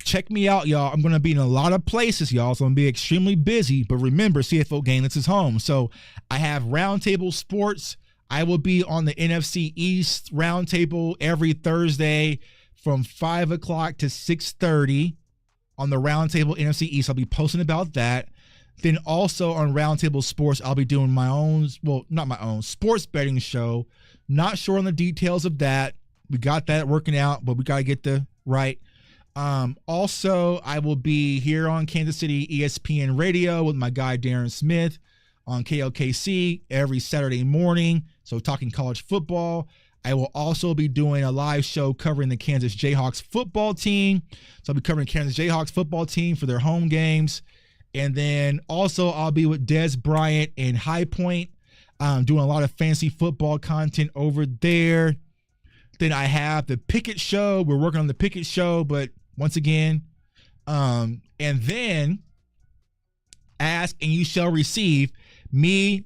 check me out, y'all. I'm going to be in a lot of places, y'all, so I'm going to be extremely busy. But remember, CFO Game, this is home. So I have Roundtable Sports. I will be on the NFC East Roundtable every Thursday from 5 o'clock to 6:30 on the Roundtable NFC East. I'll be posting about that. Then also on Roundtable Sports, I'll be doing my own, well, not my own, sports betting show. Not sure on the details of that. We got that working out, but we got to get the right. Also, I will be here on Kansas City ESPN Radio with my guy Darren Smith on KLKC every Saturday morning. So talking college football. I will also be doing a live show covering the Kansas Jayhawks football team. So I'll be covering the Kansas Jayhawks football team for their home games. And then also I'll be with Des Bryant in High Point, doing a lot of fantasy football content over there. Then I have the Pickett Show. We're working on the Pickett Show, but once again, and then Ask and You Shall Receive. Me,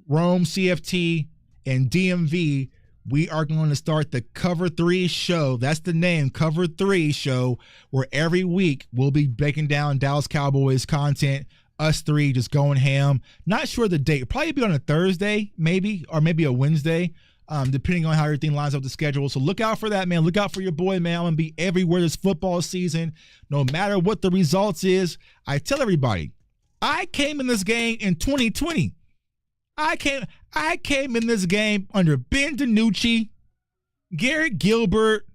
Rome, CFT, and DMV, we are going to start the Cover 3 show. That's the name, Cover 3 show, where every week we'll be breaking down Dallas Cowboys content, us three just going ham. Not sure the date. It'll probably be on a Thursday, maybe, or maybe a Wednesday, depending on how everything lines up the schedule. So look out for that, man. Look out for your boy, man. I'm going to be everywhere this football season, no matter what the results is. I tell everybody, I came in this game in 2020. I came in this game under Ben DiNucci, Garrett Gilbert,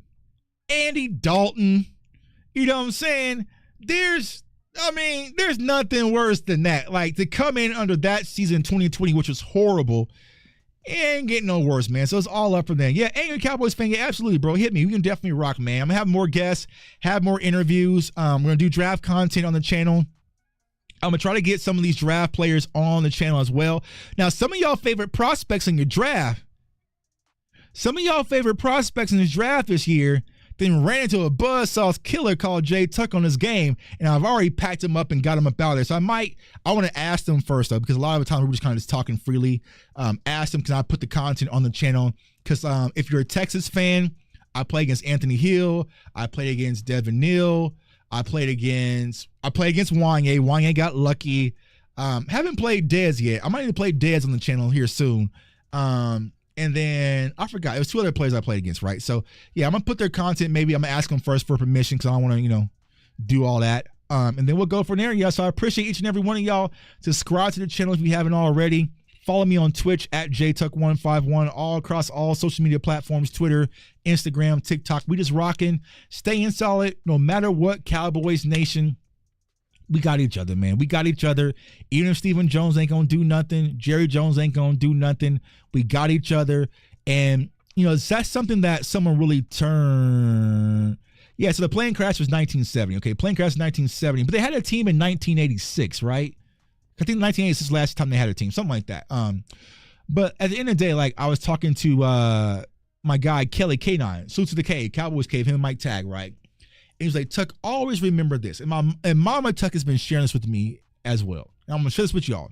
Andy Dalton. You know what I'm saying? There's nothing worse than that. Like, to come in under that season 2020, which was horrible, it ain't getting no worse, man. So it's all up from there. Yeah, Angry Cowboys fan, yeah, absolutely, bro. Hit me. We can definitely rock, man. I'm going to have more guests, have more interviews. We're going to do draft content on the channel. I'm going to try to get some of these draft players on the channel as well. Now, some of y'all favorite prospects in your draft, this draft this year, then ran into a buzzsaw killer called Jay Tuck on this game, and I've already packed him up and got him up out there. So I want to ask them first, though, because a lot of the time we're just kind of just talking freely. Ask them, can I put the content on the channel? Because if you're a Texas fan, I play against Anthony Hill. I played against Devin Neal. I played against Wanye. Wanye got lucky. Haven't played Dez yet. I might need to play Dez on the channel here soon. And then I forgot. It was two other players I played against, right? So, yeah, I'm going to put their content. Maybe I'm going to ask them first for permission because I don't want to, do all that. And then we'll go from there, y'all. So I appreciate each and every one of y'all. Subscribe to the channel if you haven't already. Follow me on Twitch at JTuck151, all across all social media platforms, Twitter, Instagram, TikTok. We just rocking, staying solid, no matter what, Cowboys Nation. We got each other, man. We got each other. Even if Stephen Jones ain't going to do nothing, Jerry Jones ain't going to do nothing, we got each other. And, that's something that someone really turned. Yeah, so the plane crash was 1970, okay? Plane crash was 1970, but they had a team in 1986, right? I think 1986 is the last time they had a team, something like that. But at the end of the day, like, I was talking to my guy, Kelly K9, Suits to the K, Cowboys Cave, him and Mike Tag, right? And he was like, Tuck, always remember this. And Mama Tuck has been sharing this with me as well. And I'm going to share this with y'all.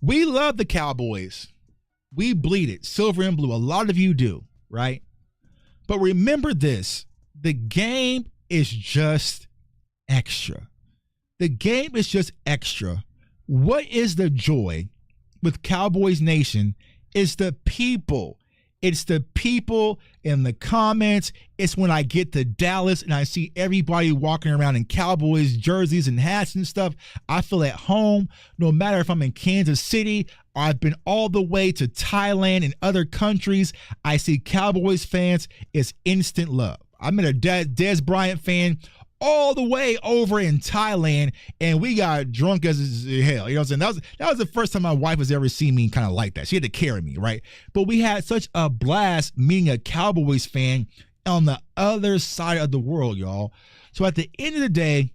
We love the Cowboys. We bleed it, silver and blue. A lot of you do, right? But remember this. The game is just extra. The game is just extra. What is the joy with Cowboys Nation? It's the people. It's the people in the comments. It's when I get to Dallas and I see everybody walking around in Cowboys jerseys and hats and stuff. I feel at home, no matter if I'm in Kansas City or I've been all the way to Thailand and other countries. I see Cowboys fans. It's instant love. I met a Des Bryant fan all the way over in Thailand, and we got drunk as hell. You know what I'm saying? That was the first time my wife has ever seen me kind of like that. She had to carry me, right? But we had such a blast meeting a Cowboys fan on the other side of the world, y'all. So at the end of the day,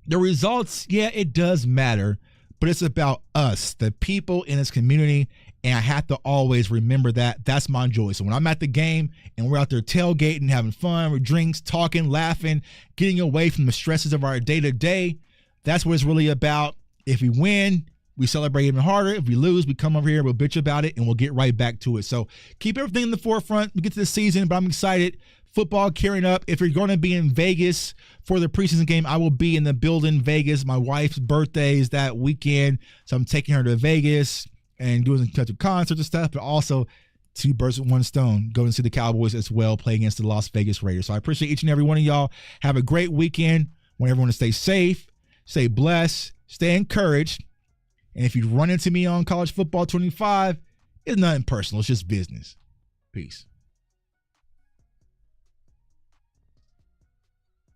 the results, yeah, it does matter, but it's about us, the people in this community. And I have to always remember that. That's my joy. So when I'm at the game and we're out there tailgating, having fun with drinks, talking, laughing, getting away from the stresses of our day-to-day, that's what it's really about. If we win, we celebrate even harder. If we lose, we come over here, we'll bitch about it, and we'll get right back to it. So keep everything in the forefront. We get to the season, but I'm excited. Football carrying up. If you're going to be in Vegas for the preseason game, I will be in the building Vegas. My wife's birthday is that weekend, so I'm taking her to Vegas and doing some types of concerts and stuff, but also 2 birds with 1 stone, going to see the Cowboys as well, play against the Las Vegas Raiders. So I appreciate each and every one of y'all. Have a great weekend. I want everyone to stay safe, stay blessed, stay encouraged. And if you run into me on College Football 25, it's nothing personal. It's just business. Peace.